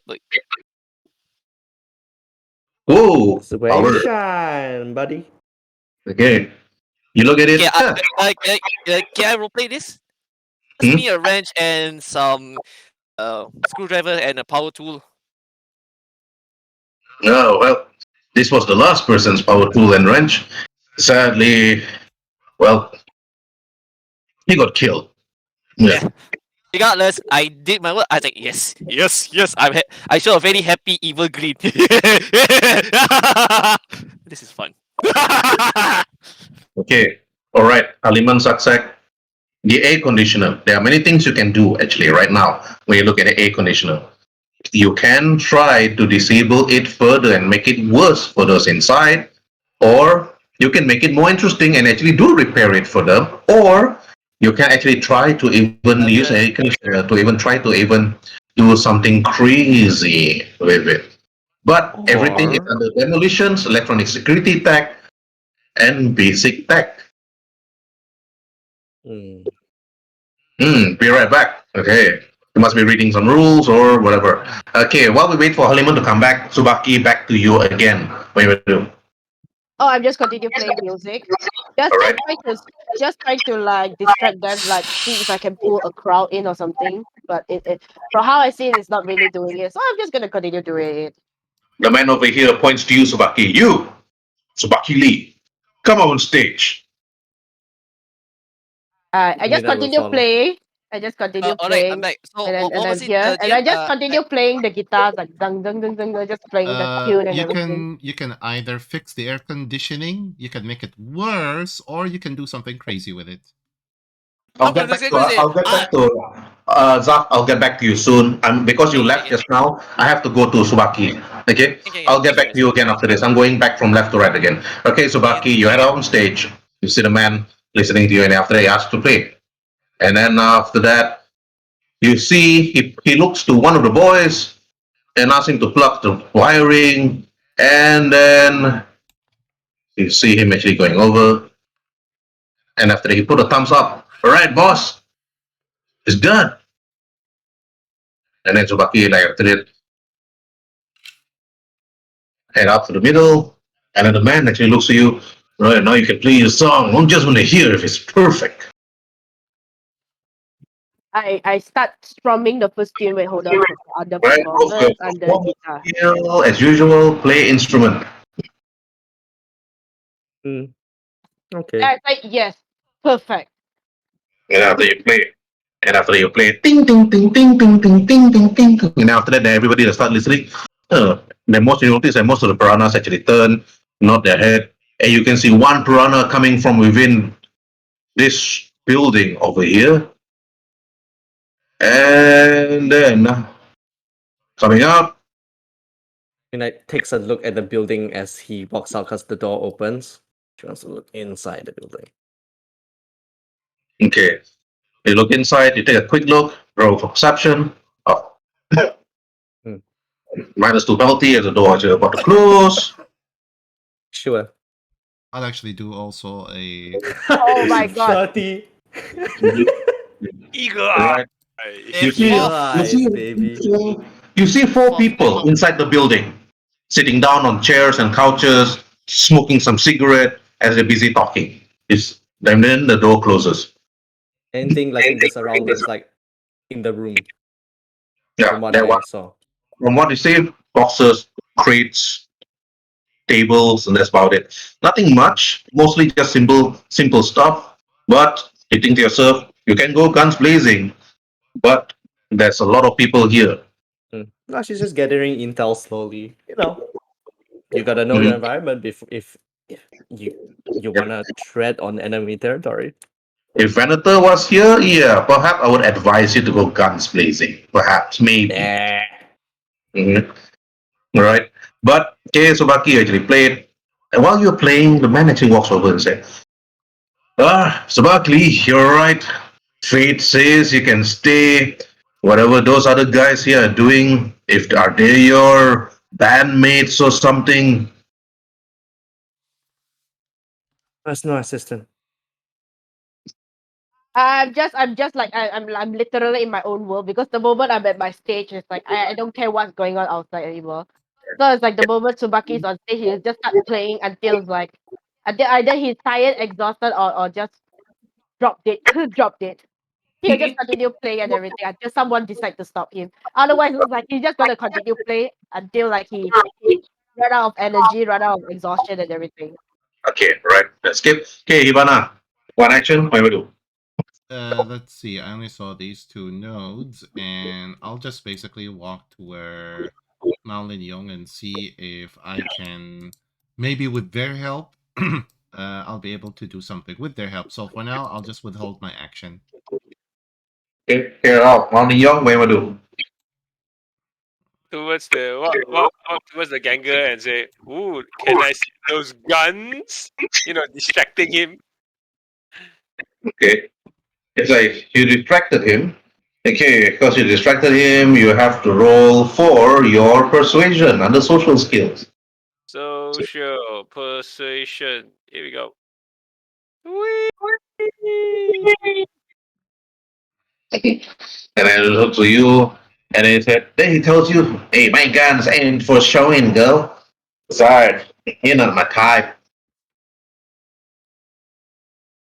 Oh, It's where power. you shine, buddy. Okay. You look at it. Can I roleplay this? Just me a wrench and some screwdriver and a power tool. Oh, well, this was the last person's power tool and wrench. Sadly, well, he got killed. Yeah. Regardless, I did my work. I think yes. I show a very happy evil grin. This is fun. Okay. All right. Aliman Saksak, the air conditioner. There are many things you can do actually right now when you look at the air conditioner. You can try to disable it further and make it worse for those inside, or you can make it more interesting and actually do repair it for them, or you can actually try to even use air conditioner to even do something crazy with it. But everything is under demolitions, electronic security tech, and basic tech. Be right back. Okay. You must be reading some rules or whatever. Okay, while we wait for Haliman to come back, Subaki, back to you again. What you do? Oh, I'm just continue playing music. Alright. Just trying to like distract them, like see if I can pull a crowd in or something. But it from how I see it, it's not really doing it. So I'm just gonna continue doing it. The man over here points to you, Subaki. You, Subaki Lee, come on stage. I just Then I will continue follow. playing. I just continue Alright, playing. I'm back. So And what I'm was it? here, and I just DM, continue playing the guitars like dang dang dang dang, just playing the tune and everything. you can either fix the air conditioning, you can make it worse, or you can do something crazy with it. I'll get back to Zaf. I'll get back to you soon. Because you left just now, I have to go to Subaki. Okay? I'll get back to you again after this. I'm going back from left to right again. Okay, Subaki, you head out on stage. You see the man listening to you, and after that, he asks to play. And then after that, you see he looks to one of the boys and asks him to plug the wiring. And then you see him actually going over. And after that, he put a thumbs up. All right, boss. It's done. And then Subaki, like after it, head up to the middle. And then the man actually looks at you. Right, now you can play your song. I'm just want to hear if it's perfect. I start strumming the first tune. Wait, hold on. The Right, performance and the guitar. As usual, play instrument. Okay. Yeah, it's like yes, perfect. And after you play, ding ding ding ding ding ding ding ding ding, and after that, then everybody will start listening. Then most you notice that most of the piranhas actually turn, nod their head, and you can see one piranha coming from within this building over here, and then coming up. Midnight takes a look at the building as he walks out because the door opens. She wants to look inside the building. Okay, you look inside. You take a quick look. Roll for perception. Oh. Hmm. -2 penalty as the door is about to close. Sure. I'll actually do also a. Oh my god. 30. Eagle Right. eye. You see, Eagle you eyes, see, baby. you see four Fourth people level. inside the building, sitting down on chairs and couches, smoking some cigarette as they're busy talking. And then the door closes. Anything like in the surroundings, like in the room, Yeah, from what there I was, saw. from what you see, boxes, crates, tables, and that's about it. Nothing much, mostly just simple stuff. But you think to yourself, you can go guns blazing, but there's a lot of people here. No, she's just gathering intel slowly. You gotta know your environment if you wanna tread on enemy territory. If Venator was here, yeah, perhaps I would advise you to go guns blazing. Perhaps, maybe. Nah. Mhm. All right. But okay, Subaki actually played. And while you're playing, the man actually walks over and said, Subaki, you're right. Fate says you can stay. Whatever those other guys here are doing, if are they your bandmates or something? Personal assistant. I'm just like I'm literally in my own world because the moment I'm at my stage, it's like I don't care what's going on outside anymore. So it's like the moment Subaki is on stage, he'll just start playing until it's like until either he's tired, exhausted, or just drop dead, drop dead. He'll just continue playing and everything until someone decide to stop him. Otherwise, it's like he's just gonna continue play until like he run out of energy, run out of exhaustion and everything. Okay, right. Let's skip. Okay, Hibana. One action, what do we do? Let's see. I only saw these two nodes, and I'll just basically walk to where Malin Young and see if I can, maybe with their help, I'll be able to do something with their help. So for now, I'll just withhold my action. Okay, here out. Only young, what do we do? Towards the what towards the ganger and say, "Ooh, can I see those guns?" Distracting him. Okay. It's like you distracted him. Okay, because you distracted him, you have to roll for your persuasion under social skills. Social persuasion. Here we go. And then it looks to you, and then he tells you, hey, my guns ain't for showing, girl. Sorry, you're not my type.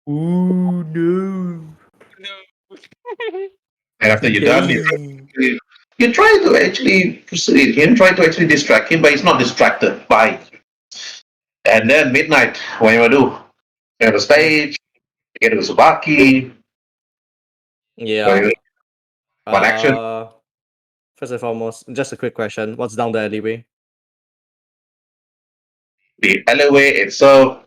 Ooh no. No. And after you're done, you try to actually persuade him, try to actually distract him, but he's not distracted by you. And then midnight, what you want to do? You have a stage, you get to Subaki, Yeah. one action. First and foremost, just a quick question. What's down the alleyway? The alleyway itself,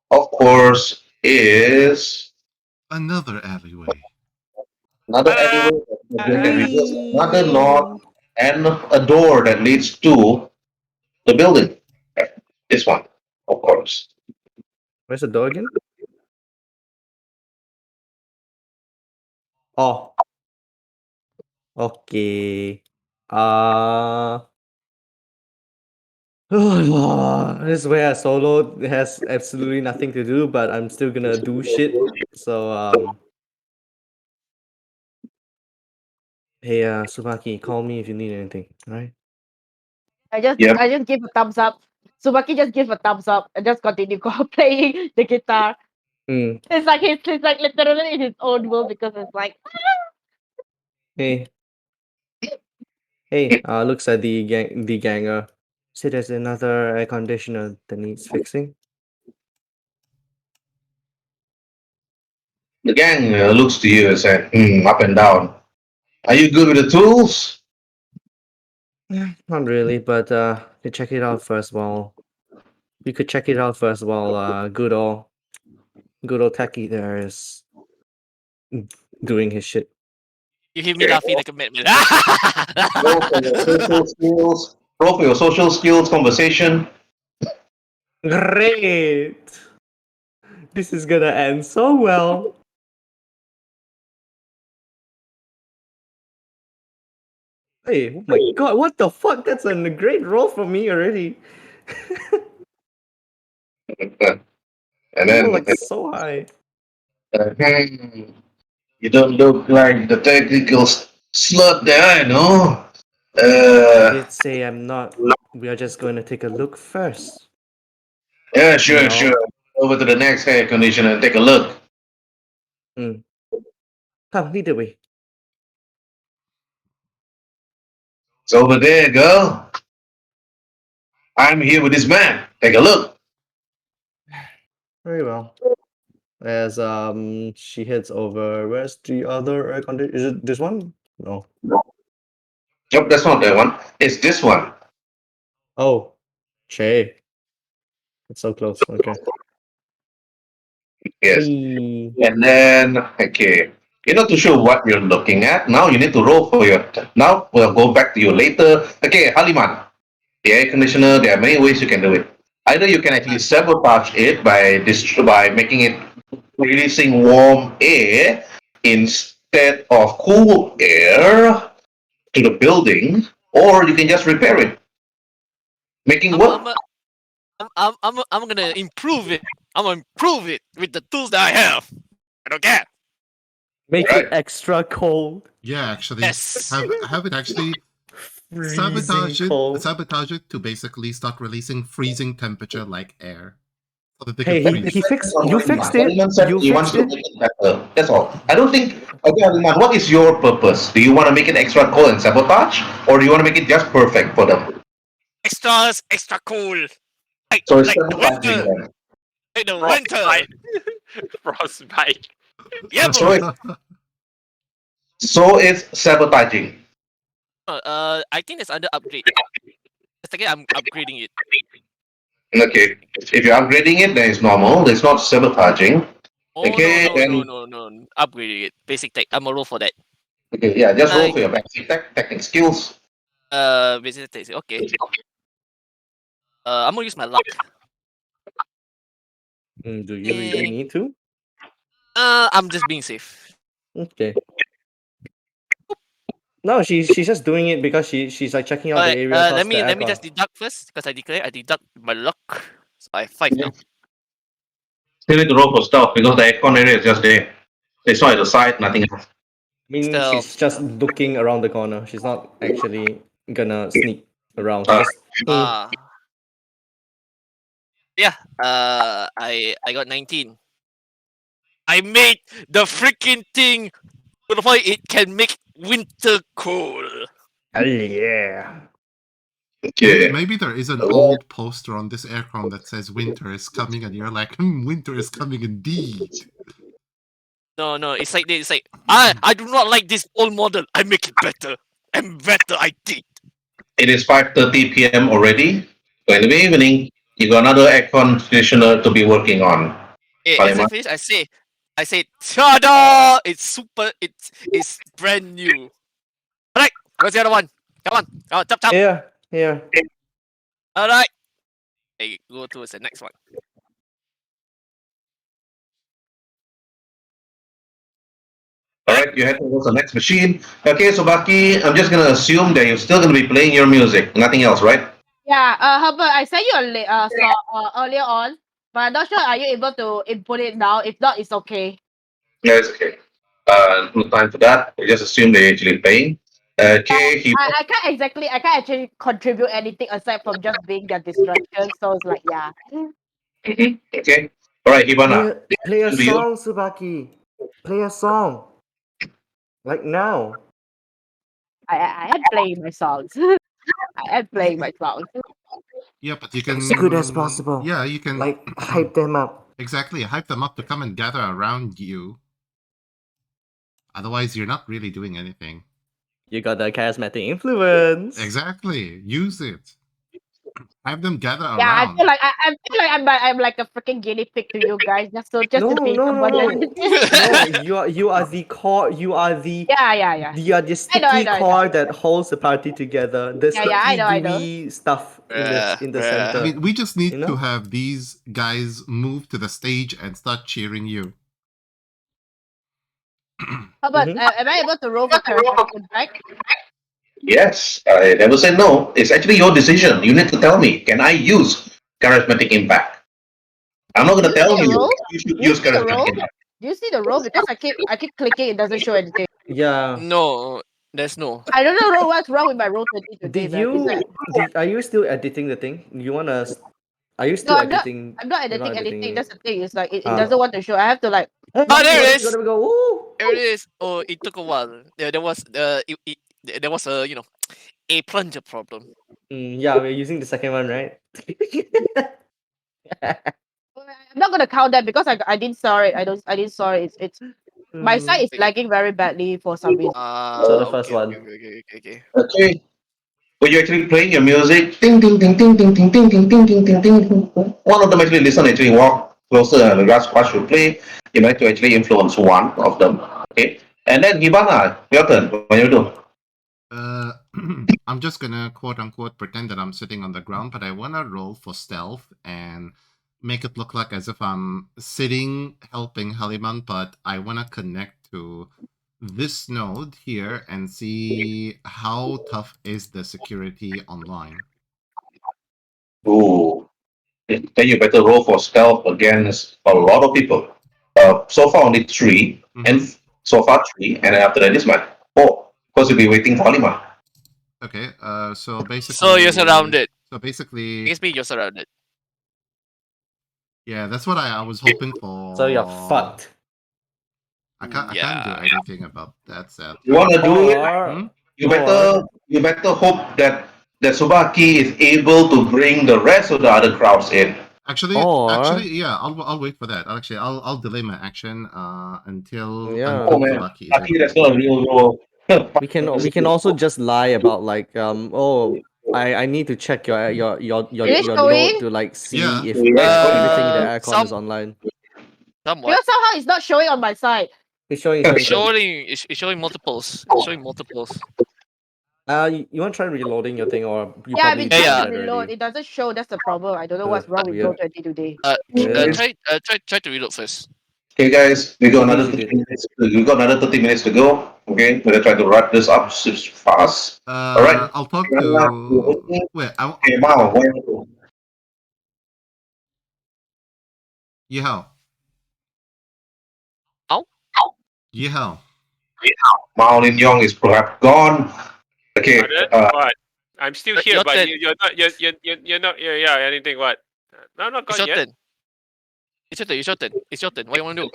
of course, is Another alleyway. another alleyway, another knob, and a door that leads to the building. This one, of course. Where's the door again? Oh. Okay. This is where solo has absolutely nothing to do, but I'm still gonna do shit. So hey Subaki, call me if you need anything, alright? Yep. I just give a thumbs up. Subaki just give a thumbs up and just continue playing the guitar. Mm. It's like literally in his own world because it's like Hey. Hey, looks at the ganger. See there's another air conditioner that needs fixing. The gang looks to you and says, up and down. Are you good with the tools? Not really, but check it out first while You could check it out first while good old Techie there is doing his shit. You hear me laughing like a madman. Roll for your social skills. Roll for your social skills conversation. Great! This is gonna end so well. Hey, oh my god, what the fuck? That's a great roll for me already. And You then roll like so high. You don't look like the technical slut that I know. I did say I'm not. We are just going to take a look first. Yeah, sure, know. sure. Over to the next hair conditioner and take a look. Come, lead the way. It's over there, girl. I'm here with this man. Take a look. Very well. As she heads over. Where's the other air conditioner? Is it this one? No. Nope, that's not that one. It's this one. Oh, Che. It's so close. Okay. Yes. Hey. And then, okay. You're not too sure what you're looking at. Now you need to roll for your. Now we'll go back to you later. Okay, Haliman. The air conditioner, there are many ways you can do it. Either you can actually sabotage it by making it releasing warm air instead of cool air to the building, or you can just repair it, making what? I'm gonna improve it. I'm gonna improve it with the tools that I have. I don't care. Make Right. it extra cold. Yeah, actually, Yes. have it actually Freezing cold. sabotage it to basically start releasing freezing temperature like air. So that they Hey, can he freeze. fixed. You fixed it. Haliman said You he wants fixed to it. make it better. That's all. I don't think. Okay, Haliman, what is your purpose? Do you want to make it extra cold and sabotage, or do you want to make it just perfect for them? Extras, extra cool. Like, So it's like the sabotaging winter. them. Like the Frostbite. winter. Frostbite. Yeah, So bro. it's sabotaging. I think it's under upgrade. Second, I'm upgrading it. Okay, if you're upgrading it, then it's normal. It's not sabotaging. Oh Okay, no. Upgrading it. Basic tech. I'm a roll for that. Okay, yeah, just roll Like- for your basic technical skills. Basic tech. Okay. I'm gonna use my luck. Do you really need to? I'm just being safe. Okay. No, she's just doing it because she's like checking out the Alright, area. across let the me aircon. just deduct first because I deduct my luck. So I have 5 now. Still need to roll for stealth because the aircon area is just there. It's not at the side, nothing else. I mean, Stealth, she's just looking around the corner. She's not actually gonna sneak around. Ah. Just Yeah. I got 19. I made the freaking thing to the point it can make winter cool. yeah. Okay. Maybe there is an old poster on this aircon that says winter is coming, and you're like, winter is coming indeed. No, it's like this. It's like I do not like this old model. I make it better. And better I did. It is 5:30 p.m. already. So in the evening, you got another air conditioner to be working on. As I Paliman. finish, I say, ta-da! It's super. It's brand new. Alright, where's the other one? Come on, chop. Yeah. Alright. Hey, go towards the next one. Alright, you head towards the next machine. Okay, so Baki, I'm just gonna assume that you're still gonna be playing your music. Nothing else, right? Yeah, Herbert, I sent you a song earlier on, but I'm not sure are you able to input it now. If not, it's okay. Yeah, it's okay. No time for that. We just assume they're actually playing. Okay, I can't actually contribute anything aside from just being their distraction. So it's like, yeah. Okay. Alright, Hibana. Play a Do you- song, Tsubaki. Play a song. Like now. I am playing my songs. I am playing my songs. Yeah, but you can As good as possible. Yeah, you can Like hype them up. exactly hype them up to come and gather around you. Otherwise, you're not really doing anything. You got the charismatic influence. Exactly. Use it. Have them gather Yeah, I around. feel like I'm like a freaking guinea pig to you guys, just to No, be no, no, someone no. that No, you are the core. You are the yeah. you are the sticky I know. core that holds the party together. The Yeah, I sticky know. gooey stuff in the bruh. I center. mean, we just need You to know? have these guys move to the stage and start cheering you. How about Mhm. am I able to roll for charismatic impact? Yes, I never said no. It's actually your decision. You need to tell me. Can I use charismatic impact? I'm not Do gonna you see tell the you. roll? You should Do you use see the charismatic roll? impact. Do you see the roll? Because I keep clicking, it doesn't show anything. Yeah. No, there's no. I don't know what's wrong with my roll 20 today, Did man. Is that are you still editing the thing? Are you no? still editing? I'm not You're not editing anything. editing That's it. the thing. It's like it Ah. doesn't want to show. I have to like. Oh, Ah, there it is. There we go. Woo! There it is. Oh, it took a while. There was there was a a plunger problem. Yeah, we're using the second one, right? I'm not gonna count that because I didn't saw it. I didn't saw it. It's my site is Okay. lagging very badly for some reason. So the first Okay, one. okay. Okay. When you're actually playing your music, ding ding ding ding ding ding ding ding ding ding ding ding. One of them actually listen, actually walk closer and ask what you play. You might to actually influence one of them. Okay. And then Hibana, your turn. What you do? Uh, I'm just gonna quote unquote pretend that I'm sitting on the ground, but I wanna roll for stealth and make it look like as if I'm sitting helping Haliman, but I wanna connect to this node here and see how tough is the security online. Ooh. Then you better roll for stealth against a lot of people. So far only 3, and so far 3, and then after that this month 4. Because you'll be waiting for Lima. Okay, so basically, So you're surrounded. So basically, Against me, you're surrounded. yeah, that's what I was hoping for. So you're fucked. I can't do Yeah. anything about that. Sad. You wanna do it? Or You better hope that Subaki is able to bring the rest of the other crowds in. Actually, Or- yeah, I'll wait for that. Actually, I'll delay my action until Yeah. Oh man, Tsubaki is lucky able that's to not a real role. we can also just lie about like I need to check your It is node showing? to like see Yeah. if everything in the aircon is online. Somewhat. Because somehow it's not showing on my side. It's showing. It's showing multiples. It's showing multiples. You want to try reloading your thing, or you Yeah, I've probably been did trying that to reload. already? It doesn't show. That's the problem. I don't know what's wrong with Weird. roll 20 today. Yeah. Try to reload first. Okay, guys, we got Maybe another she 30 did. minutes. We got another 30 minutes to go. Okay, we're gonna try to wrap this up fast. All right. I'll talk to. Wait, Okay, Mao, what do you do? Yihao. Ow? Yihao. Mao Lin Yong is perhaps gone. Okay, Pardon? What? I'm still here, Your but turn. you're not. You're not. Yeah. Anything? What? No, I'm not It's gone your yet. turn. It's your turn. It's your turn. What do you want to do?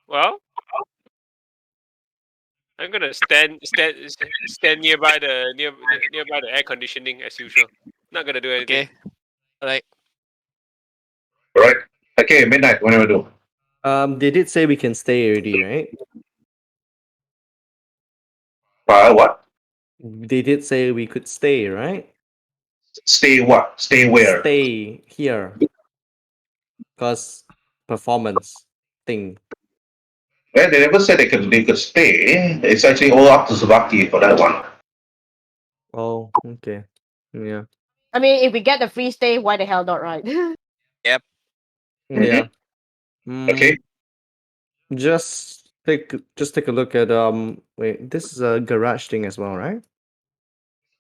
Well, I'm gonna stand nearby nearby the air conditioning as usual. Not gonna do anything. Okay. Alright. all right. Okay, midnight. What do you do? They did say we can stay already, right? What? They did say we could stay, right? Stay what? Stay where? Stay here. Cause performance thing. Well, they never said they could stay. It's actually all up to Subaki for that one. Oh, okay. Yeah. I mean, if we get the free stay, why the hell not, right? Yeah. Okay. Just take a look at wait, this is a garage thing as well, right?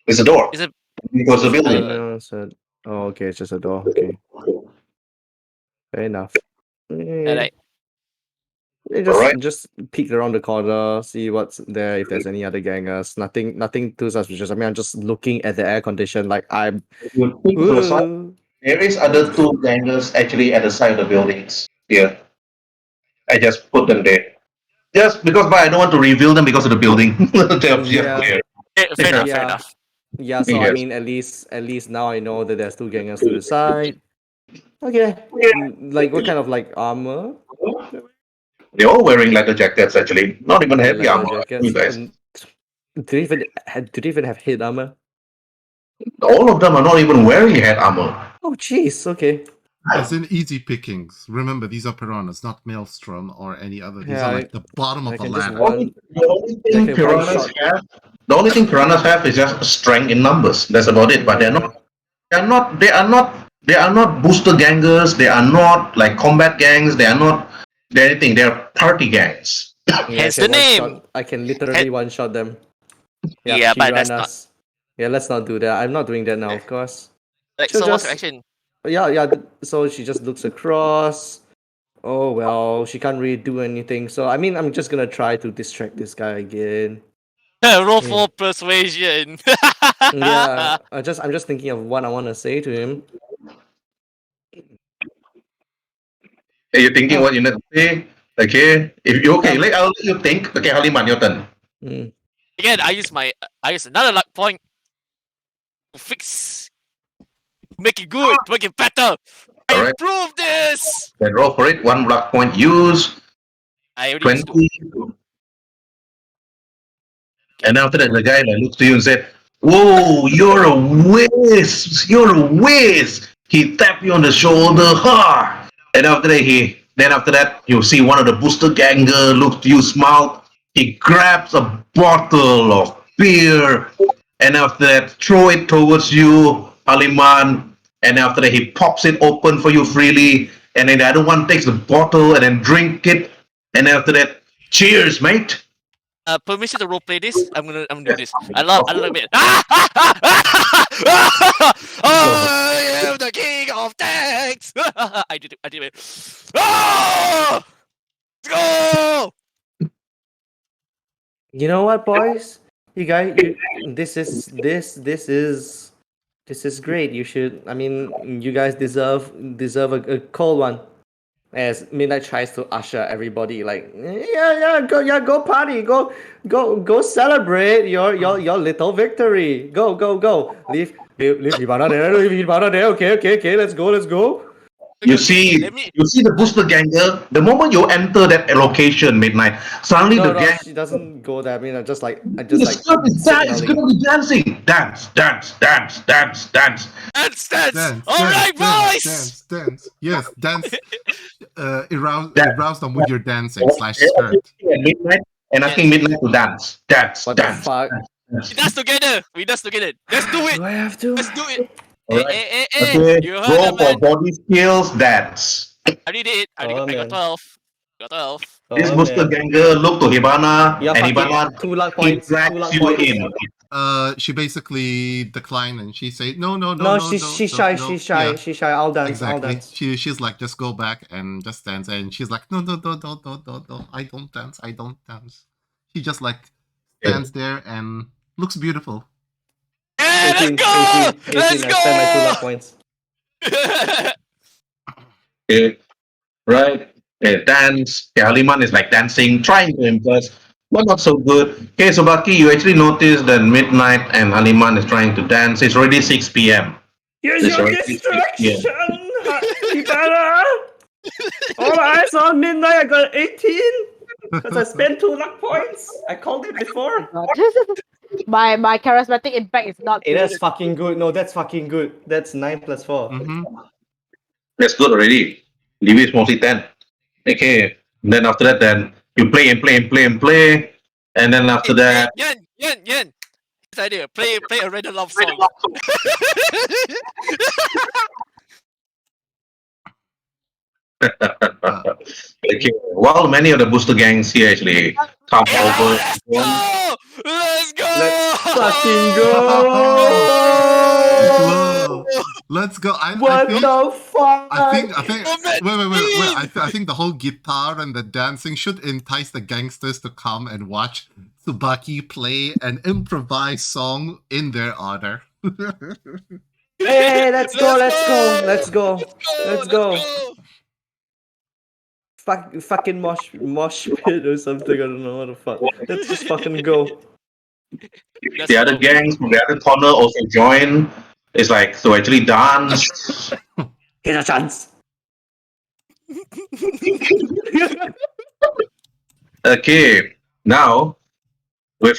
It's a door. Is it It was a building. No, oh, okay, it's just a door. Okay. Fair enough. alright? Just peek around the corner, see what's there, if there's any other gangers. Nothing too suspicious. I mean, I'm just looking at the air condition like I'm You peek to the side. Ooh. There is other 2 gangers actually at the side of the buildings. Here. I just put them there. Just because, but I don't want to reveal them because of the building. They're just Yeah. there. Fair enough. Yeah. Fair enough. Yeah, so I Yes. mean at least now I know that there's 2 gangers to the side. Okay. Like what kind of like armor? They're all wearing leather jackets actually. Not even heavy Leather armor. jackets. You guys. Do they even have head armor? All of them are not even wearing head armor. Oh, jeez. Okay. As in easy pickings. Remember, these are piranhas, not Maelstrom or any other. These Yeah, are like the bottom I of a can just ladder. one. The only I thing can piranhas one-shot. have, the only thing piranhas have is just strength in numbers. That's about it. But they are not booster gangers. They are not like combat gangs. They are not anything. They are party gangs. Yeah, Hence the name. I can literally one-shot them. Yeah, but that's not Piranhas. Yeah, let's not do that. I'm not doing that now, of course. like. She'll So what's your just action? yeah. So she just looks across. Oh well, she can't really do anything. So I mean, I'm just gonna try to distract this guy again. Roll Yeah. for persuasion. Yeah, I'm just thinking of what I want to say to him. Are you thinking what you need to say? Okay. If you okay, I'll let you think. Okay, Haliman, your turn. Mm. Again, I use another luck point to fix, to make it good, to make it better. I Alright. improve this. Then roll for it. 1 luck point use. I already used 20. to. And after that, the guy like, looks to you and said, "Whoa, you're a whiz! You're a whiz!" He tapped you on the shoulder hard. And after that, you see one of the booster ganger looks to you, smile. He grabs a bottle of beer, and after that, throw it towards you, Aliman. And after that, he pops it open for you freely. And then the other one takes the bottle and then drink it. And after that, cheers, mate. Permission to roleplay this? I'm gonna do this. I love it. I am the king of tanks. I did it. Ah! Let's go! You know what, boys? You guys, this is great. You should. I mean, you guys deserve a cold one. As Midnight tries to usher everybody, like, go party, go celebrate your little victory. Go. Leave Hibana there, Okay, let's go. You Okay, see, let me. you see the booster ganger. The moment you enter that location, midnight, suddenly No, the gang. she doesn't go there. I mean, I just like It's gonna be dancing. Dance. Dance! All right, boys! Dance. Yes, dance. Arouse Dance. them with your dancing / skirt. At midnight and asking midnight to dance. What the fuck? We dance together. Let's do it. Do I have to? Let's do it. Alright. Hey. Okay, You heard roll that, for man. body skills. Dance. I did it. I Oh, got man. 12. Got 12. This Oh, booster man. ganger look to Hibana, Yeah, and fucking Hibana 2 luck he points. 2 drags luck you points. in. She basically declined and she said, no, She's shy. Yeah, She's shy. I'll dance. exactly. I'll dance. She's like, just go back and just dance. And she's like, no, I don't dance. She just like stands there and looks beautiful. Yeah, 18. let's I spent my 2 luck go! points. Okay, right? Okay, dance. Okay, Haliman is like dancing, trying to impress, but not so good. Okay, so Baki, you actually notice that Midnight and Haliman is trying to dance. It's already 6 p.m. Here's It's your already 6 distraction, p.m. Hibana. All eyes on midnight. I got 18 because I spent 2 luck points. I called it before. My charismatic impact is not Hey, good. that's fucking good. No, that's fucking good. That's 9 plus 4. That's good already. Libby is mostly 10. Okay, then after that, then you play. And then after that, Yan. This idea. Play a random love song. okay, while many of the booster gangs here actually come over. Let's go! Let's fucking go! Let's go. I What the fuck? think. Wait. I think the whole guitar and the dancing should entice the gangsters to come and watch Tsubaki play an improvised song in their honor. Hey, let's go. Fucking mosh pit or something. I don't know what the fuck. Let's just fucking go. The other gangs from the other corner also join. It's like to actually dance. Here's a chance. Okay, now with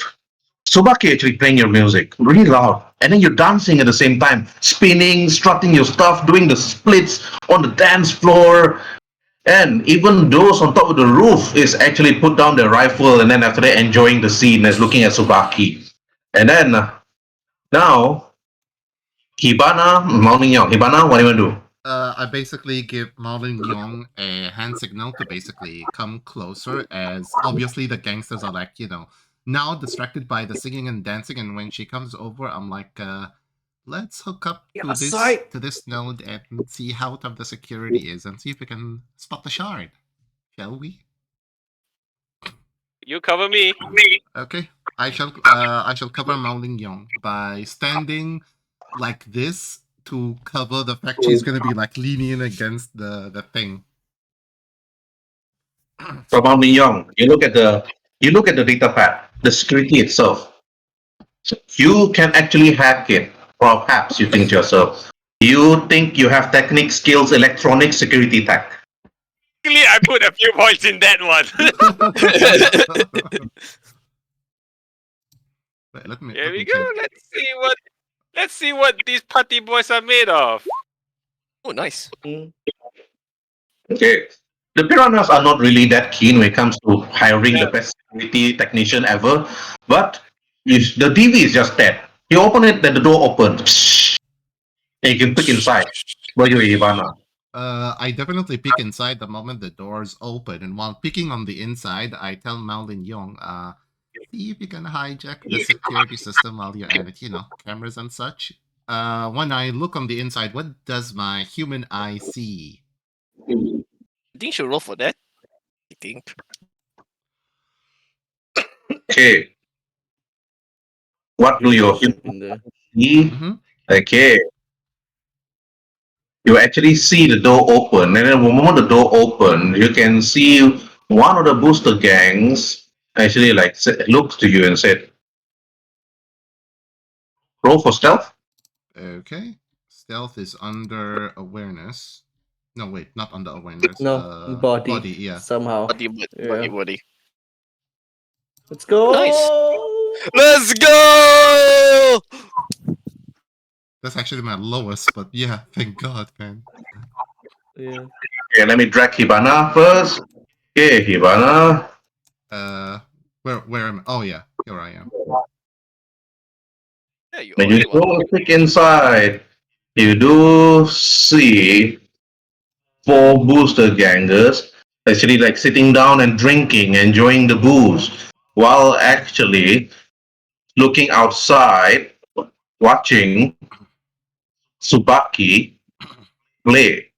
Subaki actually playing your music really loud, and then you're dancing at the same time, spinning, strutting your stuff, doing the splits on the dance floor, and even those on top of the roof is actually put down their rifle and then after that enjoying the scene as looking at Subaki. And then now Hibana, Mounting Young. Hibana, what do you want to do? I basically give Marlon Yong a hand signal to basically come closer, as obviously the gangsters are like, now distracted by the singing and dancing, and when she comes over, I'm like, let's hook up to this node and see how tough the security is, and see if we can spot the shard. Shall we? You cover me. Okay. I shall cover Marlon Yong by standing like this to cover the fact she's gonna be like leaning against the thing. So Mounting Young, you look at the data pad, the security itself. You can actually hack it. Perhaps you think to yourself, you think you have technique skills, electronic security tech. Luckily, I put a few points in that one. Wait, let me. Here let we me go. check. Let's see what these party boys are made of. Oh, nice. Okay. The Piranhas are not really that keen when it comes to hiring the best security technician ever, but the TV is just dead. You open it, then the door opens. And you can peek inside. Where you, Ivana? I definitely peek inside the moment the doors open, and while peeking on the inside, I tell Maolin Yong, see if you can hijack the security system while you're at it, cameras and such. When I look on the inside, what does my human eye see? I think you should roll for that. I think. Okay. What do your in there. see? Okay. You actually see the door open, and then the moment the door open, you can see one of the booster gangs actually looks to you and said, "Roll for stealth." Okay. Stealth is under awareness. No, wait, not under awareness. No, body. Body, yeah. Somehow. Body. Let's go. Nice. Let's go! That's actually my lowest, but yeah, thank God, man. Yeah. Okay, let me drag Hibana first. Okay, Hibana. Where am I? Oh yeah, here I am. Yeah, you When you already go and click inside, you do see 4 booster gangers actually sitting down and drinking, enjoying the booze, while actually looking outside, watching Tsubaki play.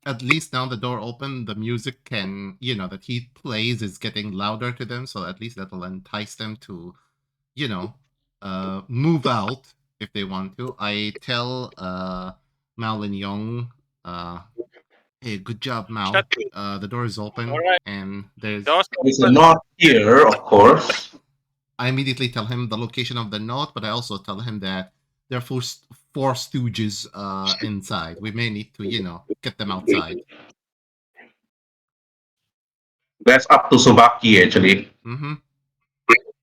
At least now the door open, the music can, that he plays is getting louder to them, so at least that'll entice them to, move out if they want to. I tell Maolin Yong, hey, good job, Mao. The door is open, Alright. and there's. It's not here, of course. I immediately tell him the location of the note, but I also tell him that there are four stooges inside. We may need to, get them outside. That's up to Tsubaki, actually.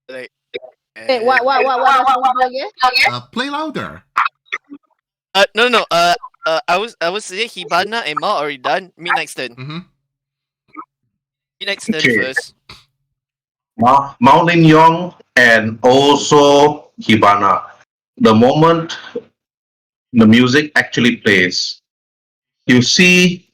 Like, Hey, what does he do again? Play louder. No. I was saying Hibana and Mao already done. Midnight's turn. Midnight's turn Okay. first. Maolin Yong and also Hibana. The moment the music actually plays, you see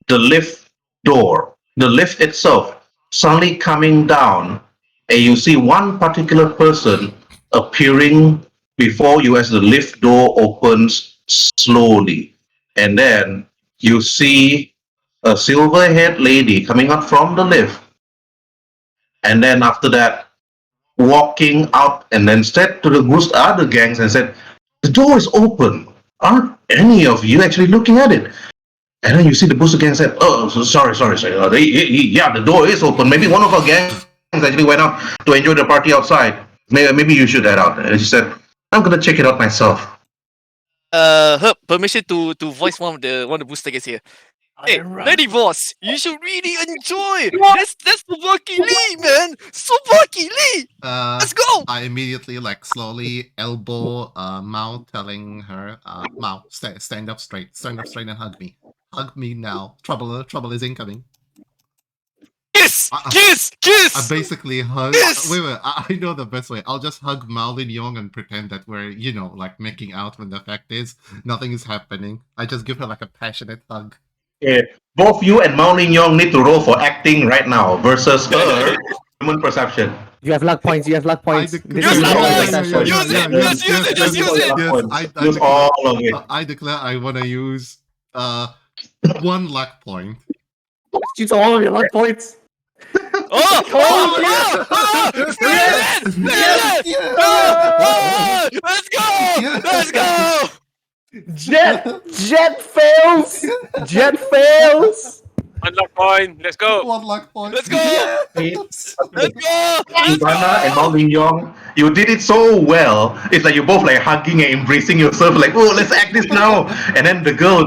the lift door, the lift itself, suddenly coming down, and you see one particular person appearing before you as the lift door opens slowly. And then you see a silver-haired lady coming out from the lift. And then after that, walking out and then said to the other gangs and said, "The door is open. Aren't any of you actually looking at it?" And then you see the booster gang said, "Oh, sorry. Yeah, the door is open. Maybe one of our gangs actually went out to enjoy the party outside. Maybe you should head out." And she said, "I'm gonna check it out myself." Herb, permission to voice one of the booster guys here. Hey, Lady Boss, you should really enjoy. That's Subaki Lee, man. Subaki Lee. Let's go. I immediately slowly elbow Mao, telling her, Mao, stand up straight, and hug me now. Trouble is incoming. Kiss, I kiss. basically hug. Yes! Wait. I know the best way. I'll just hug Maolin Yong and pretend that we're, making out when the fact is nothing is happening. I just give her a passionate hug. Okay, both you and Mao Ning Yong need to roll for acting right now versus her human perception. You have luck points. This Use is luck your points! session. Use it! Just use it! Use all of it. I declare I want to use 1 luck point. Use all of your luck points. Let's go! Jet fails. 1 luck point. Let's go. 1 luck point. Let's go! Let's go! Ivana and Mao Ning Yong, you did it so well. It's like you're both hugging and embracing yourself, oh, let's act this now. And then the girl,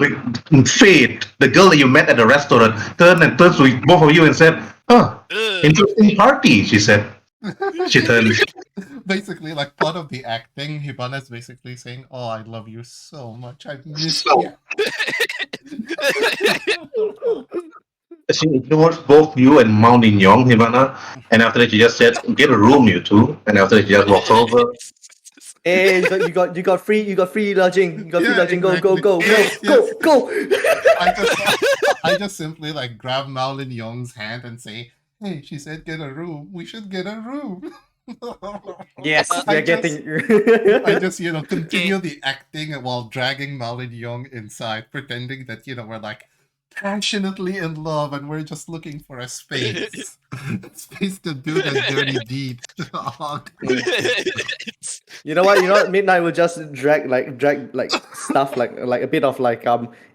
Fate, the girl that you met at the restaurant, turns to both of you and said, interesting party, she said. She turned. Basically, part of the acting, Hibana's basically saying, "Oh, I love you so much. I miss you." She ignores both you and Mao Ning Yong, Hibana, and after that she just said, "Get a room, you two." And after that she just walks over. Hey, you got free lodging. You got free Yeah, lodging. exactly. Go. Yes. Go. I just simply grab Maolin Yong's hand and say, "Hey, she said get a room. We should get a room." Yes, I we're getting. I just continue the acting while dragging Maolin Yong inside, pretending that we're passionately in love and we're just looking for a space. Space to do that dirty deed. You know what? Midnight will just drag stuff like a bit of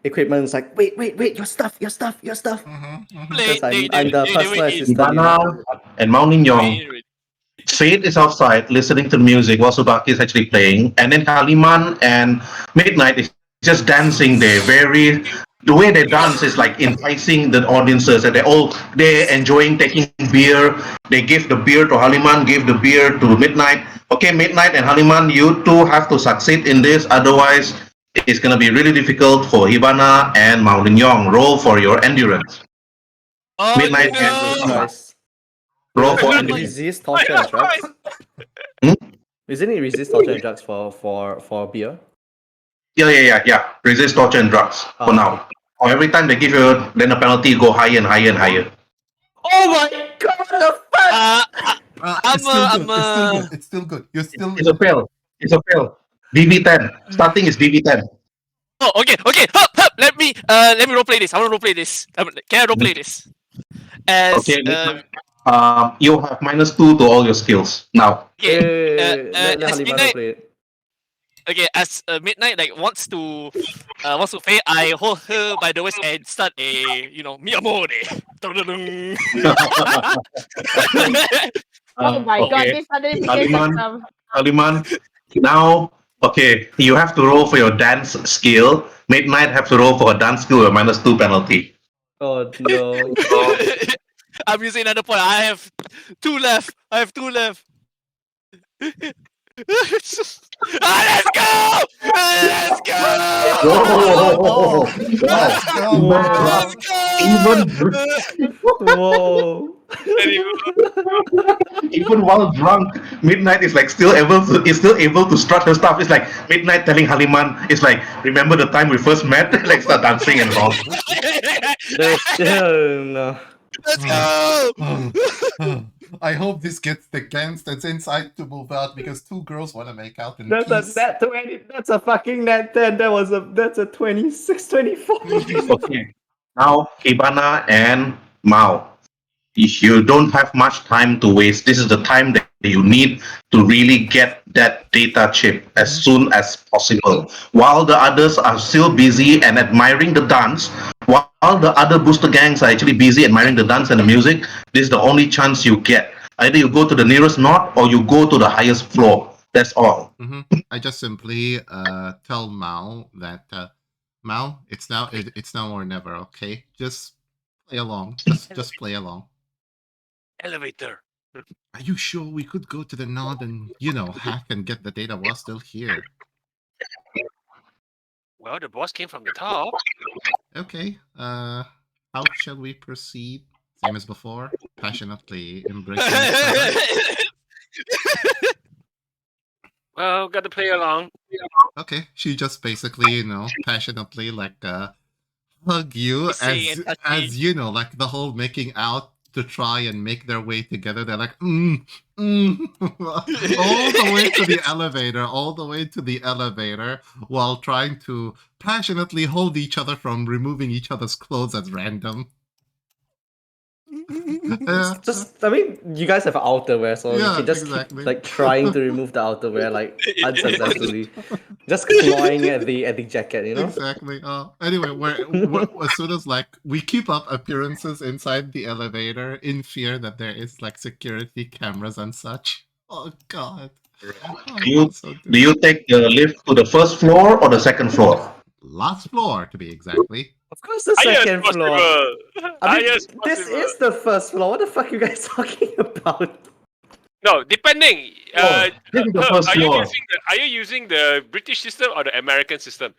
equipment. It's wait, your stuff. Because I'm the personal assistant. Ivana and Mao Ning Yong. Fate is outside listening to music while Subaki is actually playing, and then Kaliman and Midnight is just dancing there. The way they dance is enticing the audiences, and they're enjoying taking beer. They give the beer to Haliman, give the beer to Midnight. Okay, Midnight and Haliman, you two have to succeed in this, otherwise it's gonna be really difficult for Hibana and Mao Ning Yong. Roll for your endurance. Midnight and Nice. roll for Isn't it endurance. resist torture and drugs? Isn't it resist torture and drugs for beer? Yeah. Resist torture and drugs for now. Or every time they give you, then the penalty go higher and higher and higher. Oh my god! The fuck! It's still good. You're still. It's a fail. DV10. Starting is DV10. Oh, okay. Hup. Let me roleplay this. I want to roleplay this. Can I roleplay this? As Okay. You have -2 to all your skills now. Let as Halimah Midnight, play it. okay, as Midnight wants to fail, I hold her by the waist and start a mi amore. Dun-dun-dun. Oh my god, okay. this suddenly became some. Kaliman, now, okay, you have to roll for your dance skill. Midnight have to roll for a dance skill with a -2 penalty. Oh no. I'm using another point. I have 2 left. Let's go! Let's go! Whoa! Let's go. Whoa. Even while drunk, Midnight is still able to strut her stuff. It's like Midnight telling Haliman, it's like, remember the time we first met? Start dancing and all. No. Let's go! I hope this gets the gangs that's inside to move out because 2 girls want to make out in That's peace. that's a fucking net 10. That's a 26, 24. Okay. Now, Hibana and Mao. You don't have much time to waste. This is the time that you need to really get that data chip as soon as possible. While the others are still busy and admiring the dance, while the other booster gangs are actually busy admiring the dance and the music, this is the only chance you get. Either you go to the nearest knot or you go to the highest floor. That's all. I just simply tell Mao that Mao, it's now or never. Okay, just play along. Just play along. Elevator. Are you sure we could go to the nod and hack and get the data while still here? Well, the boss came from the top. Okay. How shall we proceed? Same as before. Passionately embracing each other. Well, got to play along. Okay, she just basically, passionately hug you Kissing and touching. as like the whole making out to try and make their way together. They're like, all the way to the elevator, while trying to passionately hold each other from removing each other's clothes at random. Just, I mean, you guys have outerwear, so you Yeah, can just exactly. keep trying to remove the outerwear unsuccessfully, just clawing at the jacket, Exactly. Anyway, we're as soon as we keep up appearances inside the elevator in fear that there is security cameras and such. Oh God. Do you take the lift to the first floor or the second floor? Last floor, to be exactly. Of course, the Highest second floor. possible. I mean, Highest this possible. is the first floor. What the fuck are you guys talking about? No, depending. This is the first floor. Are you using the British system or the American system?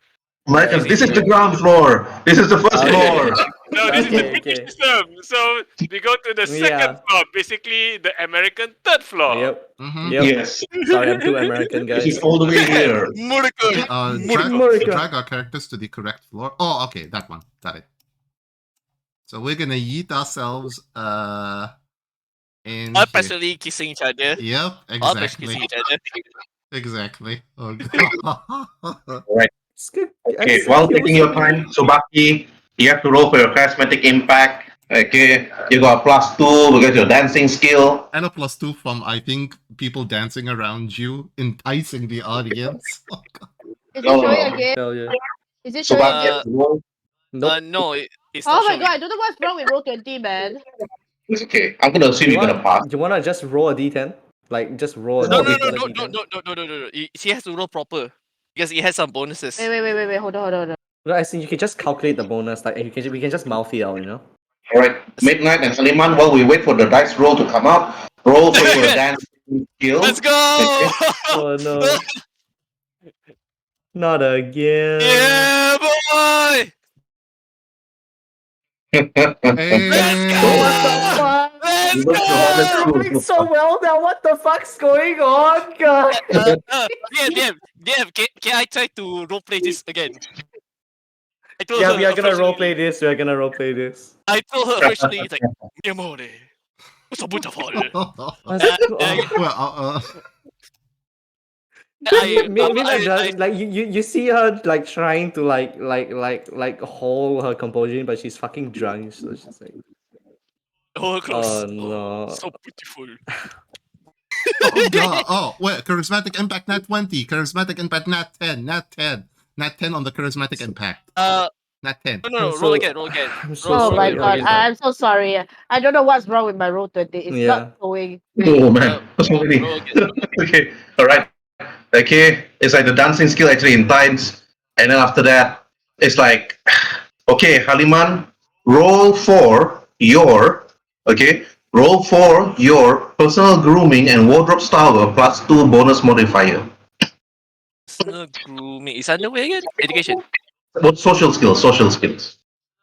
Americans, this is the ground floor. This is the first Okay. floor. No, this is the Okay, British okay. system. So we go to the second floor, basically the American third floor. Yep. Mm-hmm. Yep. Yes. Sorry, I'm too American, This guys. is all the way here. Okay, Murica. drag our characters to the correct floor. Oh, okay, that one. Got it. So we're gonna yeet ourselves in All here. personally kissing each other. Yep, All personally exactly. kissing each other. Exactly. Oh God. It's good. Okay, while taking your time, Subaki, you have to roll for your charismatic impact. Okay, you got +2 because your dancing skill. And a +2 from, I think, people dancing around you, enticing the audience. Oh, God. Is it No, showing no. again? Hell yeah. Is it showing Subaki again? has to roll. Nope. No, it's Oh not my showing. god, I don't know what's wrong with Roll20, man. It's okay. I'm gonna assume you're gonna pass. You wanna just roll a d10? Just roll a No, d10. no. He has to roll proper because he has some bonuses. Wait, hold on. No, I think you can just calculate the bonus. We can just mouth it out, Alright, Midnight and Saliman, while we wait for the dice roll to come out, roll for your dancing skill. Let's go! Oh no. Not again. Yeah, boy! Hey. Let's You went to go! honest You're school. doing so well now. What the fuck's going on, guys? DM, can I try to roleplay this again? I told Yeah, her we are gonna originally- roleplay this. We are gonna roleplay this. I told her originally, it's like, mi amore, questo beautiful. You see her trying to hold her composure, but she's fucking drunk. So she's like, Oh, close. oh no. So beautiful. Oh God. Oh wait, charismatic impact nat 20, charismatic impact nat 10, nat 10 on the charismatic impact. Nat 10. No, roll again. I'm so Oh sorry. my god, I'm so sorry. I don't know what's wrong with my Roll20. It's Yeah. not showing. Oh man, so many. Roll again. Okay, alright. Okay, it's like the dancing skill actually in times, and then after that, it's like, okay, Haliman, roll for your personal grooming and wardrobe style +2 bonus modifier. Personal grooming. Is underwear again? Education. What social skills?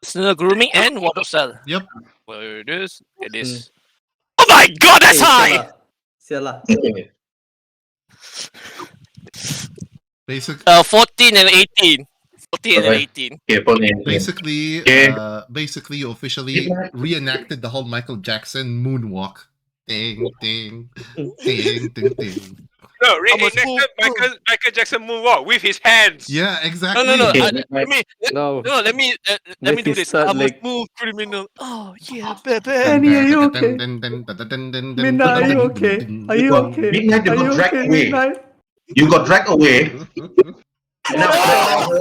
Personal grooming and wardrobe style. Yep. Where it is? It is. Oh my god, that's high! Siala. Okay. Basic. 14 and 18. 14 and Alright. 18. Okay, put in. Basically, Okay. you officially reenacted the whole Michael Jackson moonwalk. Ding, ding, ding, ding, ding. No, Almost reenacted full. Michael Jackson moonwalk with his hands. Yeah, exactly. No. Okay, Let me No. let me With do his this. third I'm a leg. smooth criminal. Oh yeah, baby. Annie, are you okay? Midnight, are you okay? Are you okay? Midnight, you Are got you dragged okay, away. Midnight? You got dragged away. And after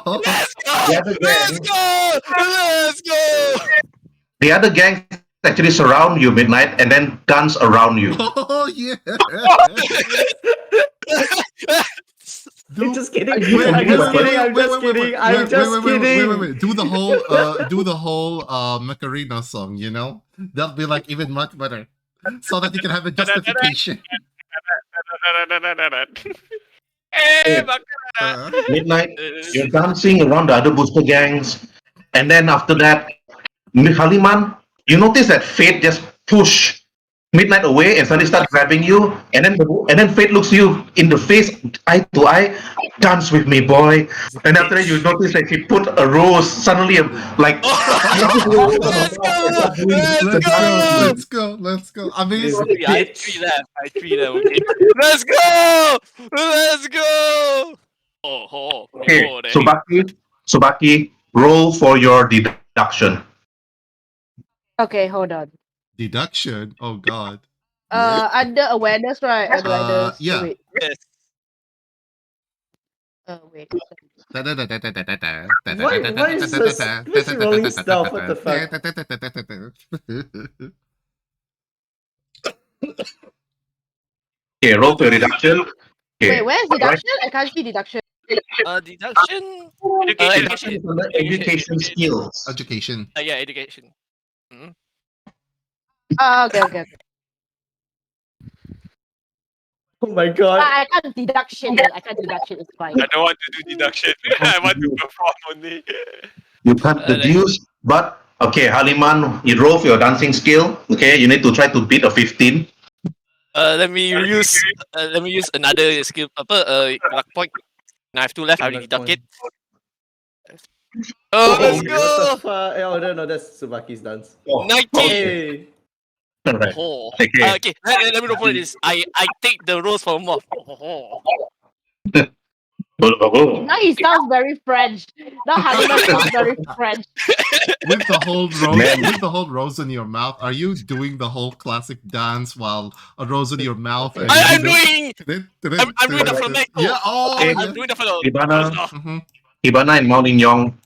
Oh, let's go! Let's go! the other gang actually surround you, Midnight, and then dance around you. Oh yeah. I'm just kidding. Wait, I'm wait, just wait, kidding. I'm wait, just wait, kidding. wait, I'm wait, just wait, wait, kidding. wait. Do the whole Macarena song, you know? That'll be like even much better. So that you can have a justification. Hey, Midnight, you're dancing around the other booster gangs, and then after that, Haliman, you notice that Fate just push Midnight away and suddenly start grabbing you, and then Fate looks you in the face, eye to eye, dance with me, boy. And after that, you notice that he put a rose suddenly, like. Let's go! Let's go. Let's go. I mean, Okay, I had 3 left. Okay. Let's go! Let's go! Okay, Oh, there. Subaki, roll for your deduction. Okay, hold on. deduction. Oh god. Under awareness, right? Under awareness. Yeah. Wait. Yes. Wait. Why is this rolling stuff? What the fuck? Okay, roll for your deduction. Okay. Wait, where's Alright. deduction? I can't see deduction. Deduction. Deduction Education. is under education skills. Education. Yeah, education. Okay. Oh my god. I can't deduction. I can't deduction. It's fine. I don't want to do deduction. I want to perform only. You can't deduce, but okay, Haliman, you roll for your dancing skill. Okay, you need to try to beat a 15. Let me use another skill. Luck point. Now I have 2 left. I already Luck deduct it. point. Oh, let's What the go! fuck? Oh no, that's Tsubaki's dance. 90. Hey. Alright. Oh. Okay. Okay. Let me know for this. I take the rose from off. Now he sounds very French. Now Haliman sounds very French. With the whole rose, Man. with the whole rose in your mouth, are you doing the whole classic dance while a rose in your mouth? And I'm you know- doing the flamenco. Yeah. Oh. Okay. I'm doing the fellow. Ibana, Mhm. Ibana and Mao Yong,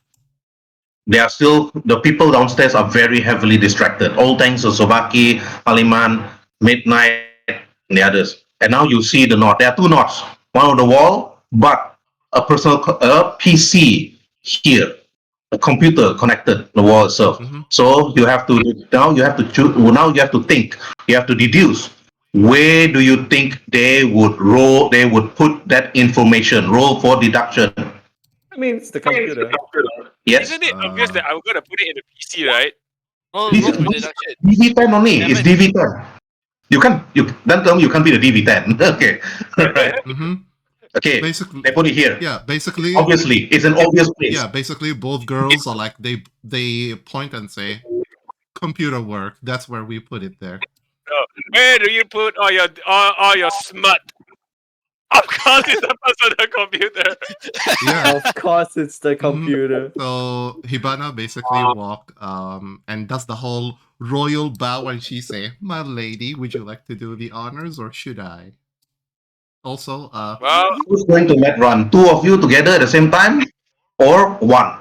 they are still, the people downstairs are very heavily distracted. All thanks to Sobaki, Haliman, Midnight, and the others. And now you see the knot. There are 2 knots. One on the wall, but a PC here, a computer connected to the wall itself. Mhm. So you have to choose. Now you have to think. You have to deduce. Where do you think they would roll? They would put that information. Roll for deduction. I mean, it's the computer. Yes. Isn't it obvious that I'm gonna put it in the PC, right? Roll This for is deduction. DV10 only. It's Seven. DV10. Don't tell me you can't be the DV10. Okay. Right. Mhm. Okay. Basically, They put it here. yeah. Basically, Obviously, it's an obvious place. yeah. Basically, both girls are like they point and say, "Computer work." That's where we put it there. Where do you put all your smut? Of course, it's the personal computer. Yeah. Of course, it's the computer. So Hibana basically walk and does the whole royal bow and she say, "My lady, would you like to do the honors or should I?" Also, Well, Who's going to net run? 2 of you together at the same time, or 1?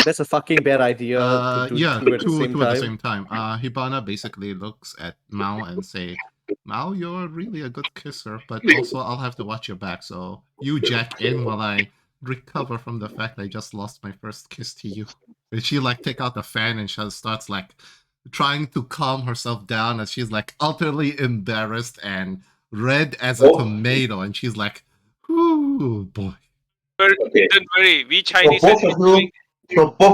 That's a fucking bad idea. to do yeah, two at the two same at the time. same time. Hibana basically looks at Mao and say, "Mao, you're really a good kisser, but also I'll have to watch your back. So you jack in while I recover from the fact I just lost my first kiss to you." And she like take out the fan and she starts like trying to calm herself down as she's like utterly embarrassed and red as a tomato, and she's like, "Ooh boy." don't worry. We So Chinese. both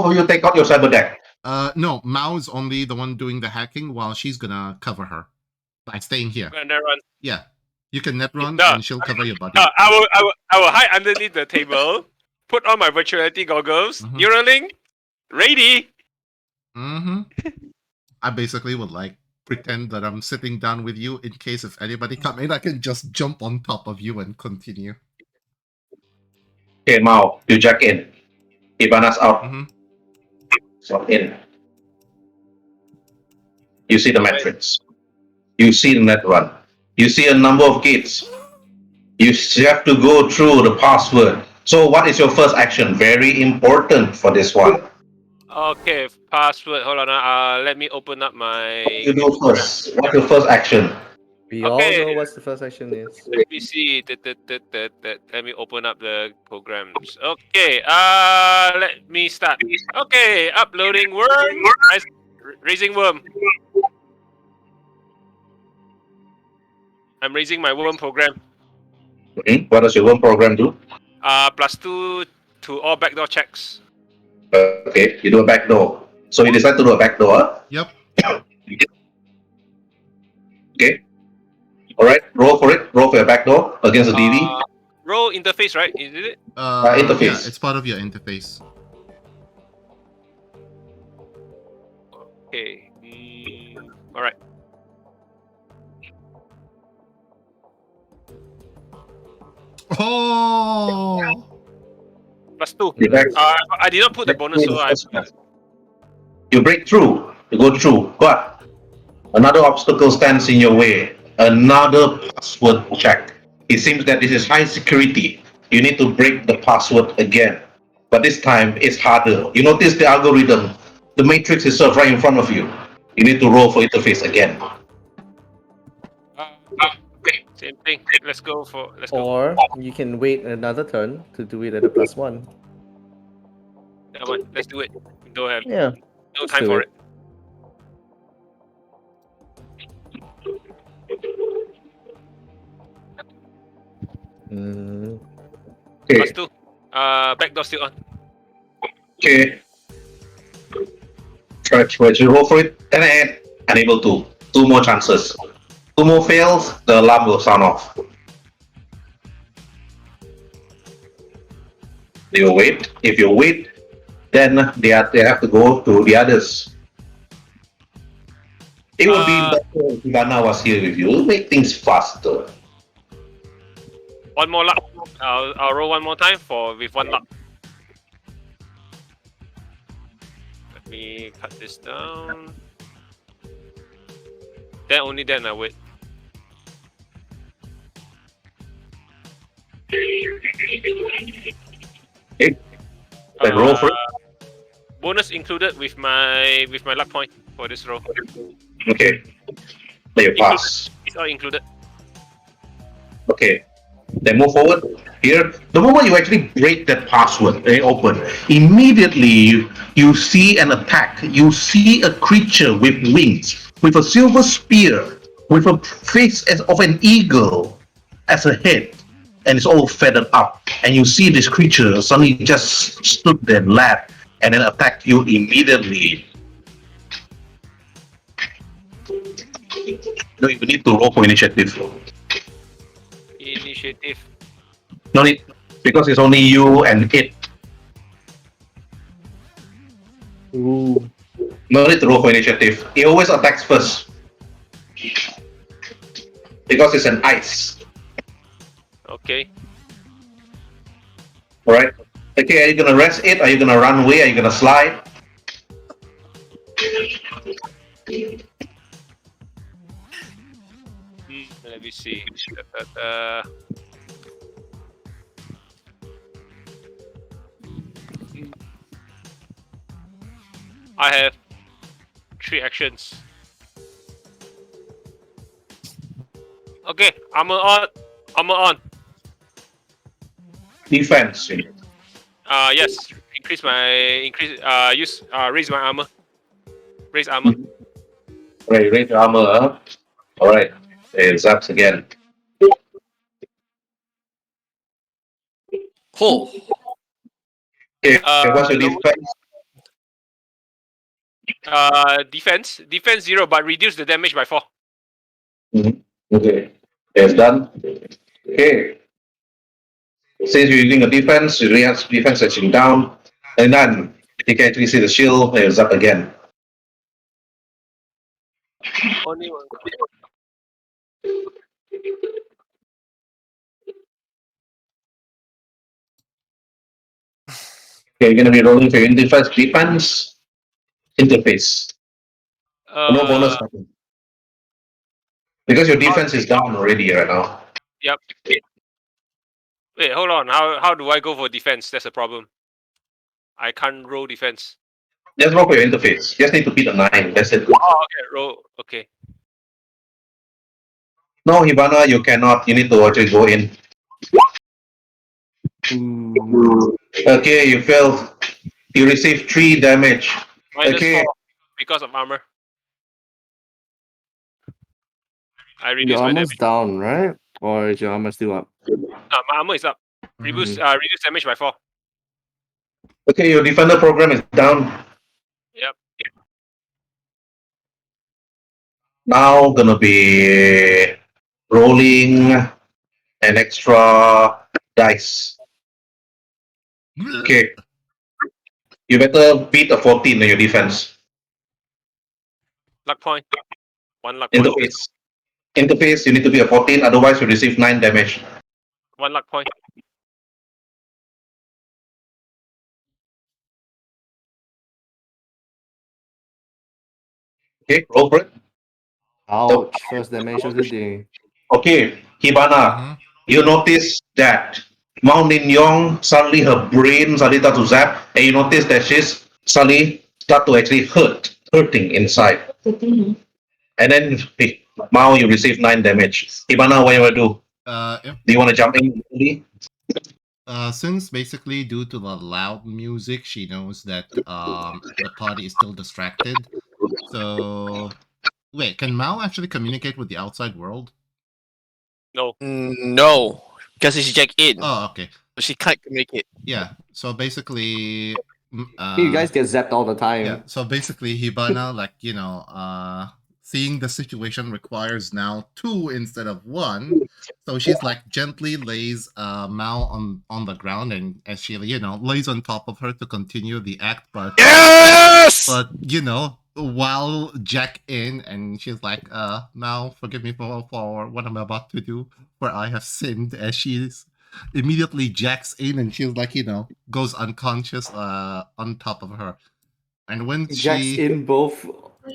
of you take out your cyber deck. No, Mao is only the one doing the hacking while she's gonna cover her by staying here. Gonna run. Yeah, you can net run No. and she'll cover your body. No, I will hide underneath the table. Put on my virtuality goggles. Mhm. Neuralink. Ready. Mm-hmm. I basically would like pretend that I'm sitting down with you in case if anybody come in, I can just jump on top of you and continue. Okay, Mao, you jack in. Ibana's out. Mhm. So in. You see the matrix. You see the net run. You see a number of gates. You have to go through the password. So what is your first action? Very important for this one. Okay, password. Hold on. Let me open up my. You do first. What's your first action? We all Okay. know what the first action is. Let me see. Let me open up the programs. Okay. Let me start. Okay. Uploading worm. Raising worm. I'm raising my worm program. What does your worm program do? +2 to all backdoor checks. Okay, you do a backdoor. So you decide to do a backdoor. Huh? Yep. Okay. All right. Roll for it. Roll for your backdoor against the DV. Roll interface, right? Is it? Interface. Yeah, it's part of your interface. Okay. All right. Oh! +2. You back- I did not put the bonus, so I. You break through. You go through, but another obstacle stands in your way. Another password check. It seems that this is high security. You need to break the password again, but this time it's harder. You notice the algorithm. The matrix is served right in front of you. You need to roll for interface again. Okay. Same thing. Let's go. Or you can wait another turn to do it at a +1. Come on, let's do it. We don't have Yeah. no let's time do for it. it. Okay. +2. Backdoor still on. Okay. Try to roll for it. And unable to. Two more chances. Two more fails, the alarm will sound off. They will wait. If you wait, then they have to go to the others. It would be better if Ivana was here with you. It'll make things faster. One more luck. I'll roll one more time with one luck. Let me cut this down. Only then I wait. Okay. Then roll for it. Bonus included with my luck point for this roll. Okay. Let you pass. It's all included. Okay. Then move forward. Here, the moment you actually break that password, they open. Immediately, you see an attack. You see a creature with wings, with a silver spear, with a face of an eagle as a head, and it's all feathered up. And you see this creature suddenly just stood there and laughed, and then attacked you immediately. No, you need to roll for initiative. Initiative. No need, because it's only you and it. Ooh. No need to roll for initiative. It always attacks first. Because it's an ice. Okay. Alright. Okay, are you gonna rest it? Are you gonna run away? Are you gonna slide? Let me see. I have 3 actions. Okay, armor on. Armor on. Defense. Yes. Raise my armor. Raise armor. Right, raise your armor up. Alright. It zaps again. Oh, Okay, what's your defense? Defense 0, but reduce the damage by 4. Okay. It's done. Okay. Since you're using a defense, you really have defense actually down. And then you can actually see the shield is up again. Only one. Okay, you're gonna be rolling for your defense interface. No bonus. Because your defense is down already right now. Yep. Wait, hold on. How do I go for defense? That's a problem. I can't roll defense. Just roll for your interface. Just need to beat a 9. That's it. Oh, okay. Roll. Okay. No, Hibana, you cannot. You need to actually go in. Ooh. Okay, you failed. You received 3 damage. Okay. -4 because of armor. I Your reduced my armor's damage. down, right? Or is your armor still up? My armor is up. Reduce damage by 4. Okay, your defender program is down. Yep. Now gonna be rolling an extra dice. Okay. You better beat a 14 in your defense. Luck point. 1 luck point. Interface. Interface, you need to be a 14, otherwise you receive 9 damage. 1 luck point. Okay, roll for it. Ouch! First damage of the day. Okay, Hibana, you notice that Mao Nin Yong, suddenly her brain suddenly start to zap, and you notice that she's suddenly start to actually hurting inside. And then Mao, you receive 9 damage. Hibana, what do you want to do? If, Do you want to jump in immediately? since basically due to the loud music, she knows that the party is still distracted. So wait, can Mao actually communicate with the outside world? No. No, because it's Jack in. Oh, okay. She can't make it. Yeah. So basically, You guys get zapped all the time. yeah. So basically, Hibana, like seeing the situation requires now 2 instead of 1. So she's like gently lays Mao on the ground, and as she lays on top of her to continue the act, but Yes. but while Jack in, and she's like, Mao, forgive me for what I'm about to do, for I have sinned, as she's immediately jacks in, and she's like, goes unconscious on top of her. And when Jacks she in both.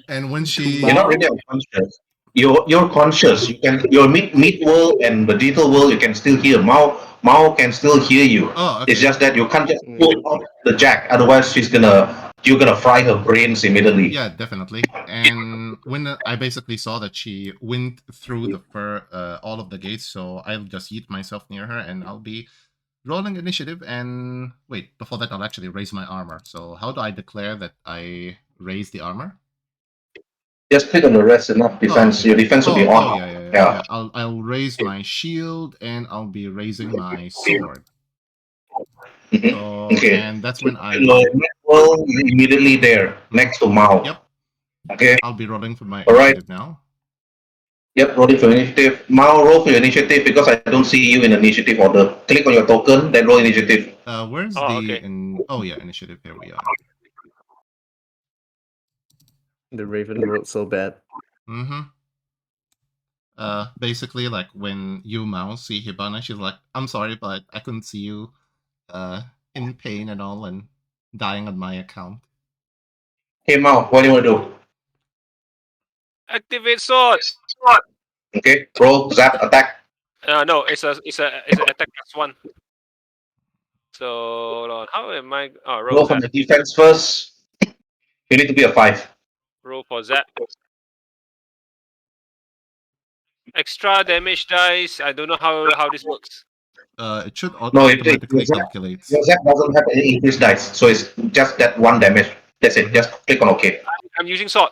and when she You're not really unconscious. You're conscious. You can your meat world and the digital world. You can still hear. Mao can still hear you. Oh, okay. It's just that you can't just pull off the jack. Otherwise, you're gonna fry her brains immediately. Yeah, definitely. And when I basically saw that she went through all of the gates, so I'll just yeet myself near her, and I'll be rolling initiative. And wait, before that, I'll actually raise my armor. So how do I declare that I raise the armor? Just click on the rest enough defense. okay. Your defense will be on. Yeah. I'll raise my shield, and I'll be raising my sword. Mhm. So, Okay. and that's when I Your meat world is immediately there next to Mao. Yep. Okay. I'll be rolling for my All right. initiative now. Yep, rolling for initiative. Mao, roll for your initiative because I don't see you in initiative order. Click on your token, then roll initiative. Where's Oh, the okay. oh yeah, initiative? Here we are. The Raven rolled so bad. Mm-hmm. Basically, like when you Mao see Hibana, she's like, "I'm sorry, but I couldn't see you, in pain and all, and dying on my account." Hey Mao, what do you want to do? Activate sword. Okay, roll, zap, attack. No, it's an attack +1. So hold on. How am I? Oh, roll Roll from that. the defense first. You need to be a 5. Roll for that. Extra damage dice. I don't know how this works. It should No, it automatically your zap, calculates. your zap doesn't have any increased dice, so it's just that 1 damage. That's it. Just click on OK. I'm using sword.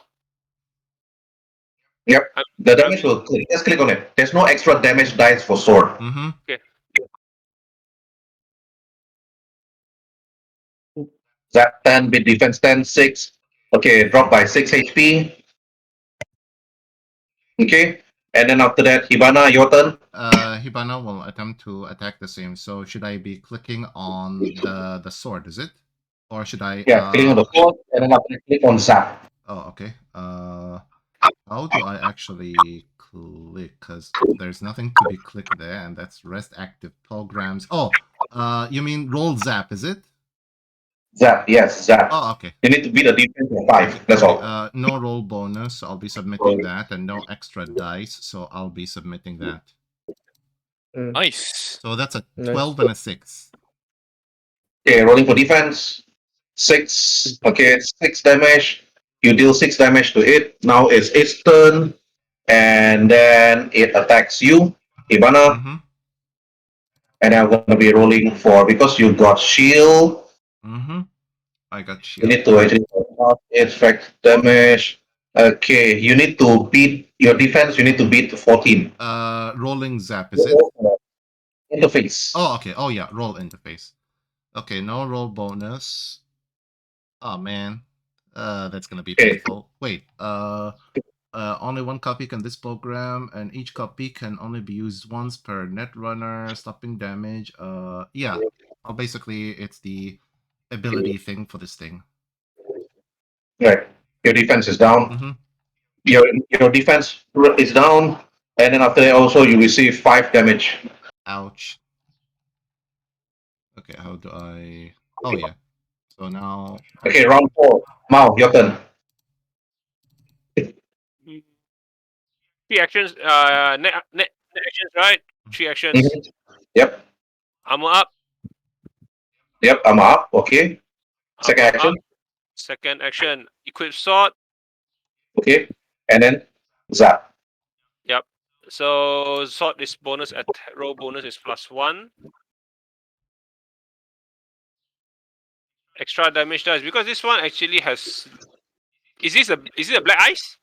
Yep. I'm- The damage will click. Just click on it. There's no extra damage dice for sword. Mm-hmm. Zap 10, bit defense 10, 6. Okay, drop by 6 HP. Okay, and then after that, Hibana, your turn. Hibana will attempt to attack the same. So should I be clicking on the sword? Is it, or should I? Yeah, clicking on the sword, and then after that, click on zap. Oh, okay. How do I actually click? Because there's nothing to be clicked there, and that's rest active programs. Oh, you mean roll zap? Is it? Zap, yes, zap. Oh, okay. You need to beat the defense of 5. That's all. No roll bonus, so I'll be submitting that, and no extra dice, so I'll be submitting that. Nice. So that's a Nice. 12 and a 6. Okay, rolling for defense. 6. Okay, 6 damage. You deal 6 damage to it. Now it's its turn. and then it attacks you, Hibana, Mm-hmm. and I'm gonna be rolling for because you got shield. Mm-hmm. I got You shield. need to actually effect damage. Okay, you need to beat your defense. You need to beat 14. Rolling zap, is it? Interface. Oh, okay. Oh, yeah. Roll interface. Okay, no roll bonus. Oh man, that's gonna be Okay. painful. Wait. Only one copy can this program, and each copy can only be used once per netrunner, stopping damage. Yeah. Well, basically, it's the ability thing for this thing. Right. Your defense is down. Mm-hmm. Your defense is down, and then after that also you receive 5 damage. Ouch. Okay, how do I? Oh yeah. So now. Okay, round 4. Mao, your turn. 3 actions. Net actions, right? 3 actions. Mhm. Yep. Armor up. Yep. I'm up. Okay. Second Armor action. up. Second action. Equip sword. Okay. And then zap. Yep. So sword is bonus at roll bonus is +1. Extra damage dice because this one actually has. Is it a black ice?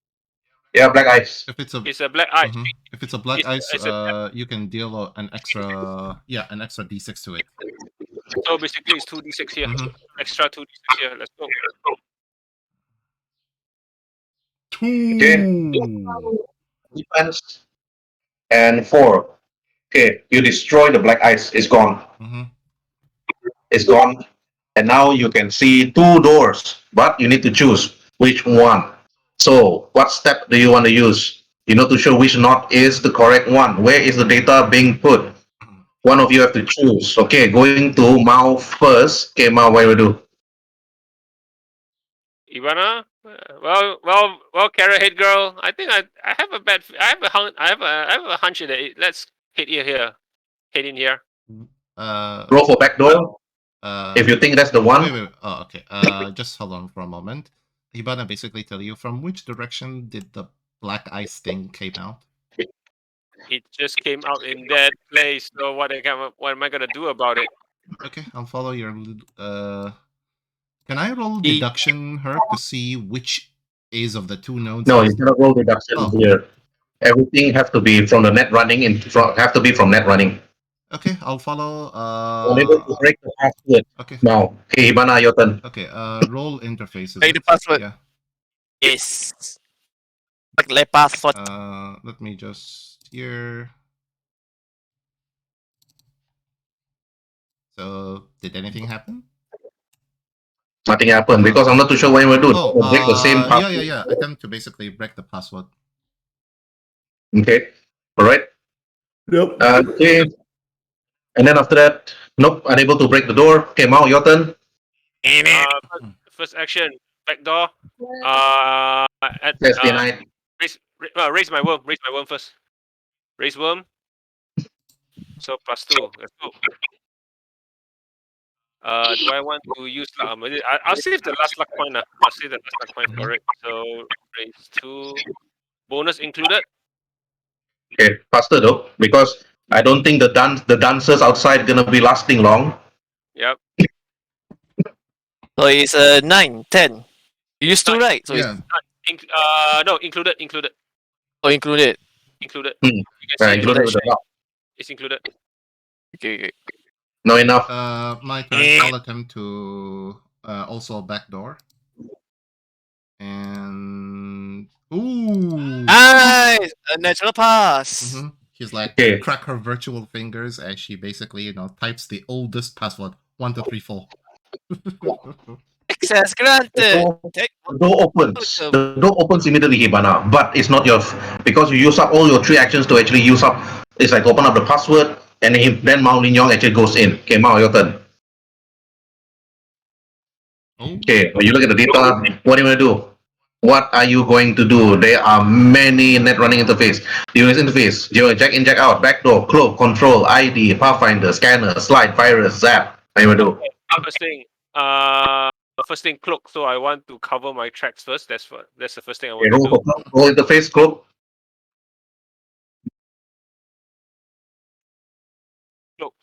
Yeah, black ice. If it's a It's a black ice. Mhm. If it's a black ice, It's a, you can deal an extra d6 to it. so basically it's 2d6 here. Mhm. Extra 2d6 here. Let's go. Two. Defense and 4. Okay, you destroy the black ice. It's gone. Mhm. It's gone. And now you can see 2 doors, but you need to choose which one. So, what step do you want to use? You know to show which knot is the correct one. Where is the data being put? One of you have to choose. Okay, going to Mao first. Okay, Mao, what do you do? Ivana, well, carrot head girl. I think I have a bad. I have a hunch that let's head here. Head in here. Roll for back door. If you think that's the one. Wait. Oh, okay. Just hold on for a moment. Hibana basically tell you from which direction did the black ice thing came out. It just came out in that place. So what am I gonna do about it? Okay, I'll follow your. Can I roll deduction, Herb, to see which is of the 2 nodes? No, you cannot roll deduction Oh. here. Everything have to be from the net running. Have to be from net running. Okay, I'll follow. Unable to break the password. Okay. Now, okay, Hibana, your turn. Okay. Roll interface. Break the password. Yeah. Yes. Like password. Let me just here. So, did anything happen? Nothing happened because I'm not too sure what you will do. Oh, Break the same password. yeah. Attempt to basically break the password. Okay. All right. Nope. Okay. And then after that, nope, unable to break the door. Okay, Mao, your turn. First action, back door. That's denied. Raise my worm. Raise my worm first. Raise worm. So +2. Let's go. Do I want to use? I'll save the last luck point. I'll save the last luck point for it. So raise 2. Bonus included. Okay, faster though, because I don't think the dancers outside gonna be lasting long. Yep. So it's 9, 10. You used 2, right? So Yeah. No, included. Included. included. Included. Hmm. You can see Included with the lock. it's included. Okay. No enough. My turn. I'll attempt to also backdoor. And ooh, Nice! A natural pass. Mhm. He's like Okay. crack her virtual fingers as she basically types the oldest password 1 2 3 4. Access granted. Take The door opens. The door opens immediately, Hibana, but it's not yours because you use up all your 3 actions to actually use up. It's like open up the password, and then Mao Lin Yong actually goes in. Okay, Mao, your turn. Okay, when you look at the data, what do you want to do? What are you going to do? There are many net running interface. Use interface, jack in, jack out, backdoor, cloak, control, ID, pathfinder, scanner, slide, virus, zap. What do you want to do? First thing, cloak. So I want to cover my tracks first. That's the first thing I Okay, want to do. roll interface, cloak.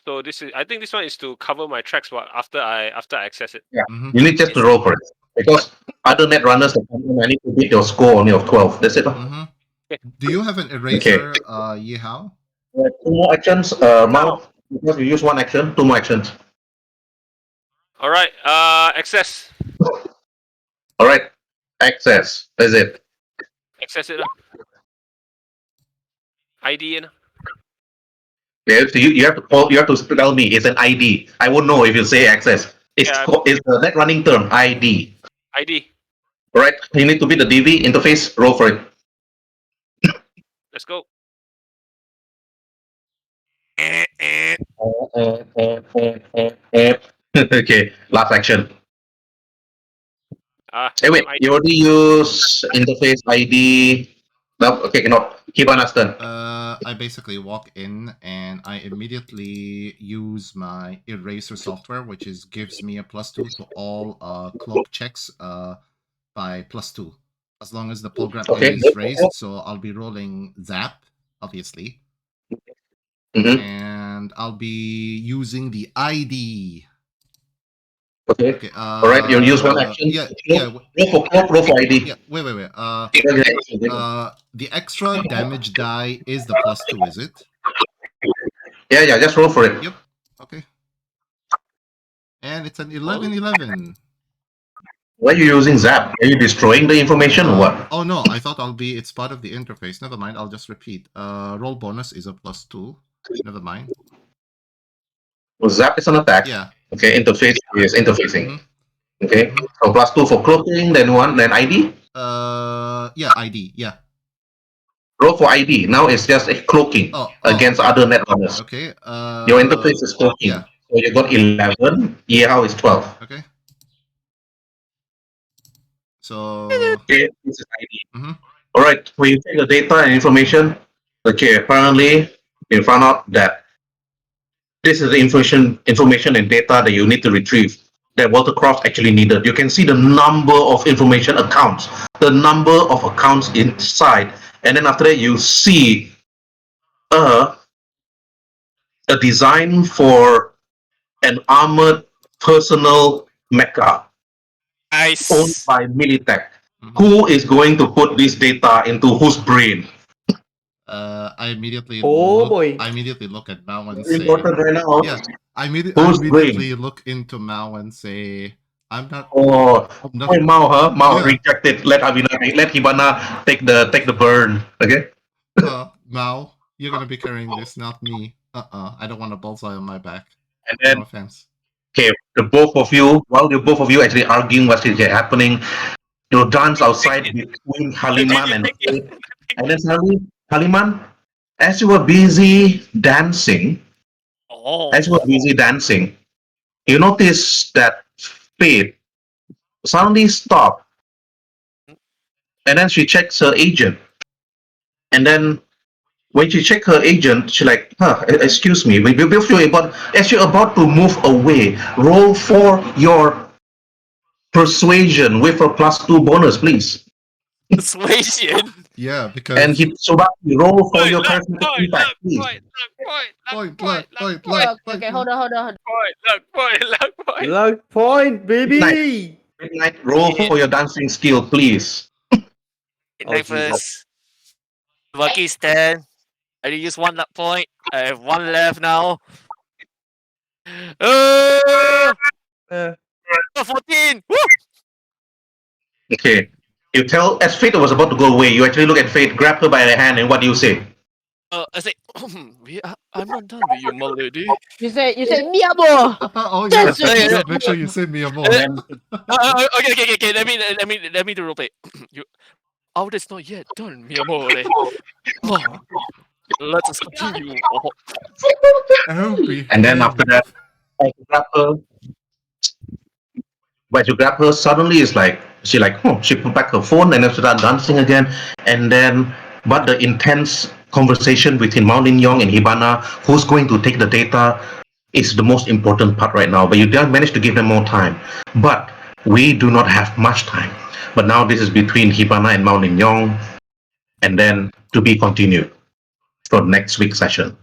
So I think this one is to cover my tracks. What after I access it. Mhm. You need just to roll for it because other net runners that come in, I need to beat your score only of 12. That's it. Mhm. Okay. Do you have an eraser, Yihao? Two more actions, Mao. Because you use one action, two more actions. All right. Access. All right, access. That's it. Access it. ID in. Yeah, so you have to call. You have to tell me it's an ID. I won't know if you say access. It's Yeah. it's the net running term ID. ID. All right, you need to be the DB interface. Roll for it. Let's go. Okay, last action. Hey, wait, same ID. you already use interface ID. No, okay, cannot. Keep on asking. I basically walk in and I immediately use my eraser software, which gives me a +2 to all cloak checks by +2, as long as the program Okay. is raised. So I'll be rolling Zap, obviously, Mm-hmm. and I'll be using the ID. Okay. Okay. All right, you'll use one action. Yeah. Roll for ID. Yeah. Wait. Yeah, The extra damage die is the +2, is it? yeah, just roll for it. Yep. Okay. And it's an 11-11. Why are you using Zap? Are you destroying the information or what? Oh no, I thought it's part of the interface. Never mind, I'll just repeat. Roll bonus is a +2. Never mind. Well, Zap is an attack. Yeah. Okay, interface is interfacing. Mhm. Okay, so +2 for cloaking, then ID. Yeah, ID. Yeah. Roll for ID. Now it's just a cloaking against okay. other net runners. Okay. Your interface is cloaking. Yeah. So you got 11. How is 12. Okay. So. Okay, this is ID. Mhm. All right, when you take the data and information, okay, apparently you found out that this is the information and data that you need to retrieve that Watercroft actually needed. You can see the number of information accounts, the number of accounts inside, and then after that you see a design for an armored personal mecha owned Nice. by Militech. Who is going to put this data into whose brain? I immediately boy. look at Mao and Very say, important right now. yeah. I Whose immediately look into Mao and say, I'm not. Oh, not oh, Mao, huh? Mao Yeah. rejected. Let Hibana take the burn. Okay. Mao, you're gonna be carrying this, not me. I don't want a bullseye on my back. And then, No offense. okay, the both of you, while the both of you actually arguing what's happening, you dance outside between Haliman and Faith. And then suddenly, Haliman, as you were busy dancing, Oh. you notice that Faith suddenly stopped. And then she checks her agent. And then when she checked her agent, she like, excuse me, as you're about to move away, roll for your persuasion with a +2 bonus, please. Persuasion. Yeah, because. And Subaki, roll for your charismatic impact, please. Point. Okay, hold on. Luck point, baby. Midnight, roll for your dancing skill, please. Midnight first. Lucky stand. I use 1 luck point. I have 1 left now. 14! Woo! Okay. You tell, as Fate was about to go away, you actually look at Fate, grab her by the hand, and what do you say? I say, I'm not done with you, my lady. You say Miyamo. Oh yeah. That's right. Make sure you say Miyamo. Okay. Let me do roleplay. Our day's not yet done, mi amore. Oh, let us continue. And then after that, as you grab her, suddenly it's like she put back her phone and then started dancing again. And then, but the intense conversation between Mao Lin-yong and Hibana, who's going to take the data, is the most important part right now. But you don't manage to give them more time. But we do not have much time. But now this is between Hibana and Mao Lin-yong, and then to be continued for next week's session.